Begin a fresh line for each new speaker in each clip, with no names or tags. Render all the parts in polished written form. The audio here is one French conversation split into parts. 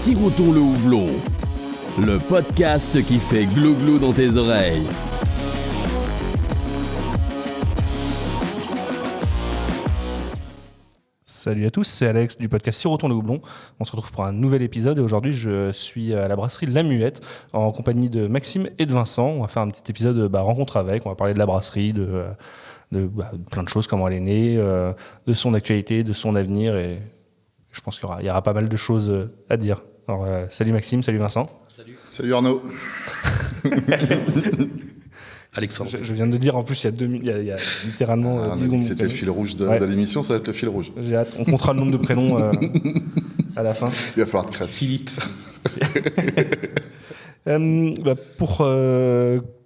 Sirotons le houblon, le podcast qui fait glou-glou dans tes oreilles.
Salut à tous, c'est Alex du podcast Sirotons le houblon. On se retrouve pour un nouvel épisode et aujourd'hui je suis à la brasserie de La Muette en compagnie de Maxime et de Vincent. On va faire un petit épisode rencontre avec, on va parler de la brasserie, de plein de choses, comment elle est née, de son actualité, de son avenir et je pense qu'il y aura pas mal de choses à dire. Alors salut Maxime, salut Vincent.
Salut Arnaud.
Alexandre.
Je viens de dire en plus il y a littéralement 10 secondes.
C'était le fil rouge de l'émission, ça va être le fil rouge.
J'ai hâte, on comptera le nombre de prénoms à la fin.
Il va falloir te créer.
Philippe.
Pour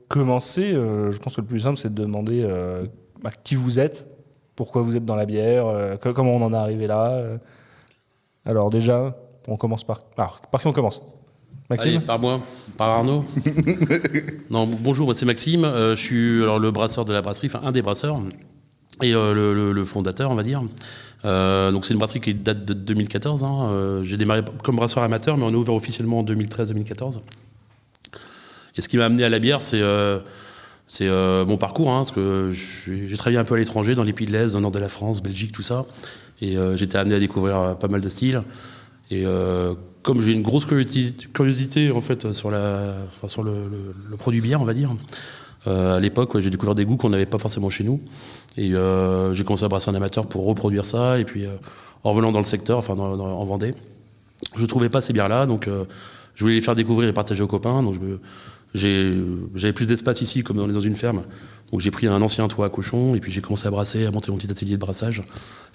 commencer, je pense que le plus simple c'est de demander qui vous êtes, pourquoi vous êtes dans la bière, comment on en est arrivé là. Alors déjà, on commence par qui on commence ? Maxime ?
Allez, par moi, par Arnaud. Non, bonjour, moi c'est Maxime. Je suis le brasseur de la brasserie, enfin un des brasseurs et le fondateur, on va dire. Donc c'est une brasserie qui date de 2014. J'ai démarré comme brasseur amateur, mais on est ouvert officiellement en 2013-2014. Et ce qui m'a amené à la bière, c'est mon parcours, parce que j'ai travaillé un peu à l'étranger, dans les pays de l'Est, dans le nord de la France, Belgique, tout ça. Et j'étais amené à découvrir pas mal de styles. Et comme j'ai une grosse curiosité en fait sur le produit bière, on va dire, à l'époque j'ai découvert des goûts qu'on n'avait pas forcément chez nous. Et j'ai commencé à brasser en amateur pour reproduire ça. Et puis en revenant dans le secteur, en Vendée, je trouvais pas ces bières-là, donc je voulais les faire découvrir et partager aux copains. Donc j'avais plus d'espace ici comme dans une ferme. Donc j'ai pris un ancien toit à cochon et puis j'ai commencé à brasser, à monter mon petit atelier de brassage.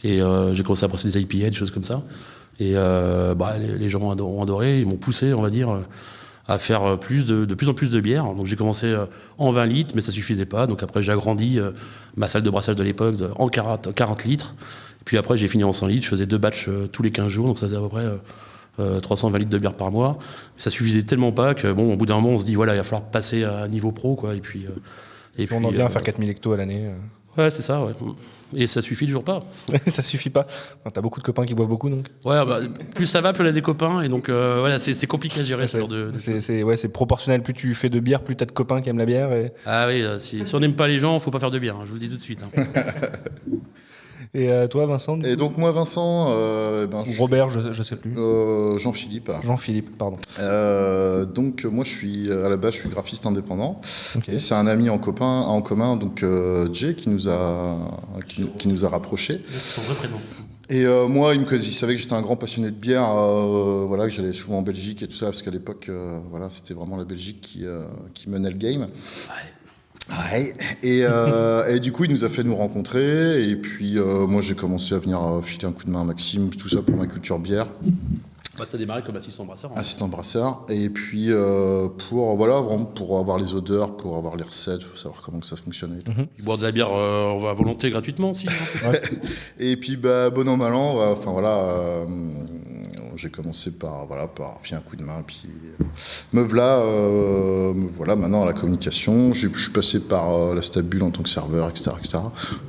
Et j'ai commencé à brasser des IPA, des choses comme ça. Et les gens ont adoré, ils m'ont poussé, on va dire, à faire de plus en plus de bière. Donc j'ai commencé en 20 litres, mais ça suffisait pas. Donc après j'ai agrandi ma salle de brassage de l'époque en 40 litres. Et puis après j'ai fini en 100 litres, je faisais 2 batchs tous les 15 jours, donc ça faisait à peu près 320 litres de bière par mois. Mais ça suffisait tellement pas que, au bout d'un moment, on se dit, voilà, il va falloir passer à niveau pro, quoi. Et puis
on en vient à faire 4000 hectos à l'année.
Ouais, c'est ça, ouais. Et ça suffit toujours pas.
Ça suffit pas. T'as beaucoup de copains qui boivent beaucoup, donc.
Ouais, plus ça va, plus on a des copains. Et donc, c'est compliqué à gérer ce genre de...
C'est proportionnel. Plus tu fais de bière, plus t'as de copains qui aiment la bière. Et...
Ah oui, si on n'aime pas les gens, faut pas faire de bière, je vous le dis tout de suite.
Et toi, Vincent ?
Et donc moi, Vincent...
Robert, je sais plus.
Jean-Philippe.
Jean-Philippe, pardon.
Donc moi, à la base, je suis graphiste indépendant.
Okay.
Et c'est un ami en commun, donc Jay, qui nous a rapprochés.
C'est son vrai prénom.
Et moi, il savait que j'étais un grand passionné de bière, que j'allais souvent en Belgique et tout ça, parce qu'à l'époque, c'était vraiment la Belgique qui menait le game. Ouais. Et du coup, il nous a fait nous rencontrer. Et puis, moi, j'ai commencé à venir filer un coup de main à Maxime, tout ça pour ma culture bière.
T'as démarré comme assistant brasseur.
Assistant brasseur. Et puis, pour avoir les odeurs, pour avoir les recettes, il faut savoir comment que ça fonctionne et tout.
Mm-hmm. Boire de la bière à volonté gratuitement aussi.
Ouais. Et puis, bon an, mal an, j'ai commencé par filer un coup de main. Puis, me voilà maintenant à la communication. Je suis passé par la Stabule en tant que serveur, etc.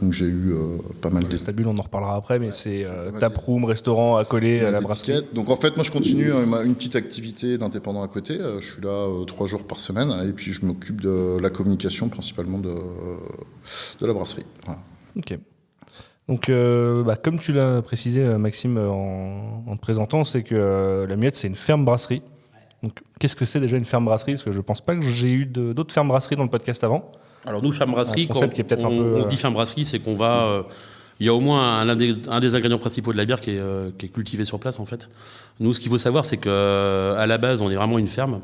Donc, j'ai eu pas mal de...
La Stabule, on en reparlera après, mais c'est taproom, restaurant accolé à la brasserie.
Donc, en fait, moi, je continue une petite activité d'indépendant à côté. Je suis là 3 jours par semaine et puis je m'occupe de la communication principalement de la brasserie. Voilà.
Ok. Donc, comme tu l'as précisé, Maxime, en te présentant, c'est que La Muette, c'est une ferme brasserie. Donc, qu'est-ce que c'est déjà une ferme brasserie ? Parce que je ne pense pas que j'ai eu d'autres fermes brasseries dans le podcast avant.
Alors nous, ferme brasserie,
quand
on se dit ferme brasserie, c'est qu'on va... Il y a au moins un des ingrédients principaux de la bière qui est cultivé sur place, en fait. Nous, ce qu'il faut savoir, c'est qu'à la base, on est vraiment une ferme,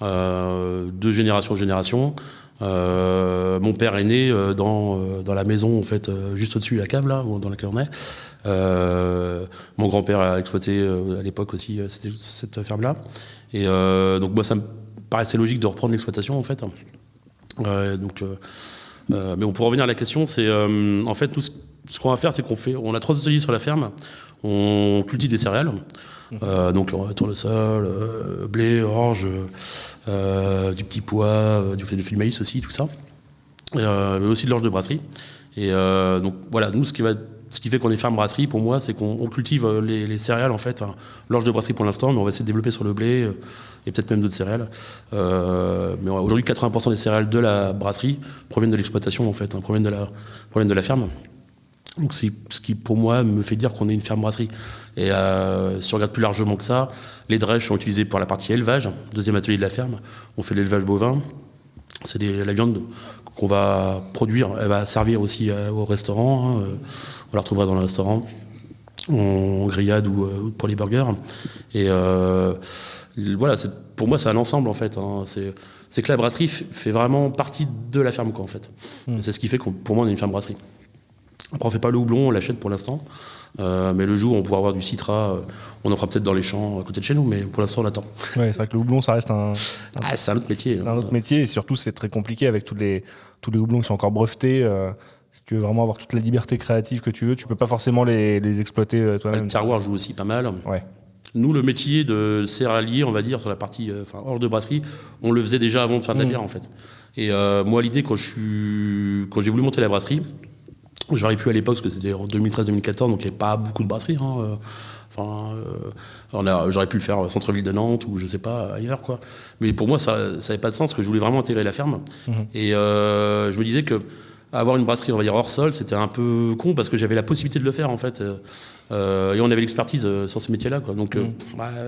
de génération en génération. Mon père est né dans la maison, en fait, juste au-dessus de la cave, là, dans laquelle on est. Mon grand-père a exploité à l'époque aussi cette ferme-là. Et donc, moi, ça me paraissait logique de reprendre l'exploitation, en fait. Mais pour revenir à la question, c'est en fait, nous, ce qu'on va faire, c'est on a 3 ateliers sur la ferme. On cultive des céréales, donc tournesol, blé, orge, du petit pois, du maïs aussi, tout ça, mais aussi de l'orge de brasserie. Et donc voilà, nous, ce ce qui fait qu'on est ferme brasserie, pour moi, c'est qu'on cultive les céréales, en fait. Enfin, l'orge de brasserie pour l'instant, mais on va essayer de développer sur le blé et peut-être même d'autres céréales. Mais aujourd'hui, 80% des céréales de la brasserie proviennent de l'exploitation, en fait, proviennent de la ferme. Donc c'est ce qui, pour moi, me fait dire qu'on est une ferme brasserie. Et si on regarde plus largement que ça, les drèches sont utilisées pour la partie élevage, deuxième atelier de la ferme. On fait de l'élevage bovin. C'est la viande qu'on va produire, elle va servir aussi au restaurant. On la retrouvera dans le restaurant, en grillade ou pour les burgers. Et voilà, pour moi, c'est un ensemble, en fait. C'est que la brasserie fait vraiment partie de la ferme, quoi, en fait. Et c'est ce qui fait que, pour moi, on est une ferme brasserie. Après, on ne fait pas le houblon, on l'achète pour l'instant. Mais le jour où on pourra avoir du citra, on en fera peut-être dans les champs à côté de chez nous, mais pour l'instant, on l'attend.
Ouais, c'est vrai que le houblon, ça reste
c'est un autre métier.
C'est un autre métier, et surtout, c'est très compliqué avec tous les houblons qui sont encore brevetés. Si tu veux vraiment avoir toute la liberté créative que tu veux, tu peux pas forcément les exploiter toi-même.
Le terroir joue aussi pas mal.
Ouais.
Nous, le métier de céréalier, on va dire, sur la partie orge de brasserie, on le faisait déjà avant de faire de la bière, en fait. Et moi, l'idée, quand j'ai voulu monter la brasserie, j'aurais pu à l'époque, parce que c'était en 2013-2014, donc il n'y avait pas beaucoup de brasseries. J'aurais pu le faire au centre-ville de Nantes ou je sais pas, ailleurs, quoi. Mais pour moi, ça n'avait pas de sens, parce que je voulais vraiment intégrer la ferme. Et je me disais que avoir une brasserie, on va dire, hors sol, c'était un peu con, parce que j'avais la possibilité de le faire, en fait. Et on avait l'expertise sur ce métier-là, quoi. Donc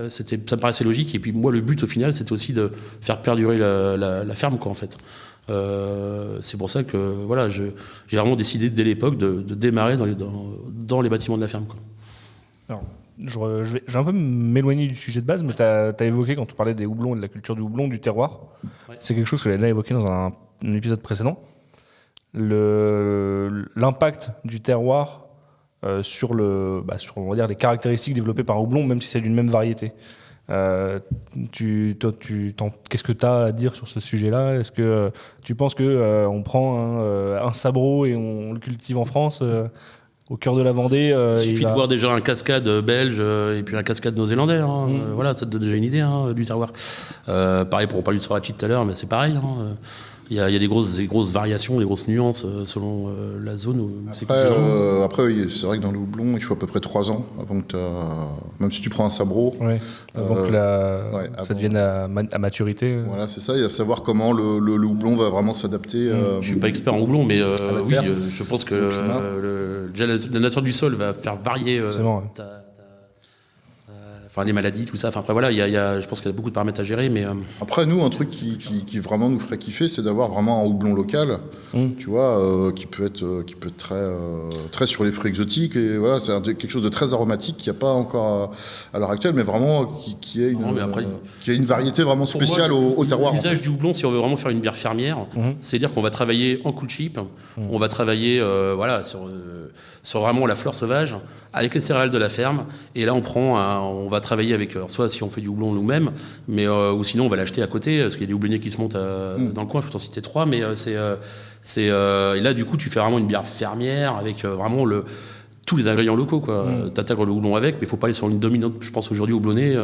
ça me paraissait logique. Et puis moi, le but, au final, c'était aussi de faire perdurer la ferme, quoi, en fait. C'est pour ça que voilà, j'ai vraiment décidé dès l'époque de démarrer dans les bâtiments de la ferme, quoi.
Alors, je vais un peu m'éloigner du sujet de base, mais tu as évoqué, quand on parlait des houblons et de la culture du houblon, du terroir. Ouais. C'est quelque chose que j'avais déjà évoqué dans un épisode précédent. L'impact du terroir sur on va dire, les caractéristiques développées par un houblon, même si c'est d'une même variété. Qu'est-ce que tu as à dire sur ce sujet-là ? Est-ce que tu penses qu'on prend un sabro et on le cultive en France au cœur de la Vendée
Il suffit de voir déjà un cascade belge et puis un cascade néo-zélandais. Voilà, ça te donne déjà une idée du terroir. Pareil, on parlait du Sorachi tout à l'heure, mais c'est pareil. Il y a des grosses variations, des grosses nuances selon la zone où c'est
après, oui, c'est vrai que dans le houblon, il faut à peu près 3 ans avant que même si tu prends un sabro.
Ouais, avant que ça devienne à maturité.
Voilà, c'est ça. Il y a à savoir comment le houblon va vraiment s'adapter.
Je suis pas expert en houblon, mais oui, je pense que déjà la nature du sol va faire varier les maladies, tout ça. Enfin, après, voilà, je pense qu'il y a beaucoup de paramètres à gérer. Mais
après, nous, un truc qui vraiment nous ferait kiffer, c'est d'avoir vraiment un houblon local, tu vois, qui peut être très sur les fruits exotiques. Et voilà, c'est quelque chose de très aromatique qu'il n'y a pas encore à l'heure actuelle, mais vraiment qui ait une variété vraiment spéciale au terroir.
L'usage du houblon, si on veut vraiment faire une bière fermière, c'est-à-dire qu'on va travailler en coup de chip, on va travailler sur vraiment la fleur sauvage, avec les céréales de la ferme. Et là, on va travailler avec, soit si on fait du houblon nous-mêmes, mais ou sinon on va l'acheter à côté, parce qu'il y a des houblonniers qui se montent dans le coin. Je peux t'en citer 3, mais et là, du coup, tu fais vraiment une bière fermière avec vraiment tous les ingrédients locaux, quoi. T'attagres le houblon avec, mais il faut pas aller sur une dominante. Je pense aujourd'hui houblonné.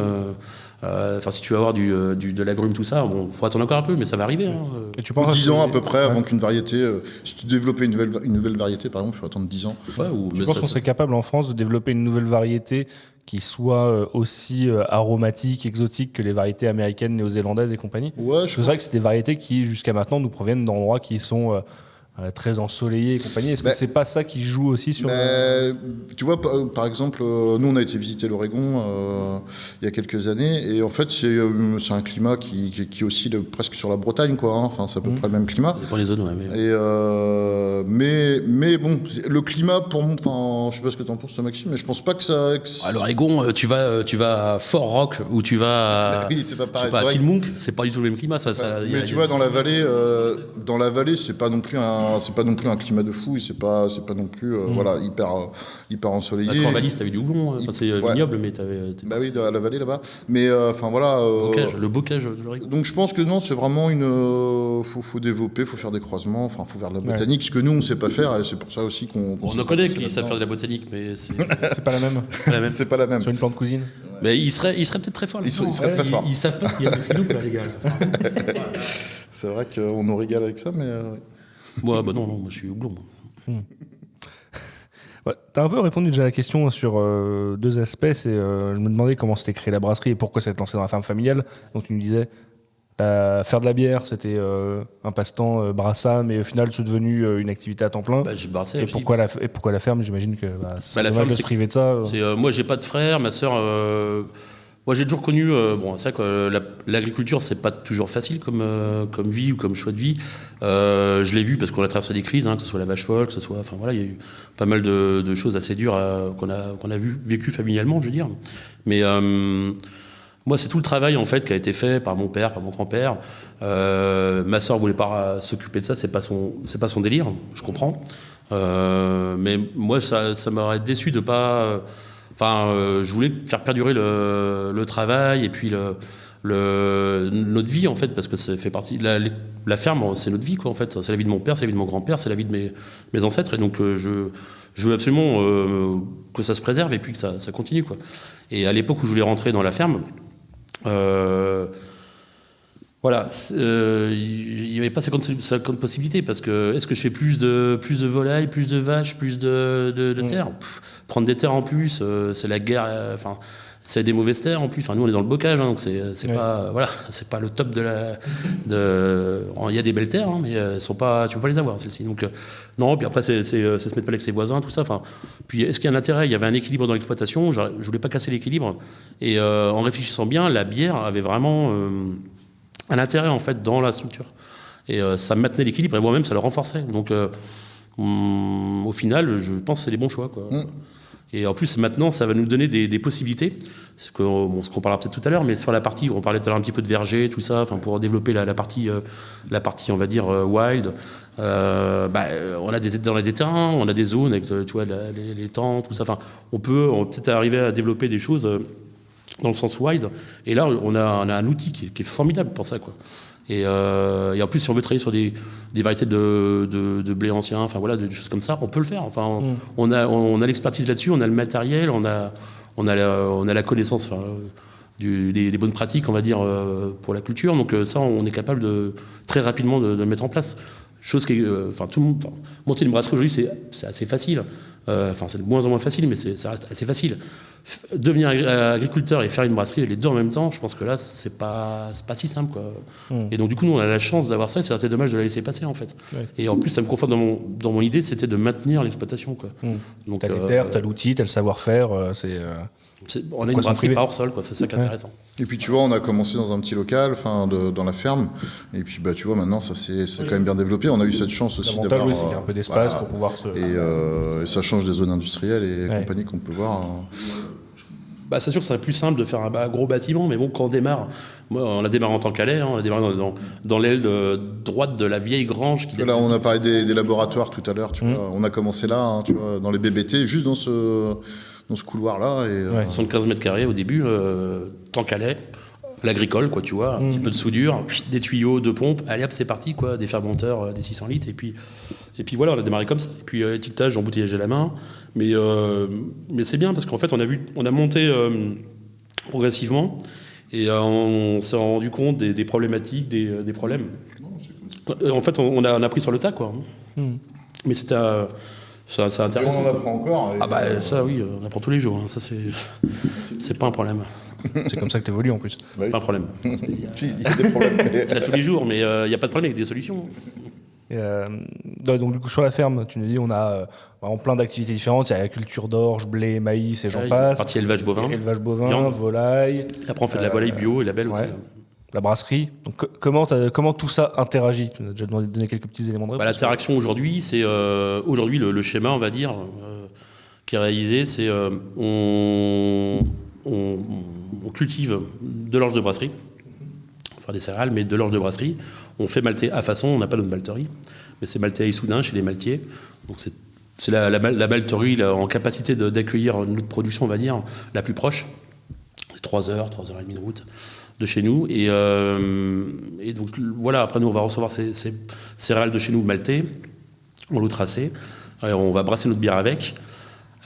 Si tu veux avoir de l'agrume, tout ça, bon, faut attendre encore un peu, mais ça va arriver.
Et tu penses 10 ans à peu près avant qu'une variété. Si tu développais une nouvelle variété, par exemple, il faut attendre 10 ans.
Tu penses qu'on serait capable en France de développer une nouvelle variété qui soit aussi aromatique, exotique que les variétés américaines, néo-zélandaises et compagnie ? C'est vrai que c'est des variétés qui, jusqu'à maintenant, nous proviennent d'endroits qui sont très ensoleillés et compagnie. Est-ce que c'est pas ça qui joue aussi sur...
Tu vois, par exemple, nous on a été visiter l'Oregon il y a quelques années, et en fait c'est un climat qui oscille presque sur la Bretagne, quoi. Enfin, c'est à peu près le même climat.
Ça dépend des zones, ouais.
Mais bon, le climat pour moi, enfin, je sais pas ce que t'en penses, toi, Maxime, mais je pense pas que ça.
À l'Oregon, tu vas à Fort Rock ou tu vas
c'est pas pareil,
à Tillamook, c'est pas du tout le même climat.
Mais tu vois, dans la vallée, c'est pas non plus un climat de fou, et c'est pas non plus hyper ensoleillé.
La Corvallis, t'avais du houblon, c'est vignoble, mais t'avais.
Bah oui, à la vallée là-bas. Mais enfin voilà.
Le bocage de l'Oregon.
Donc je pense que non, c'est vraiment faut développer, faut faire des croisements, enfin faut faire de la botanique, ce que nous on sait pas faire, et c'est pour ça aussi qu'on.
On en connaît qui savent faire de la botanique, mais c'est
pas la même.
C'est pas la même.
Sur une plante cousine.
Mais ils seraient peut-être très forts.
Ils seraient très forts.
Ils savent pas ce qu'il y a de Skyloop, là, les gars.
C'est vrai qu'on nous régale avec ça, mais.
Moi, non, moi je suis houblon.
Ouais, t'as un peu répondu déjà à la question sur deux aspects. Je me demandais comment s'était créée la brasserie et pourquoi s'être lancé dans la ferme familiale. Donc tu me disais, faire de la bière, c'était un passe-temps brassat, mais au final, c'est devenu une activité à temps plein.
J'ai brassé
Et
aussi.
pourquoi la ferme? J'imagine que c'est
la
dommage
ferme,
de se priver de ça.
Moi, j'ai pas de frère, ma sœur. Moi, j'ai toujours connu. Bon, c'est vrai que l'agriculture, c'est pas toujours facile comme vie ou comme choix de vie. Je l'ai vu parce qu'on a traversé des crises, que ce soit la vache folle, que ce soit. Enfin voilà, il y a eu pas mal de choses assez dures qu'on a vécu familialement, je veux dire. Mais moi, c'est tout le travail en fait qui a été fait par mon père, par mon grand-père. Ma sœur voulait pas s'occuper de ça, c'est pas son délire, je comprends. Mais moi, ça m'aurait déçu de pas. Je voulais faire perdurer le travail et puis notre vie en fait, parce que ça fait partie. La ferme, c'est notre vie quoi en fait. C'est la vie de mon père, c'est la vie de mon grand-père, c'est la vie de mes ancêtres. Et donc je veux absolument que ça se préserve et puis que ça continue quoi. Et à l'époque où je voulais rentrer dans la ferme. Voilà, il n'y avait pas 50 possibilités parce que est-ce que je fais plus de volailles, plus de vaches, plus de terres prendre des terres en plus, c'est la guerre. C'est des mauvaises terres en plus. Nous on est dans le bocage, donc c'est pas c'est pas le top de la. Il y a des belles terres, mais elles sont pas. Tu peux pas les avoir celles-ci. Donc non. Puis après c'est se mettre pas avec ses voisins, tout ça. Puis est-ce qu'il y a un intérêt? Il y avait un équilibre dans l'exploitation. Je voulais pas casser l'équilibre. Et en réfléchissant bien, la bière avait vraiment un intérêt en fait dans la structure. Et ça maintenait l'équilibre et moi-même ça le renforçait. Donc au final, je pense que c'est les bons choix quoi. Et en plus, maintenant, ça va nous donner des possibilités. Ce qu'on parlera peut-être tout à l'heure, mais sur la partie, on parlait tout à l'heure un petit peu de verger, tout ça, pour développer la partie, on va dire, wild. On a des terrains, on a des zones avec, tu vois, les temps, tout ça. On peut peut-être arriver à développer des choses dans le sens wild. Et là, on a un outil qui est formidable pour ça, quoi. Et en plus, si on veut travailler sur des variétés de blé ancien, des choses comme ça, on peut le faire. On a l'expertise là-dessus, on a le matériel, on a la connaissance des bonnes pratiques, on va dire, pour la culture. Donc ça, on est capable très rapidement de le mettre en place. Chose qui, tout le monde, monter une brasserie aujourd'hui, c'est assez facile. C'est de moins en moins facile, mais ça reste assez facile. Devenir agriculteur et faire une brasserie, les deux en même temps, je pense que là, c'est pas si simple, quoi. Et donc, du coup, nous, on a la chance d'avoir ça, et c'est dommage de la laisser passer, en fait. Ouais. Et en plus, ça me conforte dans mon idée, c'était de maintenir l'exploitation, quoi.
Donc, t'as les terres, t'as l'outil, t'as le savoir-faire,
on a une brasserie pas hors sol, quoi. C'est ça qui est intéressant.
Et puis tu vois, on a commencé dans un petit local, dans la ferme, et puis tu vois, maintenant ça s'est quand même bien développé. On a eu cette chance aussi d'avoir.
L'avantage, c'est qu'il y a un peu d'espace pour pouvoir se.
Et ça change des zones industrielles et compagnie qu'on peut voir.
C'est sûr que c'est plus simple de faire un gros bâtiment, mais bon, quand on démarre, on a démarré en tant qu'allais, on a démarré dans l'aile droite de la vieille grange.
Là, on a parlé des laboratoires tout à l'heure, tu vois. On a commencé là, tu vois, dans les BBT, juste dans ce couloir-là.
75 mètres carrés au début, tant qu'allait, l'agricole, quoi, tu vois, un petit peu de soudure, des tuyaux, de pompes, allez hop, c'est parti, quoi, des fermenteurs, des 600 litres, et puis voilà, on a démarré comme ça. Et puis étiquetage, embouteillage à la main, mais c'est bien parce qu'en fait, on a monté progressivement, et on s'est rendu compte des problématiques, des problèmes. En fait, on a appris sur le tas, quoi. Mais c'était c'est intéressant.
Et on en apprend encore.
Ça oui, on apprend tous les jours. Ça c'est pas un problème.
C'est comme ça que tu évolues en plus.
C'est pas un problème.
Si, il y a des problèmes.
Il y en a tous les jours, mais il n'y a pas de problème avec des solutions.
Donc du coup sur la ferme, tu nous dis on a vraiment plein d'activités différentes. Il y a la culture d'orge, blé, maïs et j'en passe.
Partie élevage bovin.
Viande. Volaille.
Après on fait de la volaille bio et label aussi.
La brasserie. Donc comment tout ça interagit? Tu nous as déjà donné quelques petits éléments de réponse.
L'interaction aujourd'hui, c'est aujourd'hui le schéma, on va dire, qui est réalisé, c'est on cultive de l'orge de brasserie, enfin des céréales, mais de l'orge de brasserie. On fait malter à façon, on n'a pas notre malterie, mais c'est malté à Issoudun chez les maltiers. Donc c'est la malterie en capacité d'accueillir notre production, on va dire, la plus proche. 3 heures et demie de route de chez nous. Et donc voilà, après nous on va recevoir ces céréales de chez nous maltées, en lot tracé. On va brasser notre bière avec.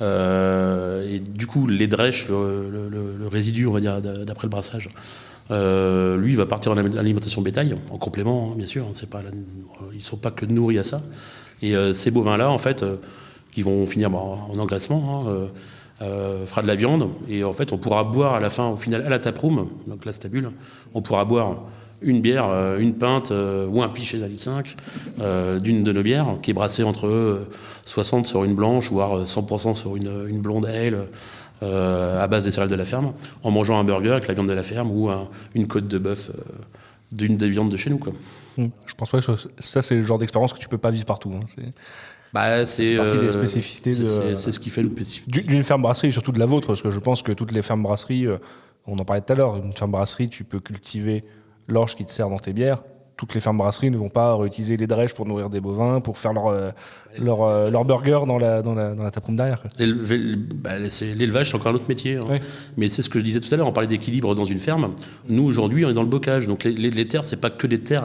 Et du coup, les drèches, le résidu, on va dire, d'après le brassage, lui, il va partir en alimentation bétail, en complément, bien sûr. Ils ne sont pas que nourris à ça. Et ces bovins-là, en fait, qui vont finir en engraissement, fera de la viande. Et en fait, on pourra boire à la fin, au final, à la taproom, donc la stabule, on pourra boire une bière, une pinte ou un pichet d'un litre 5 d'une de nos bières, qui est brassée entre 60 sur une blanche, voire 100% sur une blonde ale, à base des céréales de la ferme, en mangeant un burger avec la viande de la ferme ou une côte de bœuf d'une des viandes de chez nous, quoi.
Je pense pas que ça, c'est le genre d'expérience que tu peux pas vivre partout. Hein. C'est partie des spécificités.
C'est ce qui fait le spécifique.
D'une ferme brasserie, surtout de la vôtre, parce que je pense que toutes les fermes brasseries, on en parlait tout à l'heure, une ferme brasserie, tu peux cultiver l'orge qui te sert dans tes bières. Toutes les fermes brasseries ne vont pas réutiliser les drèches pour nourrir des bovins, pour faire leur burger dans la taproom derrière. Quoi.
L'élevage, c'est encore un autre métier. Hein.
Ouais.
Mais c'est ce que je disais tout à l'heure, on parlait d'équilibre dans une ferme. Nous, aujourd'hui, on est dans le bocage. Donc les terres, c'est pas que des terres...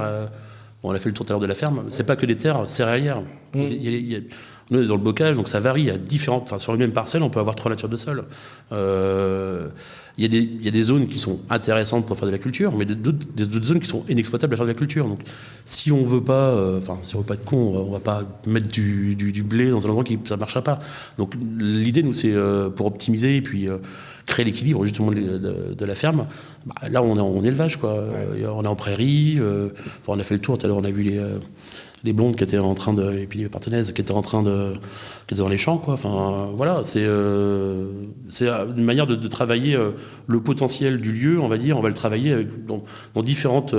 on a fait le tour tout à l'heure de la ferme. C'est pas que des terres céréalières. Nous, on est dans le bocage, donc ça varie. Sur les mêmes parcelles, on peut avoir 3 natures de sol. Il y a des zones qui sont intéressantes pour faire de la culture, mais d'autres zones qui sont inexploitables à faire de la culture. Donc, si on veut pas, si on veut pas être con, on va pas mettre du blé dans un endroit qui ça marchera pas. Donc, l'idée, nous, c'est pour optimiser et puis créer l'équilibre justement de la ferme. Là, on est en élevage, quoi. Ouais. On est en prairie. On a fait le tour. Tout à l'heure, on a vu les blondes qui étaient en train de, et puis les partenaises qui étaient qui étaient dans les champs, quoi. Enfin, voilà, c'est une manière de travailler le potentiel du lieu, on va dire. On va le travailler dans différentes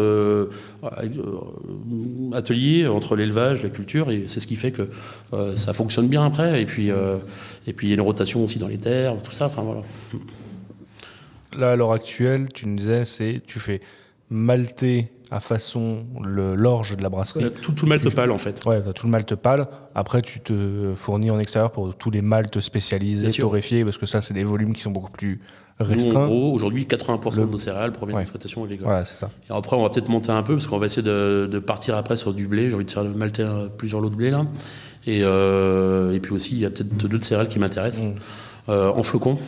ateliers entre l'élevage, la culture, et c'est ce qui fait que ça fonctionne bien après. Et puis il y a une rotation aussi dans les terres, tout ça. Enfin voilà.
Là, à l'heure actuelle, tu nous disais, tu fais malter à façon l'orge de la brasserie.
Tout le malte pâle, en fait.
Ouais, tout le malte pâle. Après, tu te fournis en extérieur pour tous les maltes spécialisés, torréfiés, parce que ça, c'est des volumes qui sont beaucoup plus restreints. Nous,
en gros, aujourd'hui, 80% de nos céréales proviennent d'exploitation agricole.
Voilà, c'est ça.
Et après, on va peut-être monter un peu, parce qu'on va essayer de partir après sur du blé. J'ai envie de faire malter plusieurs lots de blé, là. Et puis aussi, il y a peut-être d'autres céréales qui m'intéressent. En flocons.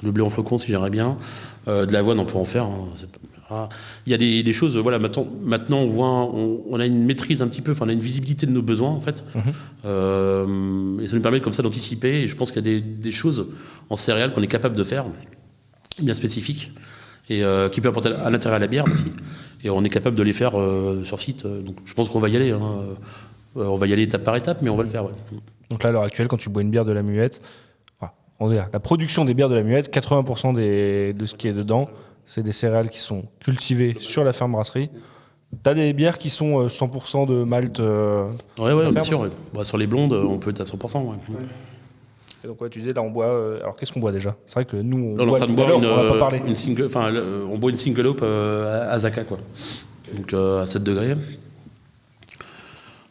Le blé en flocons, si j'aimerais bien. De l'avoine, on peut en faire. Hein. Il y a des choses, voilà, maintenant on voit, on a une maîtrise un petit peu, on a une visibilité de nos besoins en fait, et ça nous permet comme ça d'anticiper, et je pense qu'il y a des choses en céréales qu'on est capable de faire, bien spécifiques, et qui peuvent apporter un intérêt à la bière aussi, et on est capable de les faire sur site, donc je pense qu'on va y aller, on va y aller étape par étape, mais on va le faire. Ouais.
Donc là, à l'heure actuelle, quand tu bois une bière de la Muette, on va dire, la production des bières de la Muette, 80% de ce qui est dedans, c'est des céréales qui sont cultivées sur la ferme brasserie. T'as des bières qui sont 100% de malt.
Ouais, bien sûr. Ouais. Bah, sur les blondes, on peut être à 100%. Ouais.
Et donc, tu disais, là, on boit. Alors, qu'est-ce qu'on boit déjà ? C'est vrai que nous,
on est en train de boire
on va pas parler.
On boit une single hop à Zaka, quoi. Donc, à 7 degrés.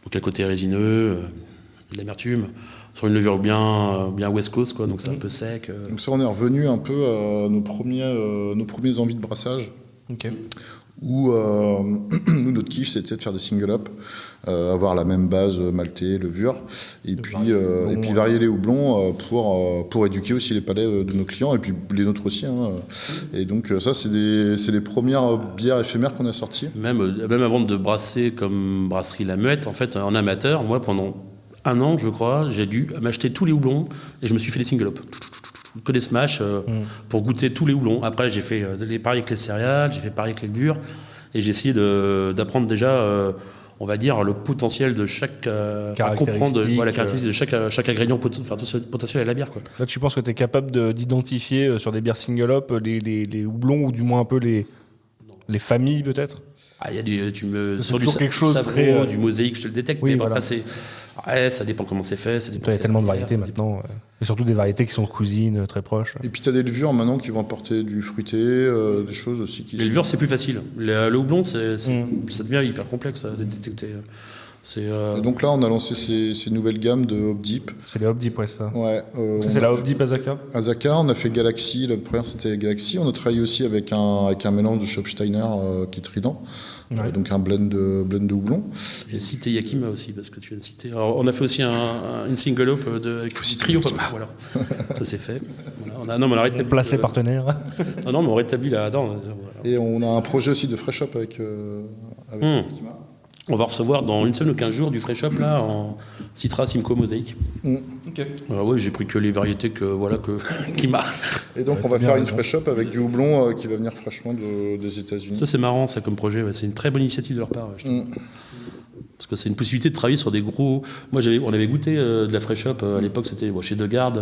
Donc, à côté résineux, de l'amertume. Sur une levure bien West Coast, quoi, donc c'est un peu sec.
Donc ça, on est revenu un peu à nos premiers envies de brassage.
Okay.
Où nous, notre kiff, c'était de faire des single-up, avoir la même base maltais, levure, et puis varier les houblons pour éduquer aussi les palais de nos clients, et puis les nôtres aussi. Hein. Et donc ça, c'est les premières bières éphémères qu'on a sorties.
Même avant de brasser comme brasserie La Muette, en fait, en amateur, moi, pendant 1 an, je crois, j'ai dû m'acheter tous les houblons et je me suis fait des single-up. Que des smash pour goûter tous les houblons. Après, j'ai fait pareil avec les céréales, j'ai fait pareil avec les levures et j'ai essayé d'apprendre déjà, on va dire, le potentiel de chaque... comprendre la caractéristique de chaque ingrédient potentiel à la bière. Quoi.
Là, tu penses que tu es capable d'identifier sur des bières single-up les houblons ou du moins un peu les familles peut-être ?
Il y a
sur toujours quelque chose de très...
du mosaïque, je te le détecte,
oui,
mais
voilà.
après, ça dépend comment c'est fait.
Il y a tellement de variétés maintenant, et surtout des variétés qui sont cousines, très proches.
Et puis tu as des levures maintenant qui vont apporter du fruité, des choses aussi qui...
Les levures, c'est plus facile. Le houblon, ça devient hyper complexe à détecter.
Et donc là, on a lancé ces nouvelles gammes de Hop Deep.
C'est les Hop Deep, ouais, c'est ça.
Ouais,
c'est la Hop Deep Azaka.
Azaka, on a fait Galaxy, la première c'était Galaxy. On a travaillé aussi avec un mélange de Schopsteiner qui est Trident. Ouais. Donc un blend de houblon.
J'ai cité Yakim aussi, parce que tu viens de citer. Alors, on a fait aussi une single hop avec Trio Pop. Voilà. Ça c'est fait. Voilà. On a rétabli.
On place les partenaires.
Non, mais on rétablit là. Attends, voilà.
Et on a un projet aussi de Fresh Up avec Kima.
On va recevoir dans une semaine ou 15 jours du Fresh Up là, en Citra, Simcoe, Mosaïque.
Ok.
Ouais, j'ai pris que les variétés qui marchent.
Et donc, on va faire une fresh up avec du houblon qui va venir fraîchement des États-Unis.
Ça, c'est marrant, ça, comme projet. Ouais. C'est une très bonne initiative de leur part. Ouais, je trouve. Parce que c'est une possibilité de travailler sur des gros. Moi, on avait goûté de la Fresh Up à l'époque, c'était chez Degarde.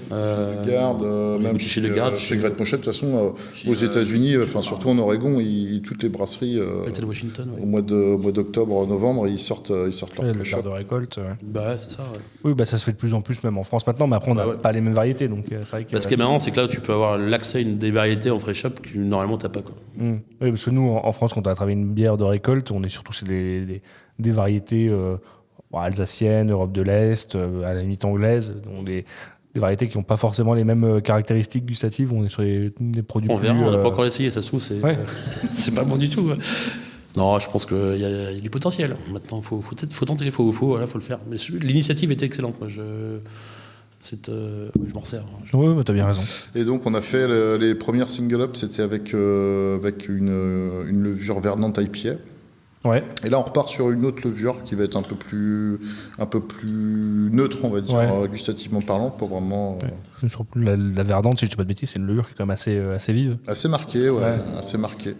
Même
chez Degarde,
chez Great Pochette, de toute façon, aux États-Unis, surtout en Oregon, toutes les brasseries,
de Washington, ouais.
au mois d'octobre, novembre, ils sortent leur
Le
fresh
quart
up.
de récolte. Ouais.
Bah, c'est ça. Ouais.
Oui, bah ça se fait de plus en plus, même en France maintenant, mais après, on n'a pas les mêmes variétés. Donc, c'est vrai que,
Ce qui est marrant, c'est que là, tu peux avoir l'accès à des variétés en Fresh Up que normalement, tu n'as pas. Quoi.
Oui, parce que nous, en France, quand on a travaillé une bière de récolte, on est surtout c'est des variétés alsaciennes, Europe de l'Est, à la limite anglaise, donc des variétés qui n'ont pas forcément les mêmes caractéristiques gustatives. On est sur des produits
On
plus...
verra, on n'a pas encore essayé, ça se trouve,
Ouais.
c'est pas bon du tout. Ouais. Non, je pense qu'il y a du potentiel. Maintenant, il faut tenter, il faut le faire. Mais l'initiative était excellente. Moi, je m'en sers.
Oui, bah, t'as bien raison.
Et donc, on a fait les premières single up, c'était avec une levure verdante IPA.
Ouais.
Et là, on repart sur une autre levure qui va être un peu plus neutre, on va dire, gustativement parlant, pour vraiment...
Surtout la verdante, si je ne dis pas de bêtises, c'est une levure qui est quand même assez vive.
Assez marquée, assez marquée.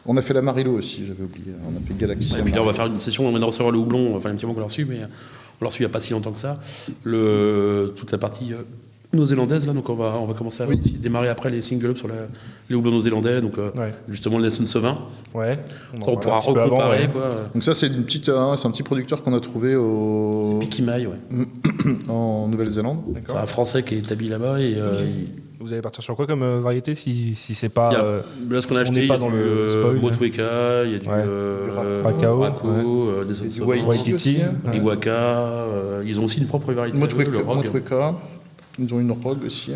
On a fait l'Amarillo aussi, j'avais oublié. On a fait Galaxy.
Et puis là, on va faire une session, on vient de recevoir le houblon, enfin un petit moment qu'on l'a reçu, mais on l'a reçu il n'y a pas si longtemps que ça. Toute la partie néo-zélandaise, là, donc on va commencer à aussi démarrer après les single-ups sur les houblons néo-zélandais, donc justement le Nelson Sauvin.
Ouais.
Ça, on pourra recomparer. Quoi.
Donc ça, c'est c'est un petit producteur qu'on a trouvé
C'est Pikimai,
en Nouvelle-Zélande.
C'est un Français qui est établi là-bas et
Vous allez partir sur quoi comme variété si c'est pas...
là, ce qu'on a
si on
acheté,
n'est pas dans le spoil,
Motueka, il y a du
Racao,
des
du
autres
Waititi,
Iguaca, ils ont aussi une propre variété.
Motueka. Ils ont une rogue aussi.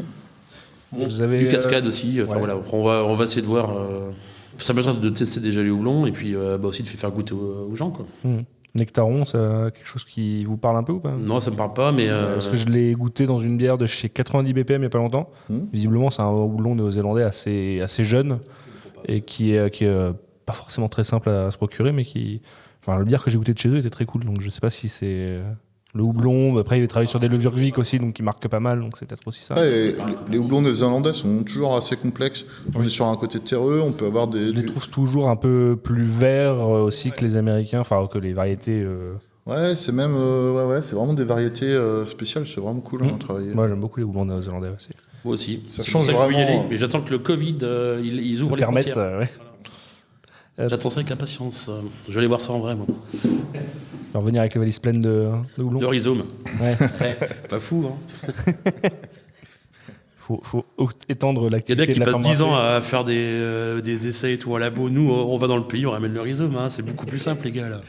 Vous avez,
du cascade aussi. Enfin, voilà, on va essayer de voir. Ça a besoin de tester déjà les houblons et puis aussi de faire goûter aux gens. Quoi.
Nectaron, c'est quelque chose qui vous parle un peu ou pas?
Non, ça me parle pas, mais...
Parce que je l'ai goûté dans une bière de chez 90 BPM il n'y a pas longtemps. Visiblement, c'est un houblon néo-zélandais assez jeune et qui est pas forcément très simple à se procurer, mais qui... Enfin, le bière que j'ai goûté de chez eux était très cool, donc je sais pas si c'est... Le houblon, après il travaille sur des levures Vic aussi, donc qui marquent pas mal, donc c'est peut-être aussi ça.
Ouais, les houblons néo-zélandais sont toujours assez complexes. On est sur un côté terreux, on peut avoir des...
Je les trouve toujours un peu plus verts aussi que les Américains, enfin que les variétés...
Ouais, c'est même... c'est vraiment des variétés spéciales, c'est vraiment cool à travailler.
Moi j'aime beaucoup les houblons néo-zélandais aussi.
Moi aussi.
Ça
C'est
change
pour que je veux y
vraiment.
aller, mais j'attends que le Covid, ils ouvrent les
Permettre,
frontières. J'attends ça avec impatience. Je vais aller voir ça en vrai, moi.
Alors venir avec les valises pleines de houblon.
De rhizome.
Ouais.
Pas fou, hein.
Faut étendre
Il y a
l'activité.
des mecs qui
de la
passent 10 ans
ferme
à faire des essais et tout en labo. Nous, on va dans le pays, on ramène le rhizome. Hein. C'est beaucoup plus simple, les gars. Là.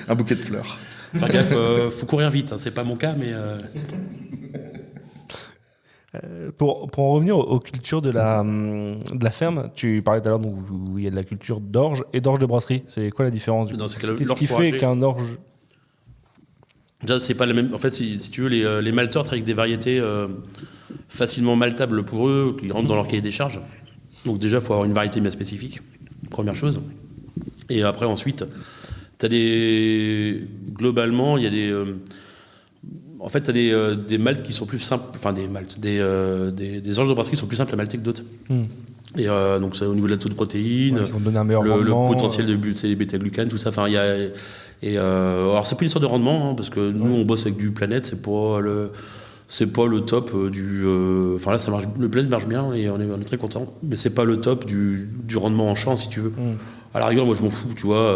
Un bouquet de fleurs.
Faire gaffe, faut courir vite. Hein. C'est pas mon cas, mais...
Pour en revenir aux cultures de la ferme, tu parlais tout à l'heure donc où il y a de la culture d'orge et d'orge de brasserie. C'est quoi la différence?
Non, c'est que
Qu'est-ce
l'orge
qui fait
fourragée-
qu'un orge...
Déjà, c'est pas la même. En fait, si tu veux, les malteurs travaillent avec des variétés facilement maltables pour eux, qui rentrent dans leur cahier des charges. Donc déjà, il faut avoir une variété bien spécifique, première chose. Et après, ensuite, globalement, il y a des... en fait, tu as des maltes qui sont plus simples, enfin des maltes, des orges de brasserie qui sont plus simples à malter que d'autres. Et donc, c'est au niveau de la taux de protéines,
qui vont donner un meilleur
le
rendement.
potentiel de bêta-glucane, tout ça. Enfin, il y a... alors, c'est pas une histoire de rendement, hein, parce que nous, on bosse avec du Planète, c'est pas le top du... Enfin, là, ça marche, le Planète marche bien et on est très content, mais c'est pas le top du rendement en champ, si tu veux. À la rigueur, moi, je m'en fous, tu vois,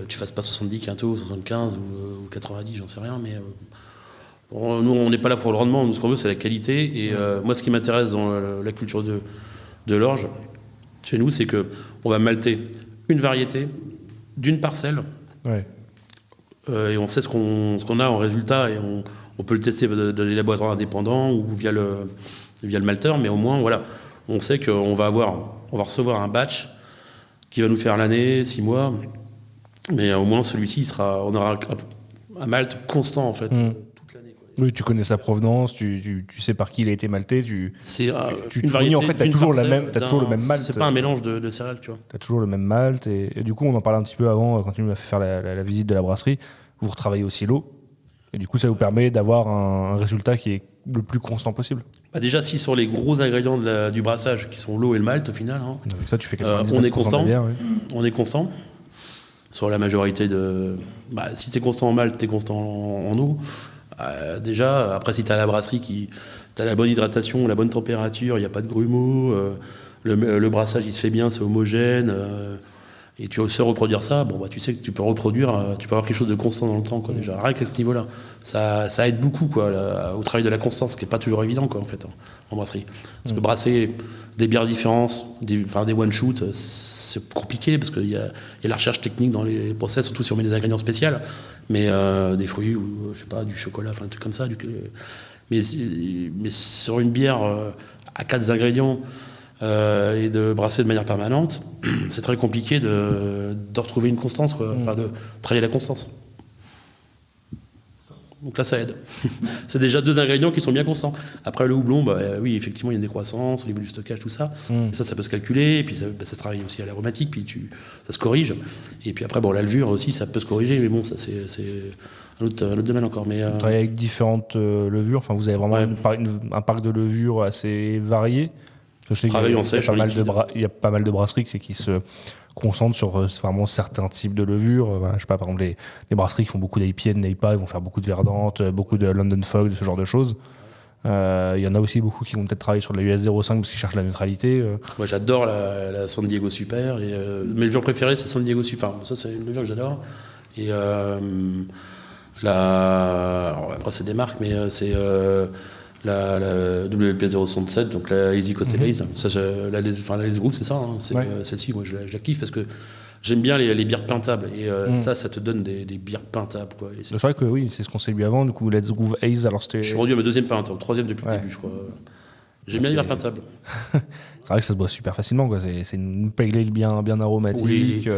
tu fasses pas 70 quintos, 75 ou 90, j'en sais rien, mais... nous, on n'est pas là pour le rendement, nous, ce qu'on veut, c'est la qualité. Et moi, ce qui m'intéresse dans la culture de l'orge, chez nous, c'est qu'on va malter une variété d'une parcelle, et on sait ce qu'on a en résultat, et on peut le tester dans les laboratoires indépendants ou via le malteur, mais au moins, voilà, on sait qu'on va recevoir un batch qui va nous faire l'année, 6 mois, mais au moins celui-ci, on aura un malt constant, en fait. Toute l'année, quoi.
Oui, tu connais sa provenance, tu sais par qui il a été malté,
C'est
tu
une
te fournis,
variété
en fait, t'as
d'une
toujours
parcelle
le même malt.
C'est pas un mélange de céréales, tu vois.
T'as toujours le même malt, et du coup, on en parlait un petit peu avant, quand tu m'as fait faire la visite de la brasserie, vous retravaillez aussi l'eau, et du coup, ça vous permet d'avoir un résultat qui est le plus constant possible.
Bah déjà, si sur les gros ingrédients du brassage, qui sont l'eau et le malt, au final, hein,
Avec ça, tu fais 99%
on est constant.
de la bière, oui.
On est constant. Sur la majorité de. Bah, si tu es constant en malt, tu es constant en eau. Déjà, après, si tu as la brasserie qui. Tu as la bonne hydratation, la bonne température, il n'y a pas de grumeaux, le brassage il se fait bien, c'est homogène, et tu sais reproduire ça, bon, bah, tu sais que tu peux reproduire, tu peux avoir quelque chose de constant dans le temps, quoi, déjà. Rien qu'à ce niveau-là. Ça aide beaucoup, quoi, au travail de la constance, qui n'est pas toujours évident, quoi, en fait, en brasserie. Parce que brasser des bières différentes, des one-shoot, c'est compliqué, parce qu'il y a la recherche technique dans les process, surtout si on met des ingrédients spéciaux, mais des fruits, ou je sais pas, du chocolat, enfin, un truc comme ça. Mais sur une bière à 4 ingrédients et de brasser de manière permanente, c'est très compliqué de retrouver une constance, quoi. Enfin, de travailler la constance. Donc là, ça aide. C'est déjà 2 ingrédients qui sont bien constants. Après, le houblon, bah, oui, effectivement, il y a une décroissance au niveau du stockage, tout ça. Et ça peut se calculer. Et puis, ça se travaille aussi à l'aromatique. Puis, ça se corrige. Et puis après, bon, la levure aussi, ça peut se corriger. Mais bon, ça, c'est un autre domaine encore. Mais,
Vous travaillez avec différentes levures. Enfin, vous avez vraiment un parc de levures assez varié. Je sais
Travaille en sèche, en liquide.
Il y a pas mal de brasseries qui se concentrent sur vraiment certains types de levures. Voilà, je sais pas, par exemple, les brasseries qui font beaucoup d'IPA, de NEIPA, ils vont faire beaucoup de verdante, beaucoup de London Fog, de ce genre de choses. Il y en a aussi beaucoup qui vont peut-être travailler sur de la US 05 parce qu'ils cherchent la neutralité.
Moi, j'adore la San Diego Super. Et, mes levures préférées, c'est San Diego Super. Enfin, ça, c'est une levure que j'adore. Et alors, après, c'est des marques, mais c'est la WP067, donc la Easy Coast Base. Ça, la Les Groove, c'est ça. Hein. Celle-ci, moi, je la kiffe parce que j'aime bien les bières pintables. Et ça te donne des bières pintables, quoi.
C'est vrai que oui, c'est ce qu'on s'est lu avant. Du coup, Let's Groove Haze, alors c'était.
Je suis rendu à ma 2e pinte, au 3e depuis le début, je crois. J'aime bien les bières pintables.
C'est vrai que ça se boit super facilement, quoi. C'est une pale ale bien aromatique,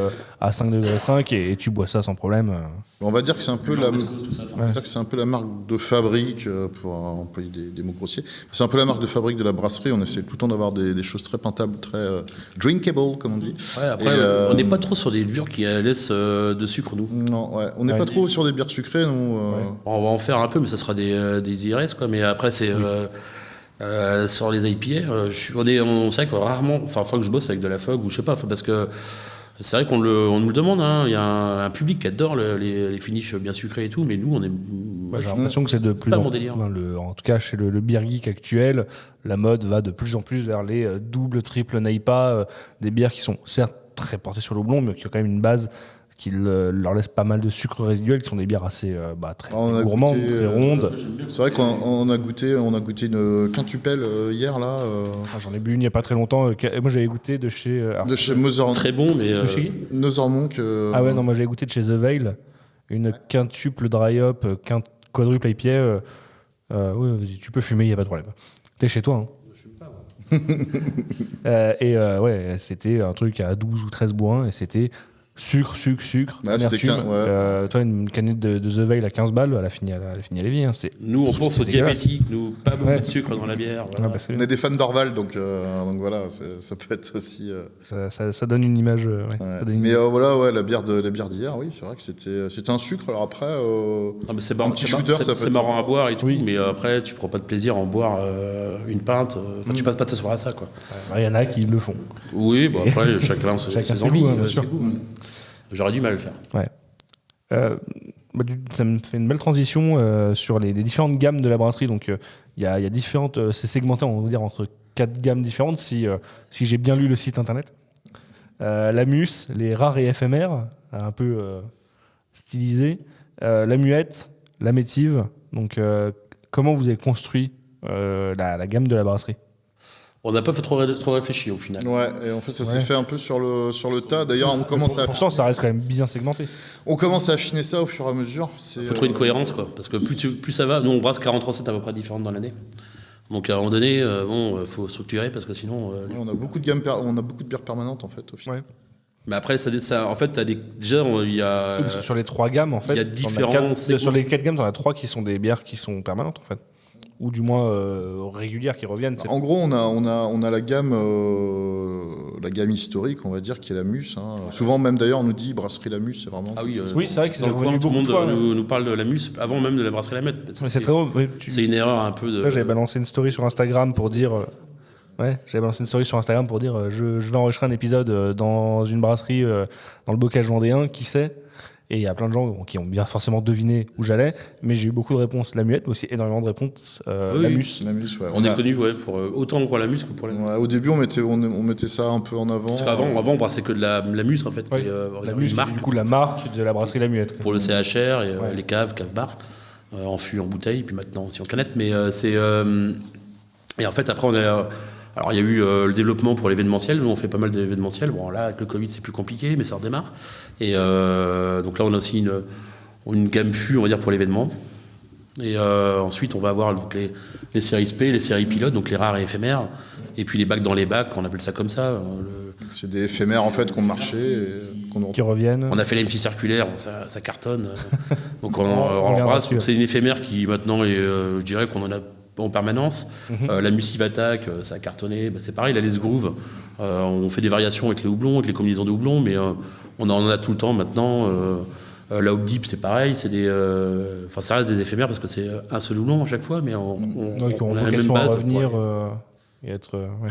à 5,5 degrés, et tu bois ça sans problème.
On va dire que c'est un peu la marque de fabrique, pour employer des mots grossiers. C'est un peu la marque de fabrique de la brasserie. On essaie tout le temps d'avoir des choses très pintables, très drinkable, comme on dit.
Ouais, après, on n'est pas trop sur des levures qui laissent de sucre, nous.
Non, ouais. On n'est pas trop sur des bières sucrées, nous.
On va en faire un peu, mais ça sera des IRS, quoi. Mais après, c'est... sur les IPA, on sait que rarement, enfin, faut que je bosse avec de la fog ou je sais pas, parce que c'est vrai qu'on nous le demande. Hein, il y a un public qui adore les finishes bien sucrés et tout, mais nous, on est.
J'ai l'impression que c'est de plus en plus. En tout cas, chez le beer geek actuel, la mode va de plus en plus vers les double, triple NEIPA, des bières qui sont certes très portées sur le houblon, mais qui ont quand même une base qui leur laisse pas mal de sucre résiduel, qui sont des bières assez très gourmandes, très rondes.
C'est vrai qu'on a goûté une quintupelle hier là.
J'en ai bu une il y a pas très longtemps. Moi j'avais goûté de chez
Mother.
Très bon, mais
Mother Monk.
Ah ouais, non, moi j'avais goûté de chez The Veil, une quintuple dry hop, quadruple IPA. Oui, vas-y, tu peux fumer, il y a pas de problème. T'es chez toi, hein. Ouais, c'était un truc à 12 ou 13 bois, et c'était sucre, amertume. Toi, une canette de The Veil à 15 balles, elle a fini à Lévis. Hein.
Nous, on pense aux diabétiques, nous, pas beaucoup de sucre dans la bière. Voilà.
On est des fans d'Orval, donc voilà, ça peut être aussi.
Ça donne une image.
Mais voilà, la bière d'hier, oui, c'est vrai que c'était un sucre. Alors après,
c'est
marrant
à boire et tout, mais après, tu prends pas de plaisir à en boire une pinte. Tu passes pas ta soirée à ça, quoi.
Il y en a qui le font.
Oui, bon, après, chacun ses envies.
Bien sûr.
J'aurais du mal à le faire.
Ouais. Ça me fait une belle transition sur les différentes gammes de la brasserie. Donc, il y a différentes. C'est segmenté, on va dire, entre 4 gammes différentes, si j'ai bien lu le site internet. La Mus, les rares et éphémères, un peu stylisés. La Muette, la Métive. Donc, comment vous avez construit la gamme de la brasserie ?
On n'a pas fait trop réfléchir au final.
Ouais, et en fait, ça s'est fait un peu sur le tas. D'ailleurs, on commence à.
Pourtant, ça reste quand même bien segmenté.
On commence à affiner ça au fur et à mesure.
Il faut trouver une cohérence, quoi. Parce que plus ça va, nous, on brasse 40 recettes à peu près différentes dans l'année. Donc, à un moment donné, faut structurer parce que sinon.
On a beaucoup de bières permanentes, en fait, au final.
Ouais.
Mais après, en fait, déjà, il y a.
Oui, parce que sur les 3 gammes, en fait,
il y a différents
sur les 4 gammes, t'en as 3 qui sont des bières qui sont permanentes, en fait. Ou du moins régulières, qui reviennent.
En gros, on a la gamme historique, on va dire, qui est la Muse. Hein. Souvent, même d'ailleurs, on nous dit brasserie la Muse, c'est vraiment.
Ah oui,
Oui, c'est vrai que c'est
dans le
revenu
coin, tout le
beaucoup de
monde
fois.
nous parle de la Muse avant même de la brasserie la Mette.
C'est très beau. Oui,
C'est une erreur un peu de.
Là, j'avais balancé une story sur Instagram pour dire. Je vais enregistrer un épisode dans une brasserie dans le Bocage vendéen, qui sait. Et il y a plein de gens qui ont bien forcément deviné où j'allais, mais j'ai eu beaucoup de réponses la Muette, mais aussi énormément de réponses la Muse.
La Muse, ouais.
On est connu pour autant pour la Muse que pour la.
Ouais, au début, on mettait ça un peu en avant.
Parce qu'avant, on brassait que de la Muse en fait.
Ouais. La Muse,
marque,
du coup, la marque de la brasserie la Muette.
pour le CHR et les caves bar, en fût, en bouteille, puis maintenant aussi en canette. Mais c'est et en fait après on a. Alors il y a eu le développement pour l'événementiel, nous on fait pas mal d'événementiels. Bon là avec le Covid c'est plus compliqué mais ça redémarre. Et donc là on a aussi une gamme fût on va dire pour l'événement. Et ensuite on va avoir donc, les séries SP, les séries pilotes, donc les rares et éphémères. Et puis les bacs dans les bacs, on appelle ça comme ça.
C'est des éphémères en fait qu'on marchait et
Qui reviennent.
On a fait la MC circulaire, ça cartonne. Donc on
reviendra
l'embrasse.
dessus.
Donc c'est une éphémère qui maintenant est, je dirais qu'on en a en permanence. La Mucive Attack, ça a cartonné. C'est pareil, la Let's Groove. On fait des variations avec les houblons, avec les combinaisons de houblons, mais on en a tout le temps maintenant. La Hop Deep, c'est pareil. Ça reste des éphémères parce que c'est un seul houblon à chaque fois, mais on a la même base.
Revenir et être. Ouais.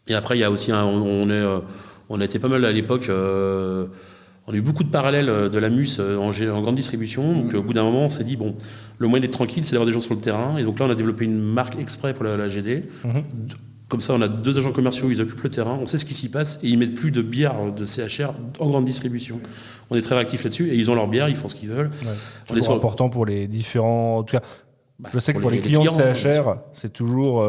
Et après, il y a aussi on a été pas mal à l'époque. On a eu beaucoup de parallèles de la Muse en grande distribution. Donc, au bout d'un moment, on s'est dit, bon, le moyen d'être tranquille, c'est d'avoir des gens sur le terrain. Et donc là, on a développé une marque exprès pour la GD. Comme ça, on a 2 agents commerciaux, ils occupent le terrain, on sait ce qui s'y passe et ils mettent plus de bière de CHR en grande distribution. On est très réactifs là-dessus et ils ont leur bière, ils font ce qu'ils veulent.
Ouais. C'est important pour les différents. En tout cas, je sais que pour les clients de CHR, c'est toujours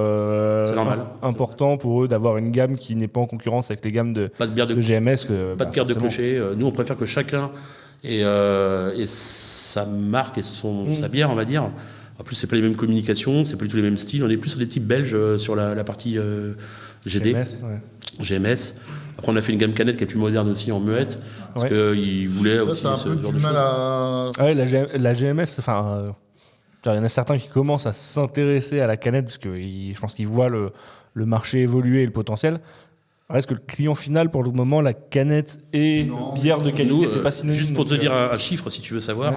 c'est normal.
important pour eux d'avoir une gamme qui n'est pas en concurrence avec les gammes de GMS.
Pas de carte de clocher. Nous, on préfère que chacun ait sa marque et sa bière, on va dire. En plus, c'est pas les mêmes communications, c'est plus tous les mêmes styles. On est plus sur des types belges sur la partie GD, GMS. Après, on a fait une gamme canette qui est plus moderne aussi en muette, parce qu'ils voulaient aussi
ça,
ce
un peu
genre
du
de
mal
choses.
Ouais, la GMS, enfin, il y en a certains qui commencent à s'intéresser à la canette, parce que je pense qu'ils voient le marché évoluer et le potentiel. Reste que le client final, pour le moment, la canette et bière de qualité,
Nous,
c'est pas synonyme.
Juste pour te dire un chiffre, si tu veux savoir,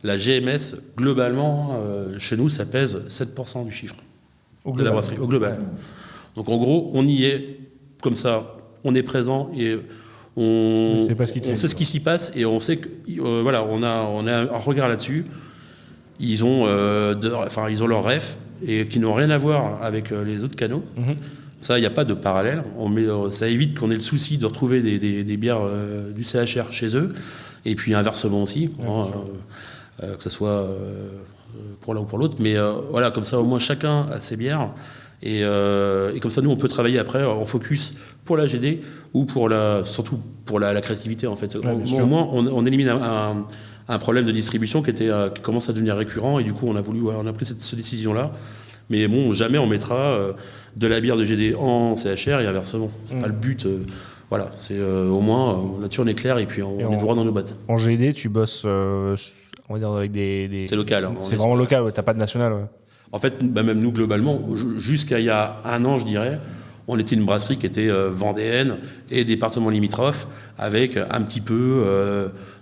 la GMS, globalement, chez nous, ça pèse 7% du chiffre de la brasserie, au global. Donc en gros, on y est comme ça, on est présent et on sait ce qui s'y passe et on sait que voilà, on a un regard là-dessus. Ils ont leur ref et qui n'ont rien à voir avec les autres canaux. Ça, il n'y a pas de parallèle. Ça évite qu'on ait le souci de retrouver des bières du CHR chez eux. Et puis inversement aussi, que ce soit pour l'un ou pour l'autre. Mais voilà, comme ça, au moins, chacun a ses bières. Et comme ça, nous, on peut travailler après en focus pour la GD ou surtout pour la créativité, en fait. Au moins, on élimine un problème de distribution qui commence à devenir récurrent. Et du coup, on a pris cette décision-là. Mais bon, jamais on mettra de la bière de GD en CHR et inversement. C'est pas le but. Voilà, c'est au moins là-dessus on est clair et puis on est droit dans nos bottes.
En GD, tu bosses, on va dire avec des.
C'est local.
C'est vraiment local. T'as pas de national. Ouais.
En fait, même nous globalement, jusqu'à il y a un an, je dirais, on était une brasserie qui était vendéenne et département limitrophe avec un petit peu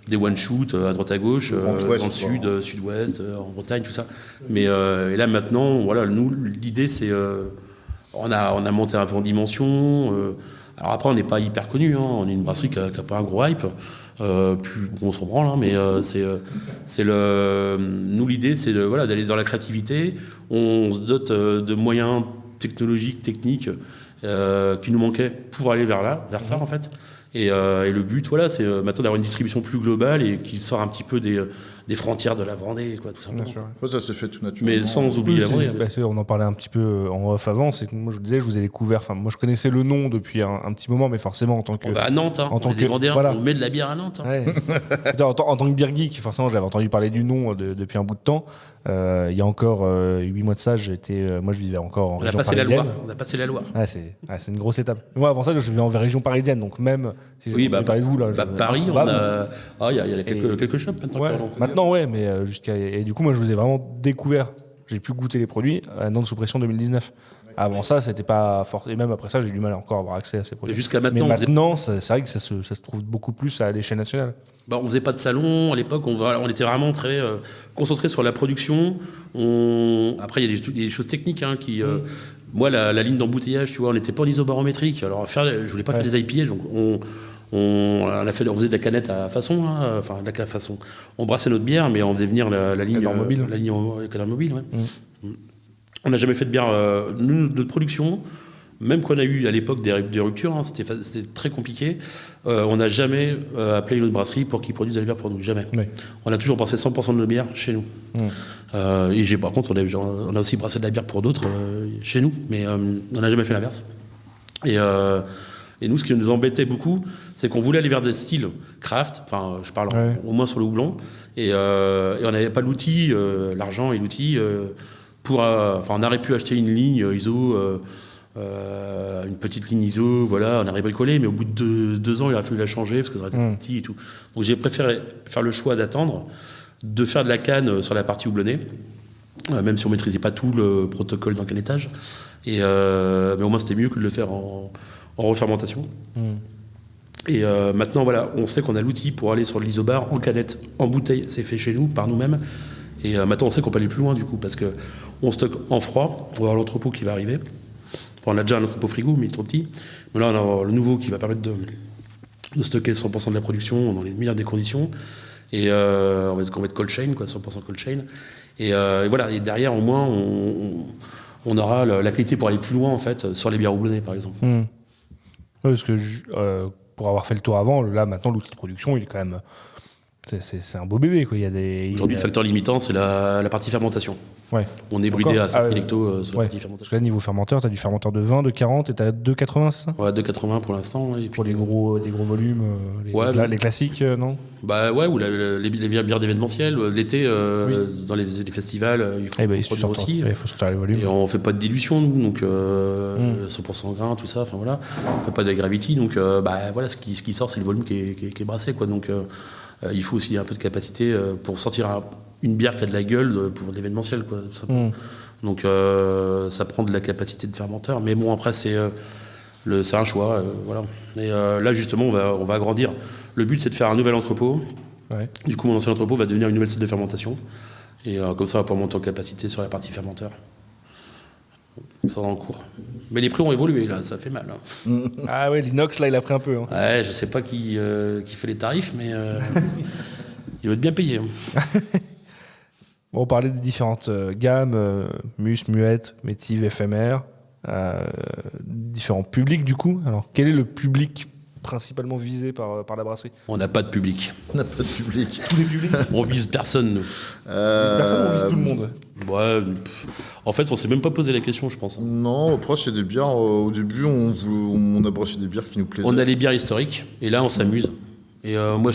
des one-shoot à droite à gauche, dans le sud, sud-ouest, en Bretagne, tout ça. Mais et là maintenant, voilà, nous l'idée c'est, on a monté un peu en dimension. Alors après, on n'est pas hyper connu, hein, on est une brasserie qui a pas un gros hype. Puis on s'en branle, hein, mais nous l'idée c'est d'aller dans la créativité. On se dote de moyens technologiques, techniques qui nous manquaient pour aller vers ça en fait. Et le but, voilà, c'est maintenant d'avoir une distribution plus globale et qui sort un petit peu des des frontières de la Vendée, quoi, tout simplement.
Bien sûr.
Ouais, ça s'est fait tout naturellement.
Mais sans oublier la Vendée.
On en parlait un petit peu en off avant. C'est que moi, je vous disais, je vous ai découvert. Enfin, moi, je connaissais le nom depuis un petit moment, mais forcément, en tant que.
On va à Nantes,
en tant
on est des
que-
Vendéens,
voilà.
on met de la bière à Nantes.
Ouais. En tant que beer geek, forcément, j'avais entendu parler du nom depuis un bout de temps. Il y a encore 8 mois de ça, moi, je vivais encore en
On a
région
passé la
parisienne.
Loire. On a passé la Loire.
Ouais, c'est une grosse étape. Moi, avant ça, je vivais en région parisienne, donc même si j'ai parlé de vous là.
Paris, on a. Il y a quelques shops maintenant.
Ouais, maintenant, ouais, mais et du coup, moi, je vous ai vraiment découvert. J'ai pu goûter les produits à Nantes sous pression 2019. Avant ça, c'était pas fort. Et même après ça, j'ai du mal encore à avoir accès à ces produits.
Et jusqu'à
Mais
maintenant,
maintenant, c'est vrai que ça se trouve beaucoup plus à l'échelle nationale.
on faisait pas de salon à l'époque, on était vraiment très concentré sur la production. Après, il y a des choses techniques qui. Moi, la ligne d'embouteillage, tu vois, on n'était pas en isobarométrique. Alors, je voulais pas faire des IPA, donc on faisait de la canette à façon, enfin de la façon. On brassait notre bière, mais on faisait venir la ligne
mobile.
La ligne canard mobile. Ouais. On n'a jamais fait de bière nous, de production. Même qu'on a eu à l'époque des ruptures, c'était très compliqué. On n'a jamais appelé une autre brasserie pour qu'ils produisent de la bière pour nous, jamais.
Oui.
On a toujours brassé 100% de nos bières chez nous. Par contre, on a aussi brassé de la bière pour d'autres chez nous, mais on n'a jamais fait l'inverse. Et nous, ce qui nous embêtait beaucoup, c'est qu'on voulait aller vers des styles craft, enfin, je parle au moins sur le houblon, et on n'avait pas l'outil, l'argent et l'outil on aurait pu acheter une ligne ISO. Une petite ligne ISO, voilà, on a bricolé, mais au bout de 2 ans, il a fallu la changer parce que ça aurait été trop petit et tout. Donc j'ai préféré faire le choix d'attendre, de faire de la canne sur la partie houblonnée, même si on ne maîtrisait pas tout le protocole d'un canettage. Mais au moins, c'était mieux que de le faire en refermentation. Et maintenant, voilà, on sait qu'on a l'outil pour aller sur l'isobar en canette, en bouteille, c'est fait chez nous, par nous-mêmes. Et maintenant, on sait qu'on peut aller plus loin, du coup, parce qu'on stocke en froid, on va avoir l'entrepôt qui va arriver. Enfin, on a déjà un entrepôt frigo, mais il est trop petit. Mais là, on a le nouveau qui va permettre de stocker 100% de la production dans les meilleures des conditions. Et on va être cold chain, quoi, 100% cold chain. Et voilà, et derrière, au moins, on aura la qualité pour aller plus loin, en fait, sur les bières houblonnées, par exemple.
Ouais, parce que pour avoir fait le tour avant, là, maintenant, l'outil de production, il est quand même... C'est un beau bébé, quoi.
Aujourd'hui, le facteur limitant, c'est la partie fermentation.
Ouais.
On est bridé à 5
ouais.
hectos sur la partie
Parce
fermentation.
que là, niveau fermenteur, tu as du fermenteur de 20, de 40 et tu as 2,80, c'est ça?
Ouais, 2,80 pour l'instant. Et puis,
Pour les gros volumes, les classiques, non?
Bah ouais, ou les bières d'événementiel. L'été, dans les festivals, il faut produire aussi.
Il faut sortir les volumes.
Et on fait pas de dilution, nous, donc 100% grain, tout ça, enfin voilà. On fait pas de gravity, donc voilà, ce qui sort, c'est le volume qui est brassé, quoi. Donc il faut aussi un peu de capacité pour sortir une bière qui a de la gueule pour l'événementiel, quoi, tout simplement. Donc ça prend de la capacité de fermenteur, mais bon, après c'est un choix, voilà. Et là justement on va agrandir. Le but c'est de faire un nouvel entrepôt.
Ouais.
Du coup mon ancien entrepôt va devenir une nouvelle salle de fermentation, et comme ça on va pouvoir monter en capacité sur la partie fermenteur. Ça dans le cours. Mais les prix ont évolué là, ça fait mal. Hein.
Ah ouais, l'inox là il a pris un peu. Hein.
Ouais, je sais pas qui fait les tarifs, mais il va être bien payé. Hein.
Bon, on parlait des différentes gammes, mus, muette, métive, éphémère, différents publics du coup. Alors quel est le public principalement visé par la brasserie?
On n'a pas de public.
On n'a pas de public.
Tous les publics?
On vise personne, nous.
On vise personne, on vise tout le monde.
Ouais, en fait, on s'est même pas posé la question, je pense.
Non, après, c'est des bières. Au début, on a brassé des bières qui nous plaisaient.
On a les bières historiques, et là, on s'amuse. Et moi,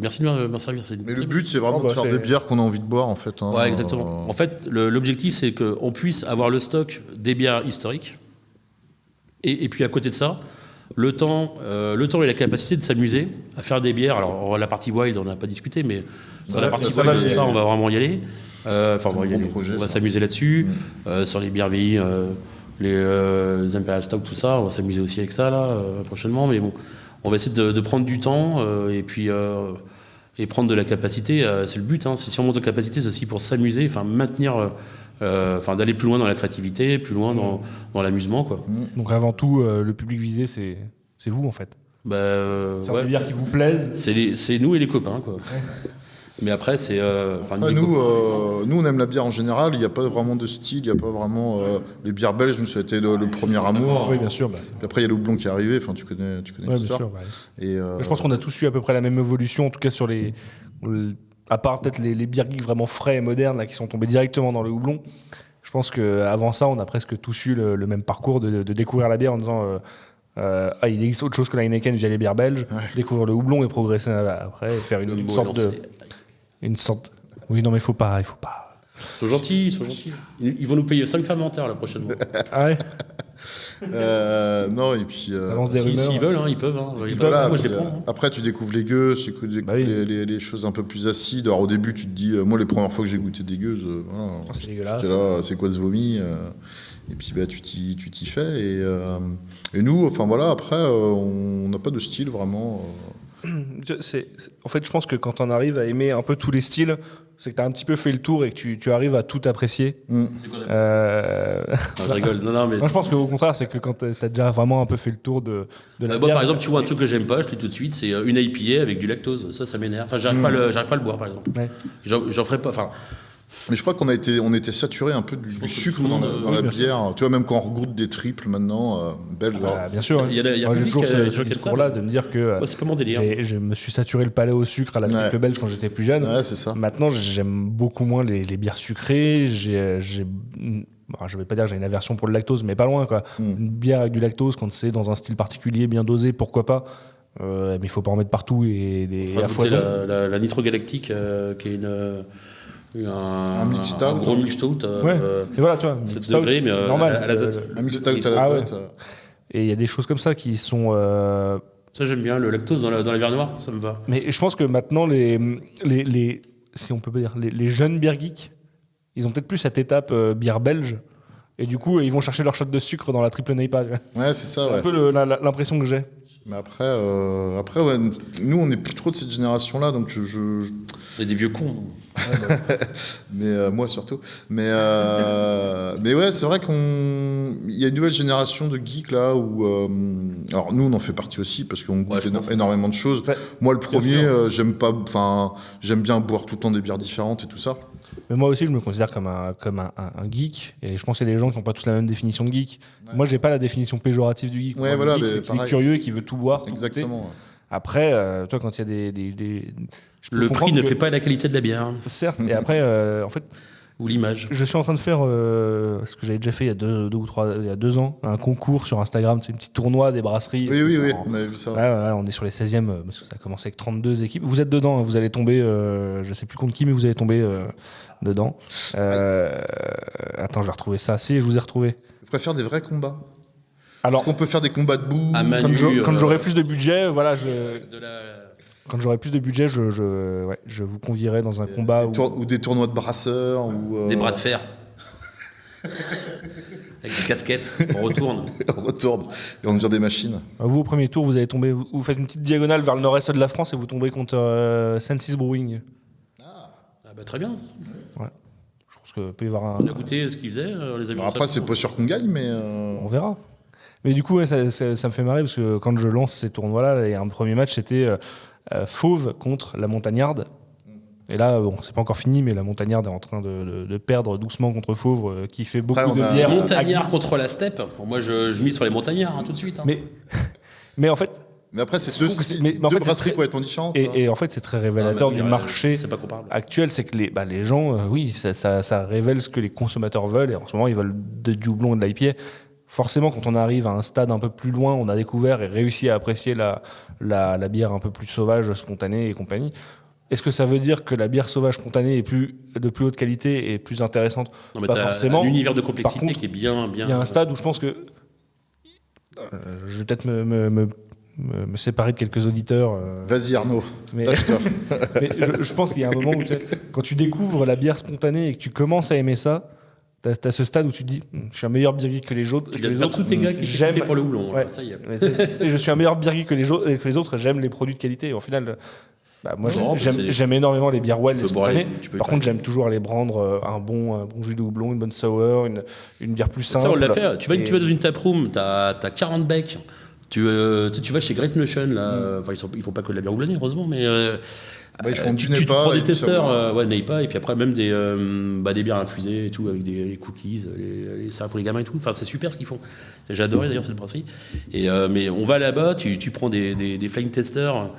merci de me servir.
Mais le but, c'est vraiment de faire des bières qu'on a envie de boire, en fait. Hein.
Ouais, exactement. En fait, l'objectif, c'est qu'on puisse avoir le stock des bières historiques. Et puis, à côté de ça, le temps et la capacité de s'amuser à faire des bières. Alors, la partie wild, on n'a pas discuté, mais sur la partie wild, ça, on va vraiment y aller. On va s'amuser là-dessus. Sur les bières vieillies, les Imperial Stout, tout ça, on va s'amuser aussi avec ça, là, prochainement. Mais bon, on va essayer de prendre du temps et prendre de la capacité. C'est le but. Hein. Si on monte en capacité, c'est aussi pour s'amuser, maintenir... d'aller plus loin dans la créativité, plus loin dans l'amusement, quoi.
Donc avant tout, le public visé, c'est vous en fait. Faire des bières qui vous plaisent.
C'est nous et les copains, quoi. Ouais. Mais après, c'est...
nous, on aime la bière en général. Il n'y a pas vraiment de style. Il n'y a pas vraiment... les bières belges, nous, ça a été le premier amour.
Oui, bien sûr. Puis
après, il y a le houblon qui est arrivé. Enfin, tu connais l'histoire.
Bien sûr, et je pense qu'on a tous eu à peu près la même évolution, en tout cas sur à part peut-être les beer geeks vraiment frais et modernes là, qui sont tombés directement dans le houblon, je pense qu'avant ça, on a presque tous eu le même parcours de découvrir la bière en disant il existe autre chose que la Heineken via les bières belges, découvrir le houblon et progresser après, et faire une sorte. Oui, non, mais il faut pas.
Ils sont gentils. Ils vont nous payer 5 fermentaires la prochaine fois.
Ah ouais.
Non, et puis.
Balance des rumeurs.
S'ils veulent, ils peuvent.
Voilà,
moi, je les
puis,
prends.
après, tu découvres les gueuses, les choses un peu plus acides. Alors, au début, tu te dis, moi, les premières fois que j'ai goûté des gueuses,
C'est dégueulasse.
là, c'est quoi ce vomi et puis, tu t'y fais. Et nous, enfin, voilà, après, on n'a pas de style vraiment.
En fait, je pense que quand on arrive à aimer un peu tous les styles, c'est que tu as un petit peu fait le tour et que tu arrives à tout apprécier.
C'est quoi je rigole. Non, mais.
Moi, je pense qu'au contraire, c'est que quand tu as déjà vraiment un peu fait le tour de la
Moi,
bière.
par exemple, tu vois un truc que j'aime pas, je te dis tout de suite, c'est une IPA avec du lactose. Ça m'énerve. Enfin, j'arrive pas à le boire, par exemple.
Ouais.
J'en ferai pas. Enfin,
Mais je crois qu'on était saturé un peu du sucre
tout le
dans
monde,
la
bien
bière. Tu vois, même quand on regroupe des triples maintenant, belges.
Bah, bien sûr.
Il y a
Moi, j'ai
public,
toujours ce
sur quel
discours-là
ça,
de me dire que
moi, c'est pas mon délire.
je me suis saturé le palais au sucre à la triple
Ouais.
belge quand j'étais plus jeune.
Ouais, c'est ça.
Maintenant, j'aime beaucoup moins les bières sucrées. Bon, je vais pas dire que j'ai une aversion pour le lactose, mais pas loin, quoi. Une bière avec du lactose, quand c'est dans un style particulier, bien dosé, pourquoi pas. Mais il faut pas en mettre partout et à foison.
La nitrogalactique, qui est un
mix stout.
un gros mix stout.
Ouais. Et voilà, tu vois,
7
mix stout,
degrés, mais
c'est normal.
à l'azote.
Un mix stout à
Ah ouais.
l'azote.
Et il y a des choses comme ça qui sont.
Ça, j'aime bien. Le lactose dans la bière noire, ça me va.
Mais je pense que maintenant, si on peut pas dire, les jeunes beer geeks, ils ont peut-être plus cette étape bière belge. Et du coup, ils vont chercher leur shot de sucre dans la triple Neipa.
Ouais, c'est ça,
C'est
ouais.
un peu l'impression que j'ai.
Mais après, ouais, nous, on n'est plus trop de cette génération-là, donc
C'est des vieux cons.
mais moi surtout. Mais ouais, c'est vrai il y a une nouvelle génération de geeks là où, alors nous, on en fait partie aussi parce qu'on goûte
je pense.
énormément de choses.
Ouais.
Moi, le premier, j'aime bien boire tout le temps des bières différentes et tout ça.
Mais moi aussi, je me considère comme un geek. Et je pense qu'il y a des gens qui n'ont pas tous la même définition de geek. Ouais. Moi, j'ai pas la définition péjorative du geek.
Ouais,
Moi,
voilà,
le geek, c'est qu'il est curieux et qu'il veut tout boire.
Exactement.
Tout après, toi, quand il y a
Le prix ne fait pas la qualité de la bière.
Certes. Et après, en fait,
ou l'image.
je suis en train de faire ce que j'avais déjà fait il y a il y a 2 ans, un concours sur Instagram, c'est un petit tournoi des brasseries.
Oui, on avait vu ça.
Ouais, on est sur les 16e, parce que ça a commencé avec 32 équipes. Vous êtes dedans, hein, vous allez tomber, je sais plus contre qui, mais vous allez tomber dedans. Attends, je vais retrouver ça. Si, je vous ai retrouvé.
Je préfère des vrais combats.
Alors,
est-ce qu'on peut faire des combats debout
À Manu,
quand j'aurai plus de budget, voilà,
de
quand j'aurai plus de budget, je vous convierai dans un combat
ou des tournois de brasseurs ou
des bras de fer. Avec des casquettes, on retourne.
on retourne et on devient des machines.
Vous, au premier tour, vous allez tomber, vous faites une petite diagonale vers le nord-est de la France et vous tombez contre Sensis Brewing.
Ah bah très bien ça.
Ouais. Je pense que peut y avoir
On a goûté ce qu'ils faisaient, on les a vus.
Alors après, c'est pas sûr qu'on gagne, mais
on verra. Mais du coup, ouais, ça me fait marrer parce que quand je lance ces tournois-là, il y a un premier match, c'était Fauve contre la Montagnarde. Et là, bon, c'est pas encore fini, mais la Montagnarde est en train de perdre doucement contre Fauve, qui fait beaucoup
Après,
de bière.
Montagnard contre la steppe. Bon, moi, je mise sur les montagnards tout de suite. Hein.
Mais en fait,
mais après, c'est
je trouve que
deux
en fait,
brasseries
très-
complètement différentes.
et en fait, c'est très révélateur du marché
C'est pas comparable.
actuel, c'est que les gens, oui, ça révèle ce que les consommateurs veulent, et en ce moment, ils veulent du houblon et de l'IPA. Forcément, quand on arrive à un stade un peu plus loin, on a découvert et réussi à apprécier la bière un peu plus sauvage, spontanée et compagnie. Est-ce que ça veut dire que la bière sauvage spontanée est de plus haute qualité et plus intéressante?
Non, mais
Pas
t'as
forcément.
un univers de complexité
Par contre,
qui est bien.
Il y a un stade où je pense que je vais peut-être me séparer de quelques auditeurs.
Vas-y Arnaud,
Mais,
lâche-toi.
mais je pense qu'il y a un moment où quand tu découvres la bière spontanée et que tu commences à aimer ça, t'as ce stade où tu te dis je suis un meilleur beer geek que les autres.
Tu viens de faire tous tes gars qui
j'aime
sont pour le houblon.
Ouais.
Ça y est.
Et je suis un meilleur beer geek que les autres, j'aime les produits de qualité. Et au final, moi
Non,
j'aime énormément les bières well, les
peux boire
spontanées.
tu peux
Par contre, j'aime toujours aller prendre un bon jus de houblon, une bonne sour, une bière plus simple.
Ça, on l'a fait. Tu vas dans une taproom, t'as 40 becs. Tu vas chez Great Notion, là. Enfin, ils font pas que de la bière houblonnée, heureusement, mais.
Ils font du
tu
Neipa
prends
et
des
du
testeurs,
savoir.
Neipa, et puis après même des bières infusées et tout, avec les cookies, ça pour les gamins et tout. Enfin, c'est super ce qu'ils font. J'ai adoré d'ailleurs cette brasserie. Mais on va là-bas, tu prends des flying testers.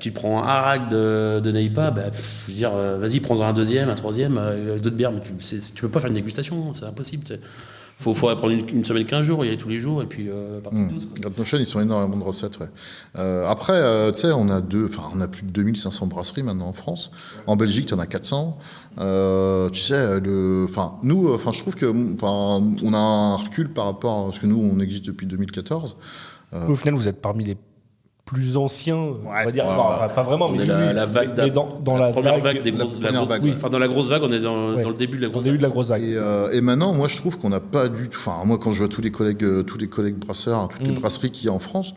Tu te prends un rack de Neipa, je veux dire, vas-y, prends-en un deuxième, un troisième, d'autres bières, mais tu peux pas faire une dégustation, c'est impossible. Faudrait prendre une semaine, 15 jours, y aller tous les jours, et puis partir tous.
Notion, ils sont énormément de recettes, ouais. Après, tu sais, on a plus de 2500 brasseries maintenant en France. En Belgique, tu en as 400. Tu sais, nous, je trouve que, on a un recul par rapport à ce que nous, on existe depuis 2014.
Au final, vous êtes parmi les plus anciens, on va dire, pas vraiment,
on
mais
est la vague
dans la
première
vague
des grosses vagues.
Oui.
Enfin, dans la grosse vague, on est dans le début de la grosse vague.
vague.
Et maintenant, moi, je trouve qu'on n'a pas du tout. Enfin, moi, quand je vois tous les collègues brasseurs, toutes les brasseries qu'il y a en France,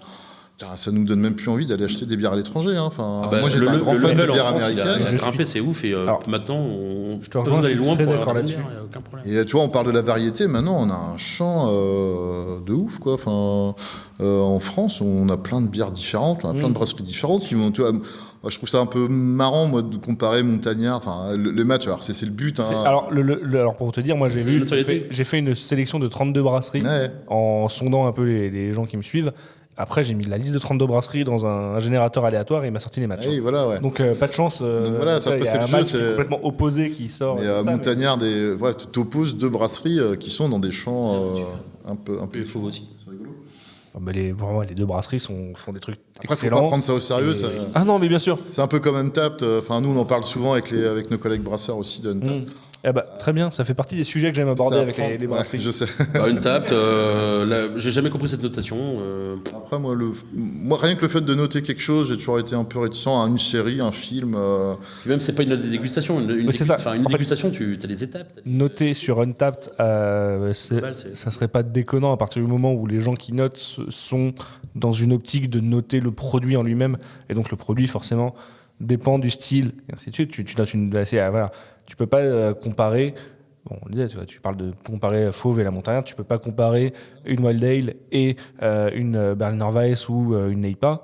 ça nous donne même plus envie d'aller acheter des bières à l'étranger. Hein. Moi, j'étais un grand fan de bières américaines.
Il a grimpé, c'est ouf. Et maintenant,
je te rejoins,
d'aller loin pour
d'accord là-dessus.
Il n'y a aucun problème.
Et tu vois, on parle de la variété. Maintenant, on a un champ de ouf, quoi. En France, on a plein de bières différentes, on a plein de brasseries différentes qui vont. Tu vois, je trouve ça un peu marrant, moi, de comparer Montagnard. Enfin, le match. Alors, c'est le but. Hein.
Alors, pour te dire, moi, j'ai fait une sélection de 32 brasseries en sondant un peu les gens qui me suivent. Après, j'ai mis la liste de 32 brasseries dans un générateur aléatoire et il m'a sorti les matchs.
Oui, voilà, ouais.
Donc, pas de chance.
Voilà,
il y a un match qui est complètement opposé qui sort.
Mais Montagnard, tu t'opposes deux brasseries qui sont dans des champs un peu
faux aussi.
C'est rigolo.
Vraiment, les deux brasseries font des trucs
Après,
excellents.
faut pas prendre ça au sérieux.
Ah non, mais bien sûr.
C'est un peu comme Untapped. Nous, on en parle souvent avec nos collègues brasseurs aussi de Untapped.
Très bien, ça fait partie des sujets que j'aime aborder avec les brasseries.
Je sais.
Untapped, j'ai jamais compris cette notation.
Après, moi, rien que le fait de noter quelque chose, j'ai toujours été un peu réticent à une série, un film.
Puis même, c'est pas une note de dégustation. Une dégustation, tu as des étapes.
Noter sur Untapped, ça serait pas déconnant à partir du moment où les gens qui notent sont dans une optique de noter le produit en lui-même. Et donc, le produit, forcément, dépend du style, et ainsi de suite. Tu notes voilà. Tu peux pas comparer. Bon, on le disait, tu parles de comparer Fauve et la Montagnard. Tu peux pas comparer une Wild Ale et une Berliner Weiss ou une Neipa.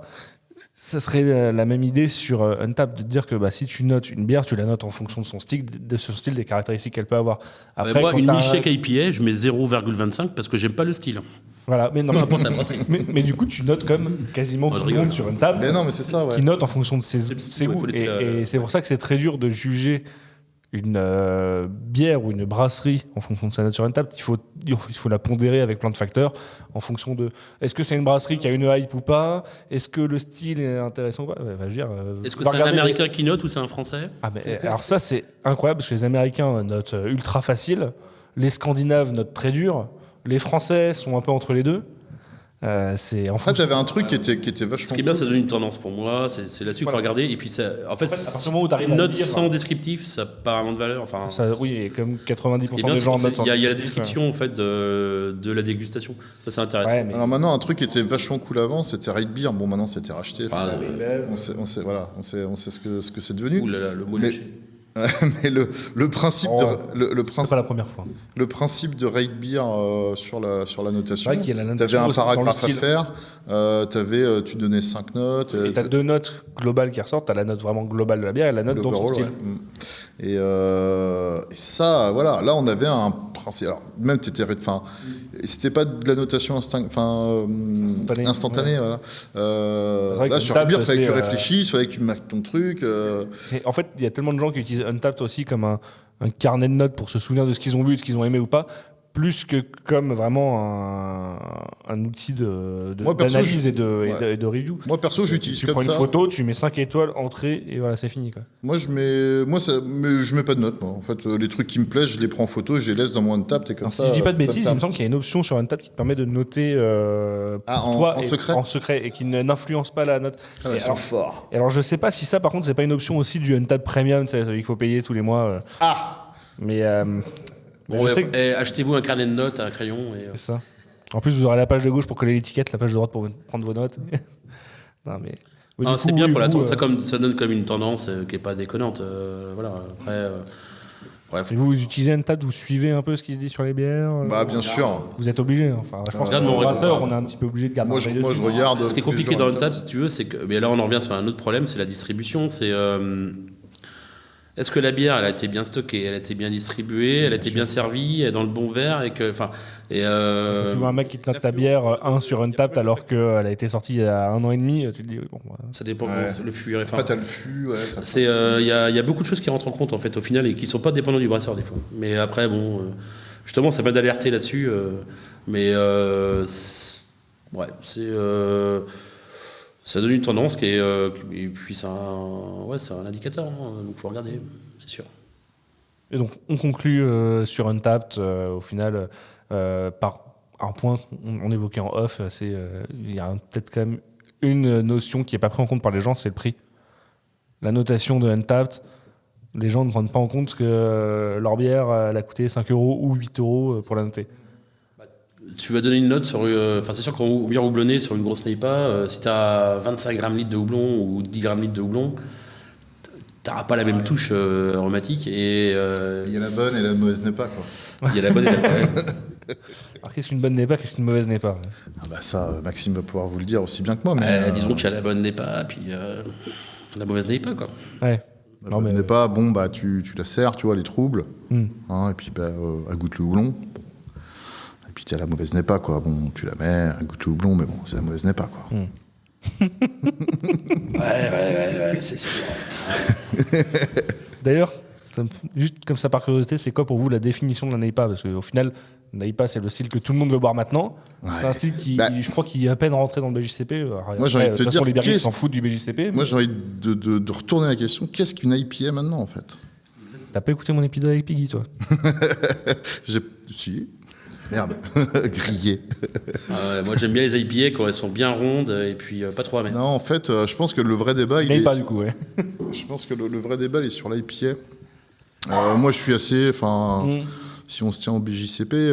Ça serait la même idée sur Untapped, de te dire que si tu notes une bière, tu la notes en fonction de son style, des caractéristiques qu'elle peut avoir. Après,
moi, une Milkshake IPA, je mets 0,25 parce que j'aime pas le style.
Voilà, mais non. mais du coup, tu notes comme quasiment tout le monde sur Untapped.
Mais non, mais c'est ça, ouais.
Qui note en fonction de ses goûts. Et c'est pour ça que c'est très dur de juger une bière ou une brasserie en fonction de sa note sur Untapped. Il faut la pondérer avec plein de facteurs en fonction de est-ce que c'est une brasserie qui a une hype ou pas, est-ce que le style est intéressant ou pas.
Est-ce que c'est un Américain qui note ou c'est un Français?
Alors ça, c'est incroyable parce que les Américains notent ultra facile, les Scandinaves notent très dur, les Français sont un peu entre les deux.
J'avais un truc qui était vachement.
Ce qui est bien, ça donne une tendance pour moi. C'est là-dessus qu'il faut regarder. Et puis, à partir du moment
où t'arrives
une note sans descriptif, ça n'a pas vraiment de valeur.
Oui, et comme 90% des gens notent sans.
Il y a la description en fait de la dégustation. Ça, c'est intéressant.
Ouais, alors maintenant, un truc qui était vachement cool avant, c'était Raid Beer. Bon, maintenant, c'était racheté. On sait ce que c'est devenu.
Ouh là là, le mot lâché.
Mais le principe
c'est pas la première fois.
Le principe de Raid Beer sur la notation,
tu
avais un paragraphe à faire, tu donnais 5 notes.
Et tu as 2 notes globales qui ressortent, tu as la note vraiment globale de la bière et la note dans son style.
Ouais. Et ça, voilà, là on avait un principe. Alors, même c'était pas de la notation instantanée.
Ouais.
Voilà. Là, sur Raid Beer, il fallait que tu réfléchisses, il fallait que tu marques ton truc.
Et en fait, il y a tellement de gens qui utilisent Untapped aussi comme un carnet de notes pour se souvenir de ce qu'ils ont bu, de ce qu'ils ont aimé ou pas, plus que comme vraiment un outil d'analyse et de review.
Moi perso, j'utilise
tu
comme ça.
Tu prends une photo, tu mets 5 étoiles, entrée, et voilà, c'est fini, quoi.
Moi, je mets pas de notes. Moi. En fait, les trucs qui me plaisent, je les prends en photo et je les laisse dans mon Untapped.
Si je dis pas de bêtises, il me semble qu'il y a une option sur Untapped qui te permet de noter pour toi en secret et qui n'influence pas la note.
Ils sont forts.
Et alors, je sais pas si ça, par contre, c'est pas une option aussi du Untapped Premium, celui qu'il faut payer tous les mois. Mais
achetez-vous un carnet de notes, un crayon.
C'est ça. En plus, vous aurez la page de gauche pour coller l'étiquette, la page de droite pour prendre vos notes.
C'est bien pour la tendance. Ça donne comme une tendance qui est pas déconnante. Voilà. Après,
bref. Et vous utilisez Untapped, vous suivez un peu ce qui se dit sur les bières.
Bien sûr.
Vous êtes obligé. Enfin, je pense que mon brasseur, on est un petit peu obligé de garder.
Moi, je regarde.
Ce qui est compliqué dans Untapped, si tu veux, c'est que. Mais là, on en revient sur un autre problème, c'est la distribution. C'est Est-ce que la bière, elle a été bien stockée, elle a été bien distribuée, elle a été bien servie, elle est dans le bon verre et que,
Tu vois un mec qui te note ta bière 1 sur Untappd alors qu'elle a été sortie il y a 1 an et demi, tu te dis, oui, bon.
Ça dépend
Ouais.
comment le fût est
Après, t'as le fût, ouais.
il y a beaucoup de choses qui rentrent en compte en fait au final et qui sont pas dépendants du brasseur des fois. Mais après bon, justement ça m'a d'alerter là-dessus. Ça donne une tendance qui est et puis c'est un indicateur, hein, donc faut regarder, c'est sûr.
Et donc, on conclut sur Untappd, au final, par un point qu'on évoquait en off, c'est il y a peut-être quand même une notion qui n'est pas prise en compte par les gens, c'est le prix. La notation de Untappd, les gens ne prennent pas en compte que leur bière, elle a coûté 5 € ou 8 € pour la noter.
Tu vas donner une note sur. C'est sûr qu'en bière houblonnée sur une grosse NEIPA, si tu as 25 grammes litre de houblon ou 10 grammes litre de houblon, t'auras pas la même touche aromatique. Et,
Il y a la bonne et la mauvaise n'est pas, quoi.
il y a la bonne et la mauvaise.
Alors, qu'est-ce qu'une bonne n'est pas, qu'est-ce qu'une mauvaise n'est pas?
Ah bah ça, Maxime va pouvoir vous le dire aussi bien que moi. Mais
Disons qu'il y a la bonne NEIPA, puis la mauvaise NEIPA, quoi.
Ouais.
la
Non,
bonne
mais-
n'est pas, bon, bah tu la sers, tu vois, les troubles.
Hmm.
Hein, et puis, bah, elle goûte le houblon. Bon. Et puis, tu as la mauvaise n'est pas, quoi. Bon, tu la mets, elle goûte le houblon, mais bon, c'est la mauvaise n'est pas, quoi.
Ouais, c'est sûr.
D'ailleurs, juste comme ça par curiosité, c'est quoi pour vous la définition de la NEIPA? Parce qu'au final, NEIPA, c'est le style que tout le monde veut boire maintenant.
Ouais.
C'est un style qui,
Bah,
je crois, qui est à peine rentré dans le BJCP. Alors,
Moi, j'ai envie de te
toute façon,
dire,
les bières
qu'est-ce-
s'en foutent du BJCP.
Moi, j'ai envie de retourner la question. Qu'est-ce qu'une IPA maintenant, en fait?
T'as pas écouté mon épisode avec Piggy, toi?
Si. Merde. Grillé.
Moi, j'aime bien les IPA quand elles sont bien rondes et puis pas trop amères.
Non, en fait, je pense que le vrai débat,
NEIPA, du coup, ouais.
je pense que le vrai débat, il est sur l'IPA. Moi, je suis assez... Enfin, si on se tient au BJCP,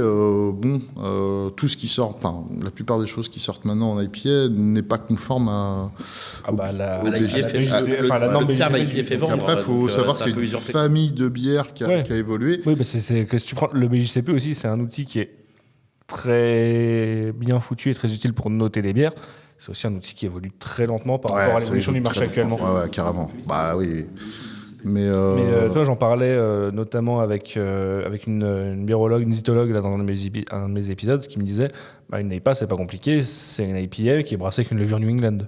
tout ce qui sort... Enfin, la plupart des choses qui sortent maintenant en IPA n'est pas conforme à...
Ah bah, la
l'IPA fait-
la norme
le terme
BJCP.
IPA fait
Donc
vendre.
après, il faut
donc,
savoir que
un
c'est
peu
une
usurpé.
famille de bières qui a,
Ouais.
qui a évolué.
Oui, bah c'est que si tu prends le BJCP aussi, c'est un outil qui est très bien foutu et très utile pour noter des bières. C'est aussi un outil qui évolue très lentement par rapport à
ça
l'évolution du
évolue
marché
très
actuellement.
lentement. Ouais, carrément. Bah oui. Mais,
Mais toi, j'en parlais notamment avec une biérologue, une zytologue là, dans un de mes épisodes qui me disait une NEIPA, c'est pas compliqué, c'est une IPA qui est brassée avec une levure New England.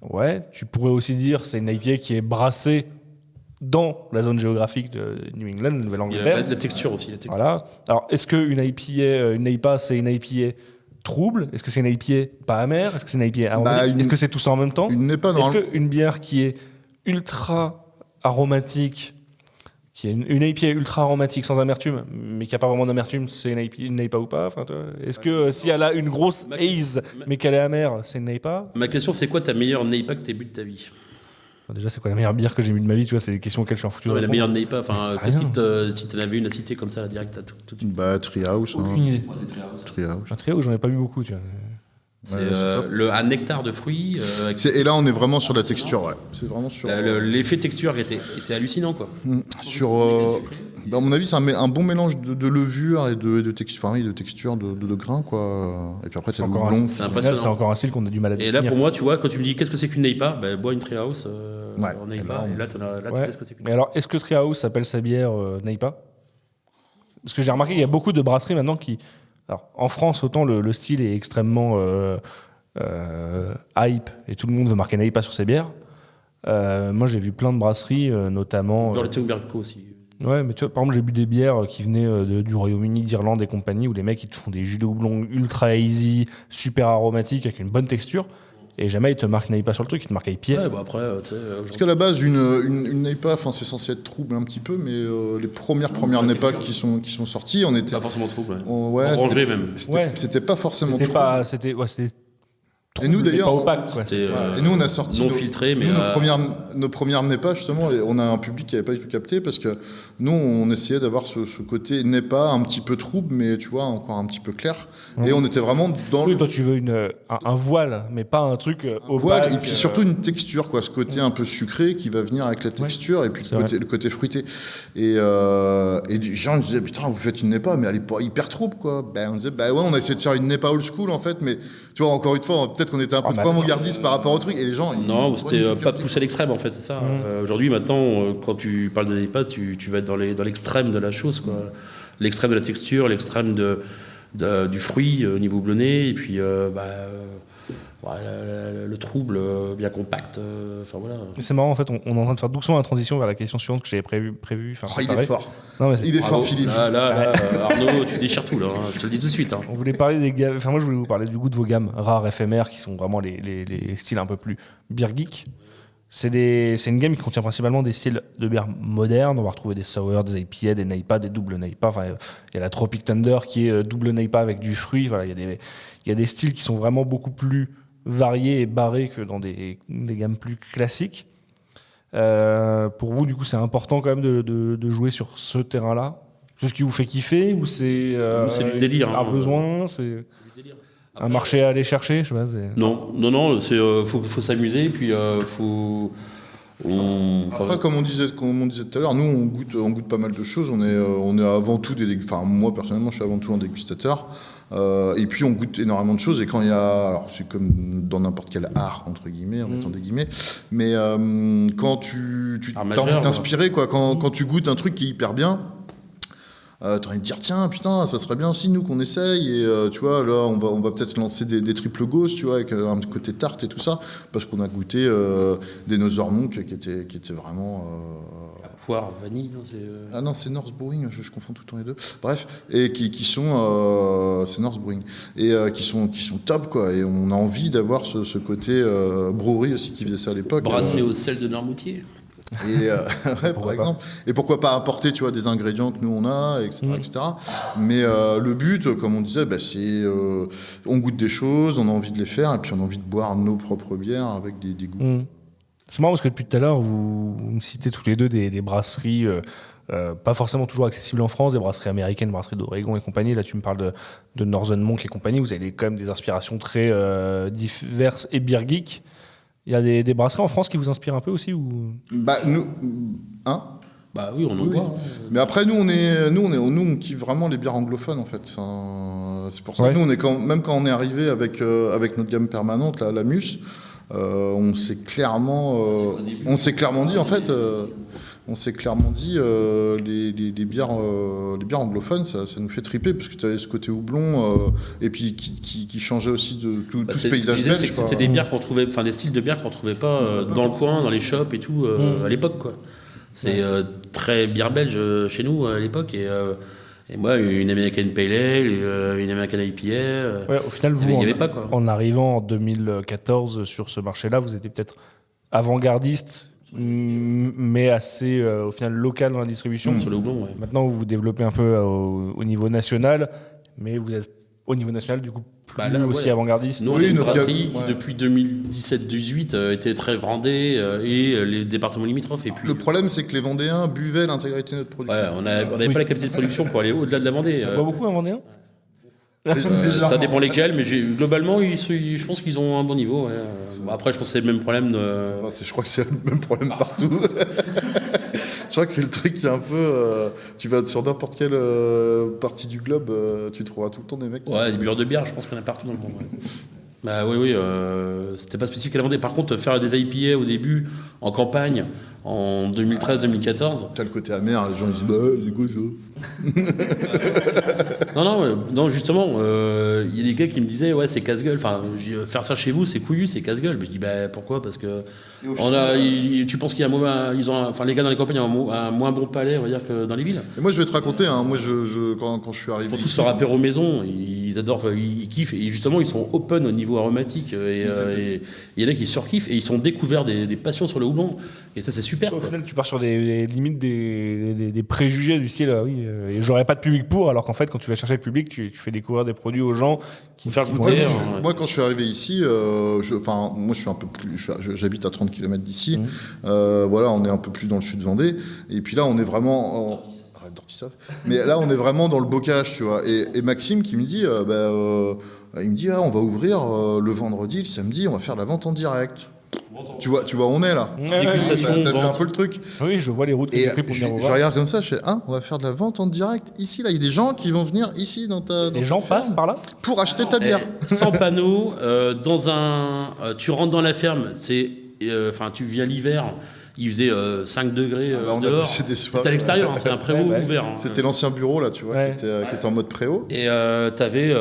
Ouais, tu pourrais aussi dire c'est une IPA qui est brassée dans la zone géographique de New England, de
Il y a
Nouvelle-Angleterre.
la texture aussi. La texture.
Voilà. Alors, est-ce qu'une IPA, une NEIPA, c'est une IPA trouble? Est-ce que c'est une IPA pas amère? Est-ce que c'est une IPA aromatique? Est-ce que c'est tout ça en même temps?
une n'est pas
Est-ce
normalement...
qu'une bière qui est ultra aromatique, qui est une IPA ultra aromatique sans amertume, mais qui n'a pas vraiment d'amertume, c'est une NEIPA ou pas? Enfin, est-ce que si elle a une grosse haze, mais qu'elle est amère, c'est une NEIPA?
Ma question, c'est quoi ta meilleure NEIPA que t'aies bu de ta vie?
Déjà, c'est quoi la meilleure bière que j'ai bu de ma vie? Tu vois, c'est des questions auxquelles je suis en foutu de
La
répondre.
meilleure NEIPA,
sais rien.
si t'en avais une à citer comme ça, là, direct, tout de suite.
Bah, Treehouse.
Aucune idée.
Treehouse.
Un trio, j'en ai pas bu beaucoup, tu vois.
C'est
Ouais,
un nectar de fruits. Avec
Et là, on est vraiment sur la texture, ouais. C'est vraiment sur...
l'effet texture était hallucinant, quoi.
sur à mon avis, c'est un bon mélange de levure et de texture, enfin, oui, de texture, de grains, quoi. Et puis après,
C'est
c'est le
encore,
houblon.
c'est
au final,
impressionnant.
c'est encore un style qu'on a du mal à
Et
définir.
là, pour moi, tu vois, quand tu me dis qu'est-ce que c'est qu'une NEIPA, bois une Treehouse
Ouais.
en NEIPA. Et là, tu
Ouais.
sais ce que c'est qu'une
Mais alors, est-ce que Treehouse s'appelle sa bière NEIPA? Parce que j'ai remarqué qu'il y a beaucoup de brasseries maintenant qui... Alors, en France, autant le style est extrêmement hype et tout le monde veut marquer NEIPA sur ses bières. Moi, j'ai vu plein de brasseries, notamment...
Dans le Théoberco aussi.
Ouais, mais tu vois, par exemple, j'ai bu des bières qui venaient du Royaume-Uni, d'Irlande et compagnie, où les mecs, ils te font des jus de houblon ultra easy, super aromatiques, avec une bonne texture. Et jamais ils te marquent NEIPA sur le truc, ils te marquent IPA.
Ouais, bon, après, tu sais.
Parce qu'à la base, une NEIPA, enfin, c'est censé être trouble un petit peu, mais les premières NEIPA qui sont sorties, on était...
Pas forcément trouble. Ouais.
Ouais,
Orangé
c'était-
même.
Ouais.
C'était pas forcément
C'était
trouble.
pas... C'était... Ouais, c'était...
Et nous,
trouble, mais
d'ailleurs,
pas opaque, quoi.
C'était
Et nous, on a sorti
non filtré, mais
nous, nos premières NEPA, justement, on a un public qui n'avait pas du tout capté parce que nous, on essayait d'avoir ce côté NEPA un petit peu trouble, mais tu vois, encore un petit peu clair. Et on était vraiment dans
Oui,
le
toi tu veux un voile, mais pas un truc opaque.
voile, et puis surtout une texture, quoi, ce côté un peu sucré qui va venir avec la texture, et puis
c'est
le côté fruité. Et les gens disaient, putain, vous faites une NEPA, mais elle est pas hyper trouble, quoi. Ben, on disait, bah ouais, on a essayé de faire une NEPA old school, en fait, mais tu vois, encore une fois, peut-être qu'on était un peu trop avant-gardiste par rapport au truc, et les gens...
Non, c'était pas poussé à l'extrême, en fait, c'est ça. Aujourd'hui, maintenant, quand tu parles de NEIPA, tu vas être dans l'extrême de la chose, quoi. L'extrême de la texture, l'extrême du fruit au niveau houblonné, et puis le trouble bien compact. Enfin voilà.
C'est marrant, en fait, on est en train de faire doucement la transition vers la question suivante que j'avais prévu.
Il est fort.
Non, mais
Il est fort, Philippe.
Là, Arnaud, tu déchires tout, là. Hein, je te le dis tout de suite. Hein.
On voulait parler des gammes. Enfin, moi, je voulais vous parler du goût de vos gammes rares, éphémères, qui sont vraiment les styles un peu plus beer geek. C'est une gamme qui contient principalement des styles de bière modernes. On va retrouver des sour, des IPA, des NEIPA, des double NEIPA. Enfin, il y a la Tropic Thunder qui est double NEIPA avec du fruit. Voilà, il y a des styles qui sont vraiment beaucoup plus variés et barrés que dans des gammes plus classiques. Pour vous, du coup, c'est important quand même de jouer sur ce terrain-là. C'est ce qui vous fait kiffer ou c'est
du délire,
un besoin, c'est
du délire.
un marché à aller chercher, je sais pas.
Non, c'est faut s'amuser, et puis faut.
Après, comme on disait tout à l'heure, nous on goûte pas mal de choses. On est avant tout moi personnellement, je suis avant tout un dégustateur. Et puis on goûte énormément de choses. Et quand il y a, alors c'est comme dans n'importe quel art entre guillemets, en mettant des guillemets, mais quand tu as envie de t'inspirer, quoi, quand tu goûtes un truc qui est hyper bien. T'as envie de dire tiens putain ça serait bien aussi nous qu'on essaye et tu vois là on va peut-être lancer des triple ghosts tu vois avec un côté tarte et tout ça parce qu'on a goûté des Northern Monk qui étaient vraiment
poire vanille non,
ah non c'est North Brewing je confonds tout le temps les deux bref et qui sont c'est North Brewing et qui sont top quoi et on a envie d'avoir ce côté brewery aussi qui faisait ça à l'époque
brassé au sel de Noirmoutier.
Et ouais, par exemple. Et pourquoi pas apporter, tu vois, des ingrédients que nous on a, etc., etc. Mais le but, comme on disait, c'est on goûte des choses, on a envie de les faire, et puis on a envie de boire nos propres bières avec des goûts.
C'est marrant parce que depuis tout à l'heure, vous me citez tous les deux des brasseries. Pas forcément toujours accessibles en France, des brasseries américaines, brasseries d'Oregon et compagnie. Là, tu me parles de Northern Monk et compagnie. Vous avez quand même des inspirations très diverses et beer geek. Il y a des brasseries en France qui vous inspirent un peu aussi ou...
Nous, hein
bah oui, on en voit.
Mais après, nous, on kiffe vraiment les bières anglophones, en fait. C'est pour ça que nous, même quand on est arrivé avec notre gamme permanente, la Mus, on s'est clairement dit, en fait... On s'est clairement dit les bières anglophones ça nous fait triper parce que tu avais ce côté houblon et puis qui changeait aussi de tout ce paysage belge.
C'était des bières qu'on trouvait, enfin des styles de bières qu'on trouvait pas dans le coin, dans les shops et tout à l'époque quoi. C'est très bière belge chez nous à l'époque et moi une American Pale Ale, une American IPA.
Ouais, au final vous
il y avait pas quoi.
En arrivant en 2014 sur ce marché-là, vous étiez peut-être avant-gardiste. Mais assez au final local dans la distribution.
Sur le houblon, ouais.
Maintenant, vous vous développez un peu au niveau national, mais vous êtes au niveau national du coup plus aussi avant-gardiste.
Nous, notre brasserie depuis 2017-18 était très vendée et les départements limitrophes. Et puis,
le problème, c'est que les Vendéens buvaient l'intégralité de notre production.
Ouais, on n'avait pas la capacité de production pour aller au-delà de la Vendée.
Ça boit beaucoup un Vendéen.
Ça dépend lesquels, mais globalement, je pense qu'ils ont un bon niveau. Ouais. Après, je pense que c'est le même problème.
Je crois que c'est le même problème partout. Je crois que c'est le truc qui est un peu. Tu vas sur n'importe quelle partie du globe, tu trouveras tout le temps des mecs.
Ouais, des buveurs de bière, je pense qu'il y en a partout dans le monde. Ouais. Bah oui, c'était pas spécifique à la Vendée. Par contre, faire des IPA au début, en campagne, en 2013-2014.
T'as le côté amer, les gens disent c'est quoi ça
Non, justement, il y a des gars qui me disaient ouais c'est casse-gueule. Enfin, faire ça chez vous c'est couillu, c'est casse-gueule. Mais je dis pourquoi ? Parce que tu penses qu'il y a les gars dans les campagnes ont un moins bon palais, on va dire, que dans les villes.
Et moi je vais te raconter, moi quand je suis arrivé.
Ils font tous leur apéro maison, ils adorent, ils kiffent et justement ils sont open au niveau aromatique et il y en a qui surkiffent et ils sont découverts des passions sur le houblon et ça c'est super.
Au final, tu pars sur des limites des préjugés du style et j'aurais pas de public pour, alors qu'en fait quand tu vas chercher le public, tu fais découvrir des produits aux gens qui
faire goûter.
Moi quand je suis arrivé ici, moi je suis un peu plus, j'habite à 30 km d'ici. Voilà, on est un peu plus dans le sud de Vendée et puis là on est vraiment mais là on est vraiment dans le bocage, tu vois. Et Maxime qui me dit il me dit on va ouvrir le vendredi, le samedi, on va faire la vente en direct. Tu vois où on est là.
Dégustation,
T'as vu un
vente.
peu le truc.
Oui, je vois les routes que
Et
j'ai prises pour venir vous
je
voir.
regarde comme ça, je fais on va faire de la vente en direct ici là. Il y a des gens qui vont venir ici dans ta.
Les gens passent par là.
pour acheter ta bière.
Sans panneau, tu rentres dans la ferme, tu viens l'hiver, il faisait 5 degrés
On a
dehors.
passé des soirées.
C'était à l'extérieur, c'est un préau
Ouais.
ouvert.
C'était l'ancien bureau là, tu vois,
Ouais.
qui était en mode préau.
Et t'avais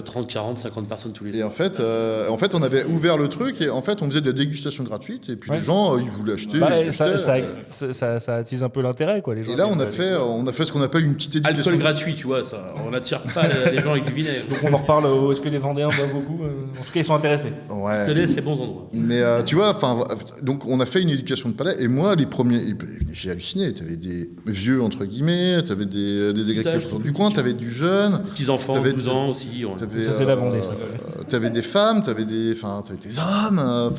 30, 40, 50 personnes tous les
Et
jours.
en fait, on avait ouvert le truc et en fait, on faisait de la dégustation gratuite et puis
Ouais.
les gens, ils voulaient acheter.
Bah,
ils achetaient.
ça attise un peu l'intérêt, quoi. Les gens
Et là,
viennent,
on a fait ce qu'on appelle une petite éducation.
Alcool gratuit, tu vois, ça. On n'attire pas les gens avec du vinaigre.
Donc on en reparle. Est-ce que les Vendéens boivent beaucoup En tout cas, ils sont intéressés.
Ouais.
Tenez, c'est bons endroits.
Mais tu vois, donc on a fait une éducation de palais et moi, les premiers, j'ai halluciné. T'avais des vieux entre guillemets, t'avais des agriculteurs du coin, t'avais du jeune.
Petits enfants,
T'avais
12 ans aussi.
T'avais,
Ça, c'est la Vendée, ça,
t'avais des femmes, t'avais des hommes,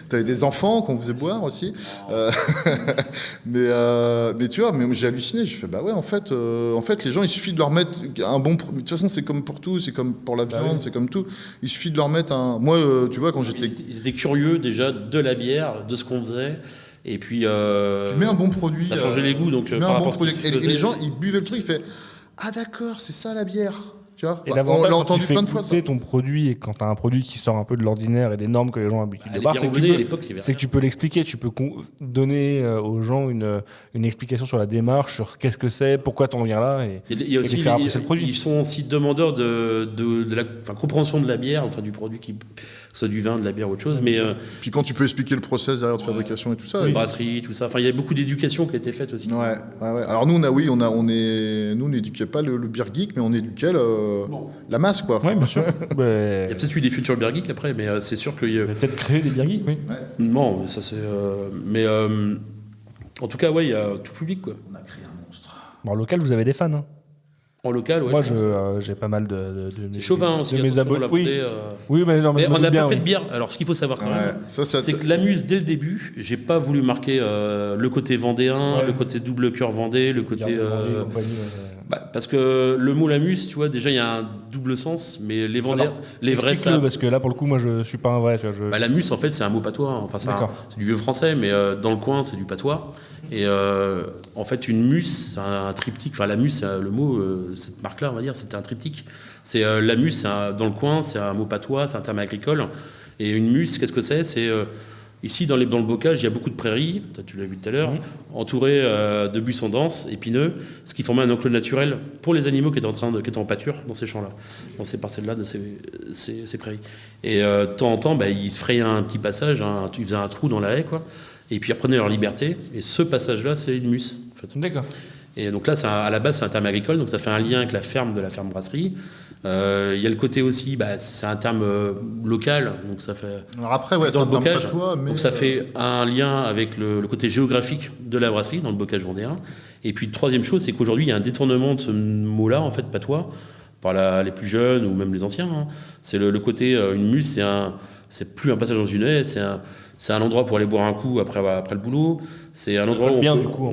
t'avais des enfants qu'on faisait boire aussi. Mais tu vois, mais j'ai halluciné. Je fais bah ouais, en fait, les gens, il suffit de leur mettre un bon. De toute façon, c'est comme pour tout, c'est comme pour la viande, c'est comme tout. Il suffit de leur mettre un. Moi, tu vois, quand j'étais.
Ils étaient curieux déjà de la bière, de ce qu'on faisait. Et puis.
Tu mets un bon produit.
Ça changeait les goûts, donc
tu mets
par
un
rapport
bon
à ce
produit.
qui se
Et
faisait.
les gens, ils buvaient le truc, ils fait ah d'accord, c'est ça la bière. Tu vois,
Et
on
l'avantage
l'a
quand
entendu
tu fais
plein de fois. Ça.
goûter ton produit et quand tu as un produit qui sort un peu de l'ordinaire et des normes que les gens ont l'habitude de
Les
boire,
bières
c'est que,
houblonnées, à l'époque, il y avait
c'est que tu peux l'expliquer, tu peux donner aux gens une explication sur la démarche, sur qu'est-ce que c'est, pourquoi tu en viens là et
Il y a
les
aussi,
faire apprécier le produit.
Ils sont aussi demandeurs de la compréhension de la bière, enfin du produit, que ce soit du vin, de la bière ou autre chose. Mais
Puis quand tu peux expliquer le process derrière de fabrication et tout ça.
une brasserie, tout ça. Enfin, il y a beaucoup d'éducation qui a été faite aussi.
Ouais. Alors nous, on n'éduquait pas le beer geek, mais on éduquait la masse, quoi.
Oui, bien sûr.
Il y a peut-être eu des futurs beer geeks après, mais c'est sûr qu'il y a.
Vous avez peut-être créé des bières geeks, oui.
Non, mais ça c'est. En tout cas, ouais, il y a tout public, quoi.
On a créé un monstre.
Bon, en local, vous avez des fans. Hein.
En local, ouais.
Moi,
je pense.
j'ai pas mal de
C'est Chauvin aussi.
de mes
attention, on
abonnés.
l'a
Oui.
porté,
Oui, mais non, mais
Mais
je me
on n'a
doute bien,
pas fait
oui.
de bière. Alors, ce qu'il faut savoir quand même, c'est que l'Amuse, dès le début, j'ai pas voulu marquer le côté vendéen,
Ouais.
le côté double cœur vendée, le côté.
Bière de Vendée et compagnie, ouais.
Parce que le mot l'Amuse, tu vois, déjà, il y a un double sens, mais les vendéens,
Alors,
les vrais
explique-le,
savent.
parce que là, pour le coup, moi, je suis pas un vrai. Tu vois,
L'Amuse, en fait, c'est un mot patois. Enfin,
D'accord.
c'est du vieux français, mais dans le coin, c'est du patois. Et en fait, une muse, c'est un triptyque. Enfin, la muse, c'est le mot, cette marque-là, on va dire, c'était un triptyque. C'est la muse, dans le coin, c'est un mot patois, c'est un terme agricole. Et une muse, qu'est-ce que c'est ? C'est ici, dans le bocage, il y a beaucoup de prairies, tu l'as vu tout à l'heure, entourées de buissons denses, épineux, ce qui formait un enclos naturel pour les animaux qui étaient en pâture dans ces champs-là, dans ces parcelles-là, de ces prairies. Et de temps en temps, ils se frayaient un petit passage, ils faisaient un trou dans la haie, quoi. Et puis ils reprenaient leur liberté. Et ce passage-là, c'est une muse, en fait.
D'accord.
Et donc là, à la base, c'est un terme agricole, donc ça fait un lien avec la ferme de la ferme brasserie. Il y a le côté aussi, c'est un terme local, donc ça fait
Alors après, ouais, c'est
dans
un
le
terme
bocage.
patois, mais
Donc ça fait un lien avec le côté géographique de la brasserie dans le bocage vendéen. Et puis troisième chose, c'est qu'aujourd'hui, il y a un détournement de ce mot-là, en fait, patois, par les plus jeunes ou même les anciens. Hein. C'est le côté, une muse, c'est plus un passage dans une haie, c'est un endroit pour aller boire un coup après le boulot. C'est un endroit où
bien, du coup,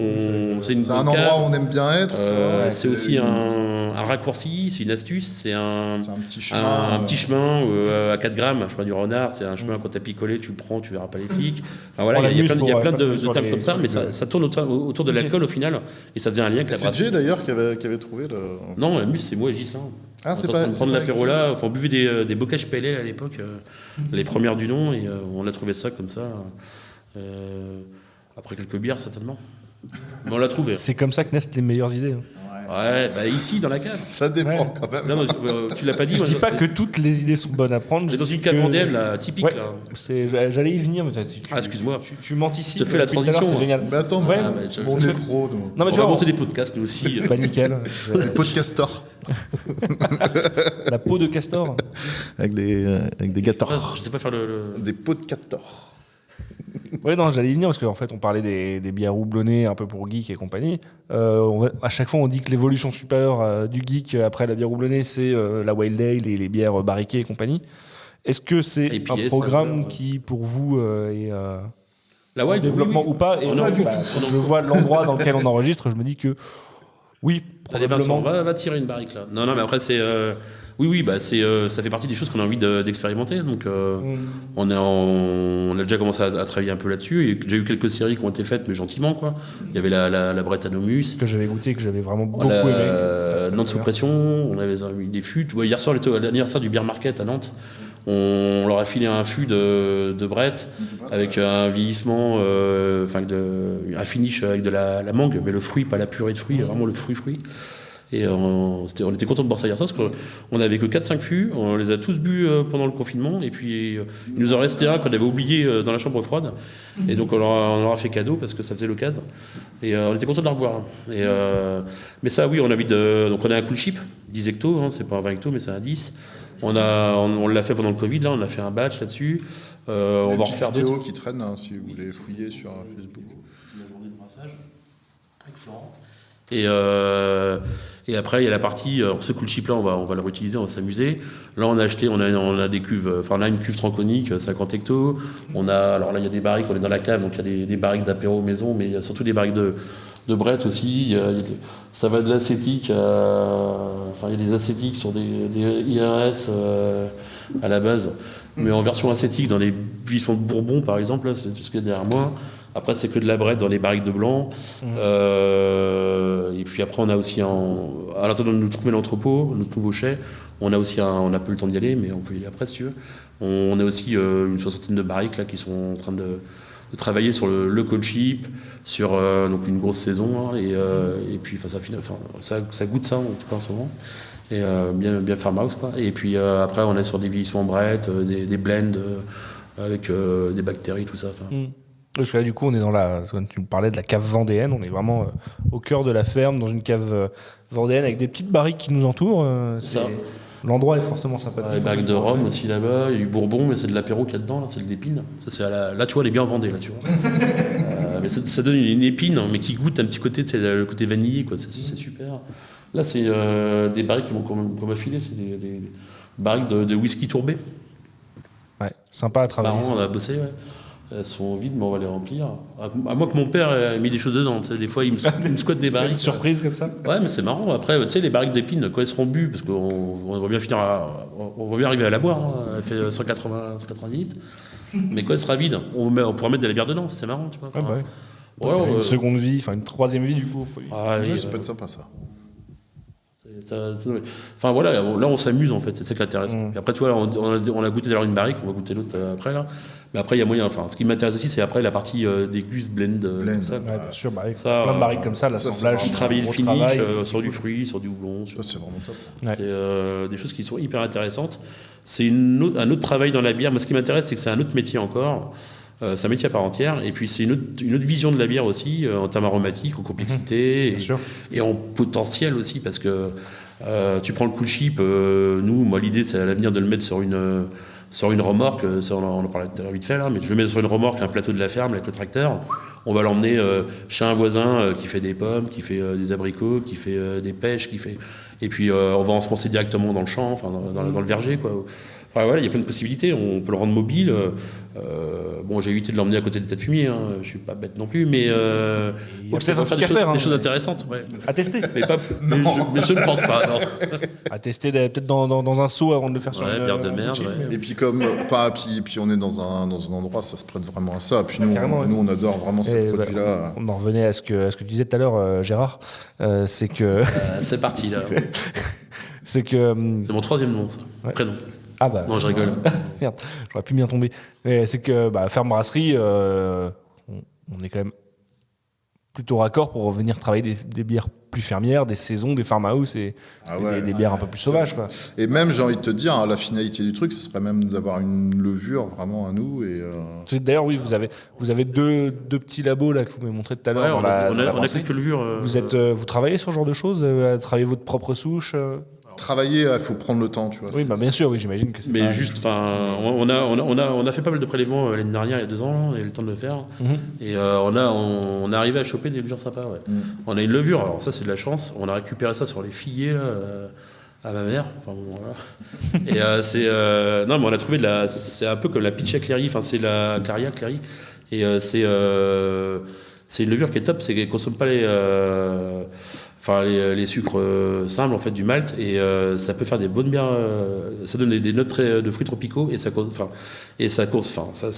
c'est une
c'est un
bonne cave.
endroit où on aime bien être. tu vois.
C'est aussi un raccourci, c'est une astuce, c'est un
petit chemin.
un petit chemin à 4 grammes, un chemin du renard, c'est un chemin quand t'as picolé, tu le prends, tu verras pas les flics. Enfin, voilà, il y a plein de termes comme ça, mais ça tourne autour de l'alcool au final, et ça faisait un lien avec la
C'est
brasserie.
Jay d'ailleurs qui avait trouvé le.
Non, la muse, c'est moi et Gislain.
Ah, c'est
On
pas.
était en train de prendre l'apéro là, enfin, on buvait des bocages PLL à l'époque, les premières du nom, et on a trouvé ça comme ça, après quelques bières certainement. Mais on l'a trouvé.
C'est comme ça que naissent les meilleures idées. Hein.
Ouais, ici dans la cave.
Ça dépend
Ouais.
quand même.
Non, tu l'as pas dit.
Je
moi,
dis pas que toutes les idées sont bonnes à prendre.
J'ai dans une cave vendéenne là, typique
Ouais.
là.
J'allais y venir, mais
Excuse-moi.
Tu m'anticipes.
Je te fais la
depuis tout à l'heure,
transition.
C'est génial.
Mais attends,
Ouais.
on est pro. Donc.
Non, mais
On
tu
va
vois,
monter des podcasts nous aussi.
bah nickel.
Des podcasters
La peau de castor.
avec des gâteurs.
Je sais pas faire le.
Des podcasters.
Ouais, non, j'allais y venir parce qu'en fait, on parlait des bières houblonnées un peu pour geek et compagnie. À chaque fois, on dit que l'évolution supérieure du geek après la bière houblonnée, c'est la Wild Ale et les bières barriquées et compagnie. Est-ce que c'est
IPA,
un programme
ça,
qui, pour vous, est
La
en
Wild,
développement
oui, oui.
ou pas? Et
On
non,
a du
quand je vois l'endroit dans lequel on enregistre, je me dis que Oui,
Allez Vincent,
probablement.
va tirer une barrique là. Non, mais après c'est... Oui, bah ça fait partie des choses qu'on a envie d'expérimenter. Donc on a déjà commencé à travailler un peu là-dessus. Il y a déjà eu quelques séries qui ont été faites, mais gentiment quoi. Il y avait la Bretanomimus,
Que j'avais goûté, que j'avais vraiment beaucoup
la
aimé.
Nantes sous pression, on avait eu des fûts. Tu vois, hier soir, l'anniversaire du Beer Market à Nantes. On leur a filé un fût de Brett avec un vieillissement, un finish avec de la mangue, mais le fruit, pas la purée de fruits, vraiment le fruit. Et on était content de boire ça hier soir parce qu'on n'avait que 4-5 fûts, on les a tous bu pendant le confinement, et puis il nous en restait un qu'on avait oublié dans la chambre froide, et donc on leur a fait cadeau parce que ça faisait l'occasion, et on était content de la reboire. Mais ça, oui, on a envie de. Donc on a un cool chip, 10 hectos, hein, c'est pas un 20 hectos, mais c'est un 10. On l'a fait pendant le Covid, là, on a fait un batch là-dessus. On va en refaire d'autres.
Vidéo qui traîne, hein, si vous voulez fouiller sur Facebook.
La journée de brassage avec Florent. Et après, il y a la partie, alors ce cool chip là, on va le réutiliser, on va s'amuser. Là, on a des cuves, on a une cuve tranconique, 50 hectos. Alors là, il y a des barriques, on est dans la cave, donc il y a des barriques d'apéro maison, mais il y a surtout des barriques de Brett aussi. Ça va de l'acétique, il y a des acétiques sur des IRS à la base, mais en version acétique dans les buissons de Bourbon, par exemple, là, c'est ce qu'il y a derrière moi. Après, c'est que de la Brett dans les barriques de blanc. Et puis après, on a aussi à l'attendant de nous trouver l'entrepôt, notre nouveau chai, on a pas eu le temps d'y aller, mais on peut y aller après si tu veux. On a aussi une 60aine de barriques là, qui sont en train de travailler sur le cold chip, sur donc une grosse saison, hein, et puis ça goûte ça en tout cas en ce moment. Et bien farmhouse quoi. Et puis après, on est sur des vieillissements Brett, des blends avec des bactéries, tout ça.
Parce que là, du coup, on est quand tu me parlais de la cave vendéenne, on est vraiment au cœur de la ferme, dans une cave vendéenne avec des petites barriques qui nous entourent.
C'est ça.
L'endroit est fortement sympathique.
Les barriques de rhum aussi là-bas, il y a du bourbon, mais c'est de l'apéro qu'il y a dedans, là, c'est de l'épine. Ça, là, tu vois, elle est bien vendée, là, tu vois. Mais ça donne une épine, mais qui goûte un petit côté, le côté vanillé, quoi. C'est super. Là, c'est des barriques qu'on m'a filé, c'est des barriques de whisky tourbé.
Ouais, sympa à travailler.
Marrant, on a bossé, ouais. Elles sont vides, mais on va les remplir. À moins que mon père ait mis des choses dedans. Tu sais, des fois, il me squatte des barriques.
Une surprise comme ça.
Ouais, mais c'est marrant. Après, tu sais, les barriques d'épines, quand elles seront bues, parce qu'on va bien on va bien arriver à la boire. Hein. Elle fait 190 litres. Mais quand elle sera vide, on pourra mettre de la bière dedans. C'est marrant, tu vois.
Une seconde vie, une troisième vie, du coup.
Ça peut être sympa, ça.
Enfin voilà, là on s'amuse en fait, c'est ça qui est intéressant. Et après, tu vois, on a goûté d'ailleurs une barrique, on va goûter l'autre après là. Mais après, il y a moyen. Enfin, ce qui m'intéresse aussi, c'est après la partie des gus, blend, tout ça.
Ouais, bien sûr,
Ça,
plein de barriques comme ça, l'assemblage.
Travailler le finish sur du fruit, sur du houblon.
Ça, c'est vraiment top.
Ouais.
C'est des choses qui sont hyper intéressantes. C'est un autre travail dans la bière. Moi, ce qui m'intéresse, c'est que c'est un autre métier encore. C'est un métier à part entière. Et puis, c'est une autre vision de la bière aussi, en termes aromatiques, en complexité et en potentiel aussi, parce que tu prends le cool chip. Moi, l'idée, c'est à l'avenir de le mettre sur une remorque. Ça, on en parlait tout à l'heure vite fait, là, mais je le mets sur une remorque, un plateau de la ferme avec le tracteur. On va l'emmener chez un voisin qui fait des pommes, qui fait des abricots, qui fait des pêches, et puis on va ensemencer directement dans le champ, dans le verger, quoi. Enfin, voilà, il y a plein de possibilités. On peut le rendre mobile. J'ai évité de l'emmener à côté des tas de fumier. Hein. Je suis pas bête non plus, mais
il y a peut-être un truc à faire.
Des choses intéressantes. Ouais.
À tester.
Mais je ne pense pas. Non.
À tester peut-être dans un seau avant de le faire sur une
bière de merde. Ouais.
Et puis puis on est dans un endroit, ça se prête vraiment à ça. Puis nous,
carrément,
nous on adore vraiment ce produit-là.
On en revenait à ce que tu disais tout à l'heure, Gérard. C'est que.
C'est parti là.
C'est que.
C'est mon troisième nom, ça.
Ouais.
Prénom.
Ah bah.
Non, je rigole.
Merde, j'aurais pu bien tomber. Mais c'est que Ferme Brasserie, on est quand même plutôt raccord pour venir travailler des bières plus fermières, des saisons, des farmhouse et des bières un peu plus sauvages, quoi.
Et même, j'ai envie de te dire, la finalité du truc, ce serait même d'avoir une levure vraiment à nous.
D'ailleurs, oui, vous avez deux petits labos là que vous m'avez montré tout à l'heure.
On a quelques levures.
Vous travaillez sur ce genre de choses, à travailler votre propre souche
Travailler, il faut prendre le temps, tu vois.
Oui, bien sûr, oui, j'imagine que c'est.
Mais juste, on a fait pas mal de prélèvements l'année dernière, il y a 2 ans, on a eu le temps de le faire. Et on est arrivé à choper des levures sympas. Ouais. On a une levure, alors ça c'est de la chance. On a récupéré ça sur les figuiers là, à ma mère. Enfin, bon, voilà. Et non, mais on a trouvé c'est un peu comme la Pitcha Clary, c'est la Claria Clary. Et c'est une levure qui est top, c'est qu'elle consomme pas enfin les sucres simples en fait du malt et ça peut faire des bonnes bières. Ça donne des notes de fruits tropicaux et ça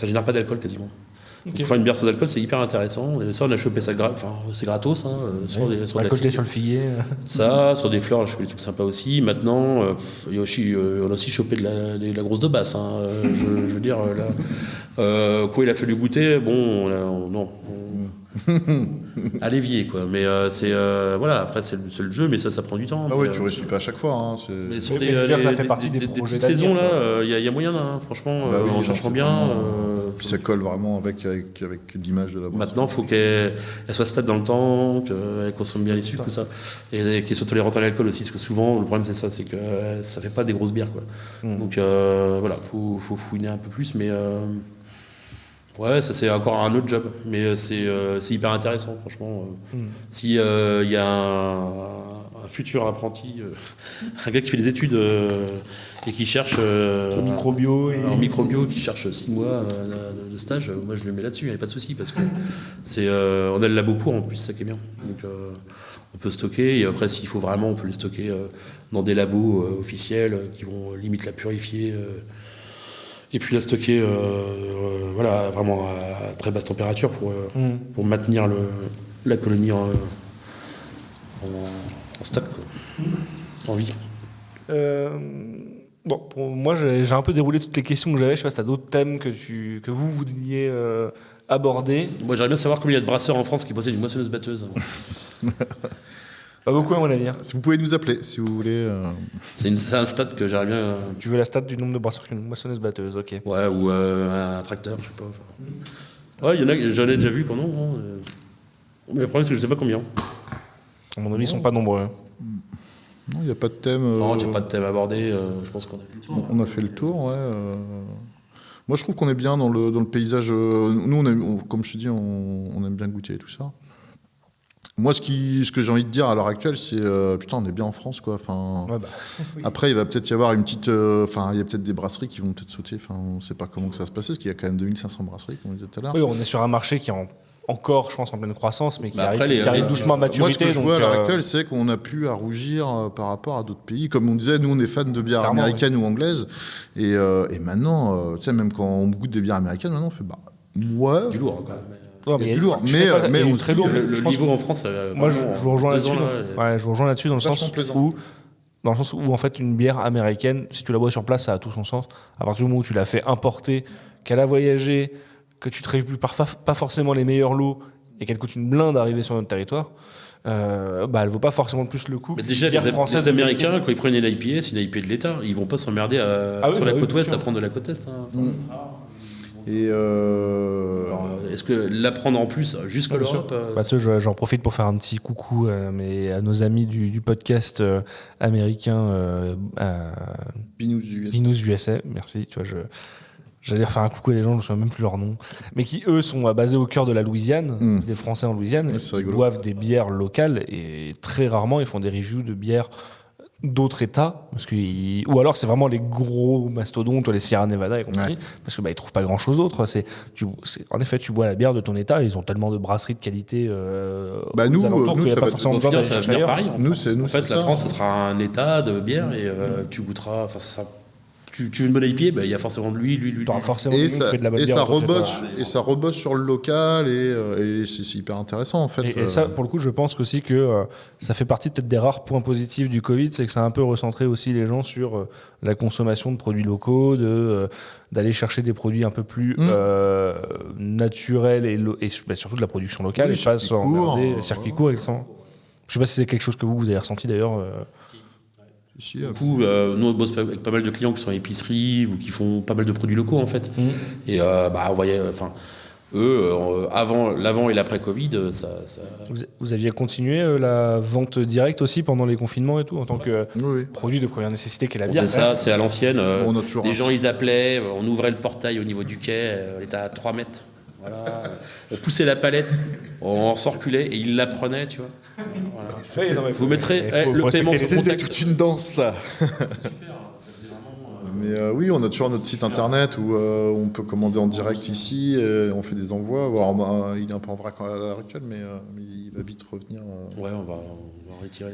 génère pas d'alcool quasiment. Donc, faire une bière sans alcool, c'est hyper intéressant. Et ça, on a chopé ça, c'est gratos. Hein, sur
la côté sur le figuier.
Ça, sur des fleurs, on a chopé des trucs sympas aussi. Maintenant, on a aussi chopé de la grosse de basse. Hein. Je veux dire, là, quoi, il a fallu goûter. Bon, non. À l'évier, quoi. Mais voilà, après, c'est le jeu, mais ça prend du temps.
Ah oui, tu réussis pas à chaque fois. Hein,
mais sur
ça fait partie des projets
petites saisons, là, il y a moyen, hein, franchement,
bah oui,
en cherchant bien.
Puis ça colle vraiment avec l'image de la boisson.
Maintenant, il faut qu'elle soit stable dans le temps, qu'elle consomme bien les sucres, tout ça. Et qu'elle soit tolérante à l'alcool aussi, parce que souvent, le problème, c'est ça, c'est que ça fait pas des grosses bières, quoi. Donc, voilà, faut fouiner un peu plus, mais ouais, ça, c'est encore un autre job. Mais c'est hyper intéressant, franchement. Si y a un futur apprenti, un gars qui fait des études et qui cherche
en
microbio, qui cherche 6 mois de stage, moi je le mets là-dessus, il n'y a pas de souci parce que on a le labo pour en plus, ça qui est bien. Donc on peut stocker et après s'il faut vraiment on peut les stocker dans des labos officiels qui vont limite la purifier et puis la stocker voilà, vraiment à très basse température pour maintenir la colonie en stock, quoi. En vie.
Bon, pour moi, j'ai un peu déroulé toutes les questions que j'avais. Je sais pas si tu as d'autres thèmes que vous voudriez aborder.
Moi, j'aimerais bien savoir combien il y a de brasseurs en France qui possèdent une moissonneuse-batteuse.
Pas beaucoup, à mon avis.
Vous pouvez nous appeler si vous voulez.
C'est un stat que j'aimerais bien.
Tu veux la stat du nombre de brasseurs qu'une moissonneuse-batteuse, ok.
Ouais, ou un tracteur, je sais pas. Ouais, il y en a, j'en ai déjà vu pendant. Mais le problème, c'est que je sais pas combien.
À mon avis, ils sont pas nombreux.
Non, il n'y a pas de thème.
Non, j'ai pas de thème abordé. Je pense qu'on a fait le tour.
On a fait le tour, ouais. Moi, je trouve qu'on est bien dans le paysage. Nous, comme je te dis, on aime bien goûter et tout ça. Moi, ce que j'ai envie de dire à l'heure actuelle, c'est putain, on est bien en France, quoi. Enfin,
Ouais, bah,
oui. Après, il va peut-être y avoir une petite. Enfin, il y a peut-être des brasseries qui vont peut-être sauter. Enfin, on ne sait pas comment que ça va se passer, parce qu'il y a quand même 2500 brasseries, comme on disait tout à l'heure.
oui, on est sur un marché qui est encore, je pense, en pleine croissance, mais qui
Bah,
arrive doucement à maturité.
Moi, ce que je
donc,
vois à l'heure actuelle, c'est qu'on a pu à rougir par rapport à d'autres pays. Comme on disait, nous, on est fans de bières
clairement,
américaines ou anglaises. Et maintenant, tu sais, même quand on goûte des bières américaines, maintenant, on fait bah, ouais.
Du lourd, quand même.
Ouais,
Il y a du lourd, mais on
très lourd.
Le
Je pense
niveau en France,
moi, je vous rejoins là-dessus. Ouais, je vous rejoins là-dessus dans le sens
plaisant.
où en fait une bière américaine, si tu la bois sur place, ça a tout son sens. À partir du moment où tu l'as fait importer, qu'elle a voyagé, que tu ne pas forcément les meilleurs lots et qu'elle coûte une blinde d'arriver sur notre territoire, bah elle vaut pas forcément plus le coup.
Mais déjà, les Américains, quand ils prennent une IPA, c'est une IPA de l'État. Ils vont pas s'emmerder sur la côte ouest à prendre de la côte est. Hein.
Et
alors, est-ce que la prendre en plus jusqu'à l'Europe
J'en profite pour faire un petit coucou à nos amis du podcast américain Binous USA. Merci. Tu vois, j'allais faire un coucou à des gens, je ne me souviens même plus leur nom, mais qui eux sont basés au cœur de la Louisiane, des Français en Louisiane,
Ouais,
ils boivent des bières locales et très rarement ils font des reviews de bières d'autres États, ou alors c'est vraiment les gros mastodontes, les Sierra Nevada et compagnie, parce que ils trouvent pas grand chose d'autre. En effet, tu bois la bière de ton État, ils ont tellement de brasseries de qualité.
Nous,
qu'il n'y a
ça
pas
va
forcément
Au
besoin
final,
d'aller
ça va
chercher
venir
ailleurs.
Paris. En fait, la France, ce sera un État de bière et tu goûteras. Enfin, ça sera. Tu veux une bonne IPA, il y a forcément de lui.
T'auras forcément
et
du monde qui fait de la bonne bière.
ça rebosse sur le local et c'est hyper intéressant en fait.
Et ça, pour le coup, je pense aussi que ça fait partie peut-être des rares points positifs du Covid, c'est que ça a un peu recentré aussi les gens sur la consommation de produits locaux, d'aller chercher des produits un peu plus naturels et surtout de la production locale,
Oui,
et pas s'emmerder circuit court. Je sais pas si c'est quelque chose que vous avez ressenti d'ailleurs.
Si,
Du coup, nous on bosse avec pas mal de clients qui sont épiceries ou qui font pas mal de produits locaux en fait. Et on voyait, enfin, eux, l'avant et l'après Covid, ça.
Vous aviez continué la vente directe aussi pendant les confinements et tout, en tant que produit de première nécessité qu'est la bière.
C'est ça, c'est à l'ancienne.
On a toujours
les gens ils appelaient, on ouvrait le portail au niveau du quai, elle était à 3 mètres. Voilà. On poussait la palette, on s'enculait et ils la prenaient, tu vois. Voilà. Vous mettrez le paiement sur
C'était
contact.
toute une danse, ça.
Super, ça faisait vraiment.
Mais Mais oui, on a toujours notre site internet où on peut commander en direct ici, et on fait des envois. Alors, il est un peu en vrac à l'heure actuelle, mais il va vite revenir.
Ouais, on va retirer.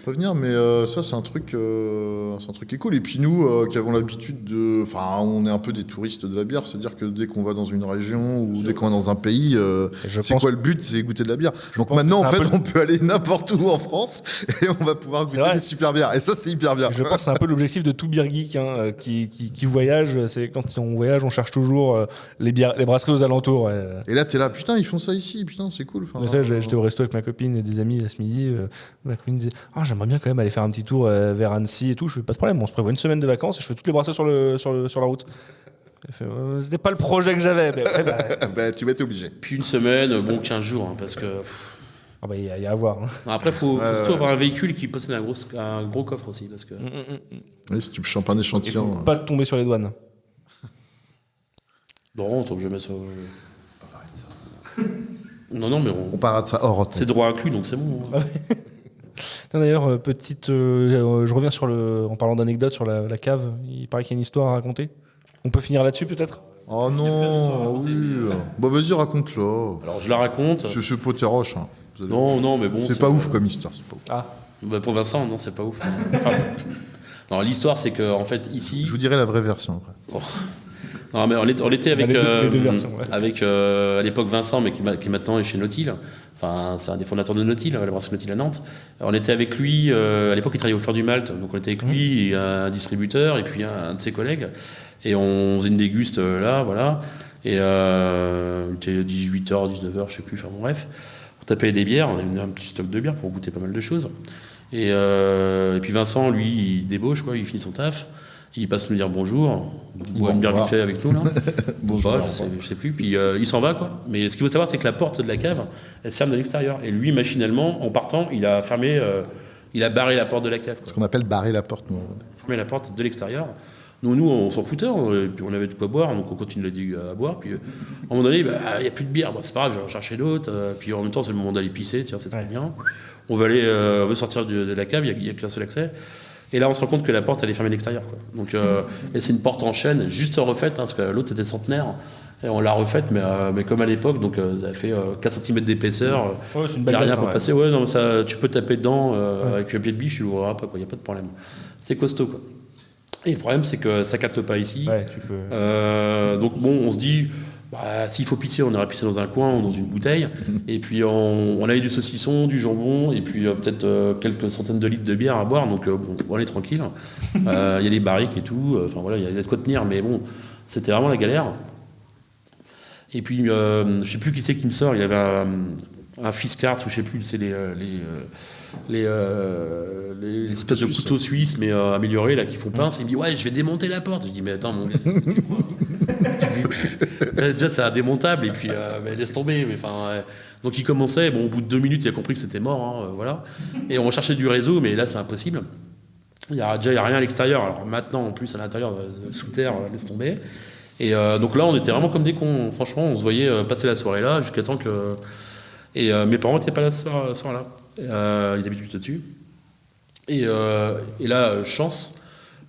Revenir, mais ça c'est un truc qui est cool. Et puis nous qui avons l'habitude on est un peu des touristes de la bière, c'est-à-dire que dès qu'on va dans une région ou dès qu'on va dans un pays, quoi le but? C'est goûter de la bière. Donc maintenant en fait on peut aller n'importe où en France et on va pouvoir goûter des super bières. Et ça c'est hyper bien.
Je pense que c'est un peu l'objectif de tout beer geek qui voyage. C'est quand on voyage, on cherche toujours les brasseries aux alentours. Ouais.
Et là t'es là, putain ils font ça ici, putain c'est cool.
J'étais au resto avec ma copine et des amis là, ce midi. Ma copine disait j'aimerais bien quand même aller faire un petit tour vers Annecy et tout. Je fais pas de problème, on se prévoit une semaine de vacances et je fais toutes les brasseries sur la route. C'était pas le projet que j'avais. Mais après,
tu vas être obligé.
Puis une semaine, 15 jours, hein, parce que.
Il y a à voir. Hein.
Après, faut surtout avoir un véhicule qui possède un gros coffre aussi, parce que.
Oui, si tu me chopes un échantillon.
Pas de tomber sur les douanes.
Non, faut que je mette ça. Non, mais
on parlera de ça hors.
C'est droit inclus, donc c'est bon. Hein.
D'ailleurs, je reviens en parlant d'anecdotes sur la cave. Il paraît qu'il y a une histoire à raconter. On peut finir là-dessus peut-être ?
Oh non, oui. Bah vas-y, raconte-la.
Alors je la raconte.
Je suis Potteroche. Hein.
Non, mais bon.
C'est pas ouf comme histoire. C'est pas ouf.
Ah.
Bah, pour Vincent, non, c'est pas ouf. Non, l'histoire, c'est que en fait ici.
Je vous dirai la vraie version après.
Oh. Non, mais on était avec,
les deux versions, ouais.
Avec à l'époque Vincent, mais qui maintenant est chez Nautil. Enfin, c'est un des fondateurs de Nautil, la brasserie Nautil à Nantes. On était avec lui, à l'époque il travaillait au Fleur du Malte, donc on était avec lui, et un distributeur, et puis un de ses collègues. Et on faisait une déguste là, voilà. Et il était 18h, 19h, je sais plus, enfin bon, bref. On tapait des bières, on avait un petit stock de bières pour goûter pas mal de choses. Et puis Vincent, lui, il débauche, quoi, il finit son taf. Il passe nous dire bonjour, boit une bière vite fait avec nous là.
Bonjour.
Je sais plus. Puis il s'en va quoi. Mais ce qu'il faut savoir, c'est que la porte de la cave, elle se ferme de l'extérieur. Et lui, machinalement, en partant, il a barré la porte de la cave. Quoi.
Ce qu'on appelle barrer la porte, nous.
Fermer la porte de l'extérieur. Nous, on s'en foutait. Puis on avait tout à boire, donc on continue à boire. Puis à un moment donné, il n'y a plus de bière. Bon, c'est pas grave, je vais en chercher d'autres. Puis en même temps, c'est le moment d'aller pisser. Tiens, c'est très bien. On veut sortir de la cave. Il y a qu'un seul accès. Et là, on se rend compte que la porte, elle est fermée de l'extérieur. Quoi. Donc, et c'est une porte en chaîne, juste refaite, parce que l'autre était centenaire. Et on l'a refaite, mais comme à l'époque, donc ça a fait 4 cm d'épaisseur.
C'est une
Il
belle
n'y a rien
bête,
pour passer. Ouais, non, ça, tu peux taper dedans avec un pied de biche, tu l'ouvriras pas, il n'y a pas de problème. C'est costaud, quoi. Et le problème, c'est que ça capte pas ici.
Ouais, tu peux...
donc bon, on se dit... s'il faut pisser, on aurait pissé dans un coin ou dans une bouteille. Et puis on avait du saucisson, du jambon, et puis peut-être quelques centaines de litres de bière à boire. Donc on est tranquille. Il y a les barriques et tout. Enfin voilà, il y a de quoi tenir. Mais bon, c'était vraiment la galère. Et puis je sais plus qui c'est qui me sort. Il y avait un Fiskars ou je sais plus. C'est les espèces de couteaux suisses, mais améliorés là qui font pince. Il me dit ouais, je vais démonter la porte. Je dis mais attends mon gars. Déjà c'est indémontable et puis mais laisse tomber. Mais, donc il commençait, bon au bout de 2 minutes il a compris que c'était mort, hein, voilà. Et on cherchait du réseau, mais là c'est impossible. Il y a rien à l'extérieur. Alors maintenant en plus à l'intérieur sous terre, laisse tomber. Et donc là on était vraiment comme des cons. Franchement on se voyait passer la soirée là jusqu'à temps que. Et mes parents n'étaient pas là ce soir-là. Ils habitent juste au-dessus. Et là chance.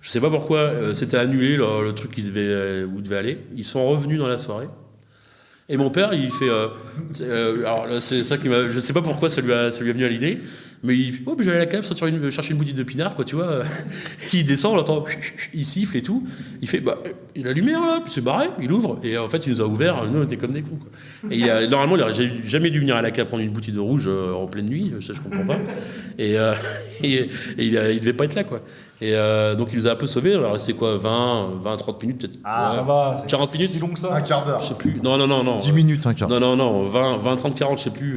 Je sais pas pourquoi, c'était annulé le truc où devait aller. Ils sont revenus dans la soirée. Et mon père, il fait... alors là, c'est ça qui m'a... Je sais pas pourquoi ça lui est venu à l'idée, mais il fait, je vais aller à la cave, chercher une bouteille de pinard, quoi, tu vois. Il descend, on l'entend, il siffle et tout. Il fait, il a la lumière là, puis c'est barré, il ouvre. Et en fait, il nous a ouvert, nous on était comme des cons, quoi. Et normalement, il n'aurait jamais dû venir à la cave prendre une bouteille de rouge en pleine nuit, ça je comprends pas. Et il devait pas être là, quoi. Et donc il nous a un peu sauvés, alors restait quoi, 20-30 minutes peut-être.
ça va, c'est
40 minutes,
si long que ça.
Un quart d'heure.
Je sais plus. Non.
10 minutes, un quart d'heure.
Non, 20, 30, 40, je sais plus.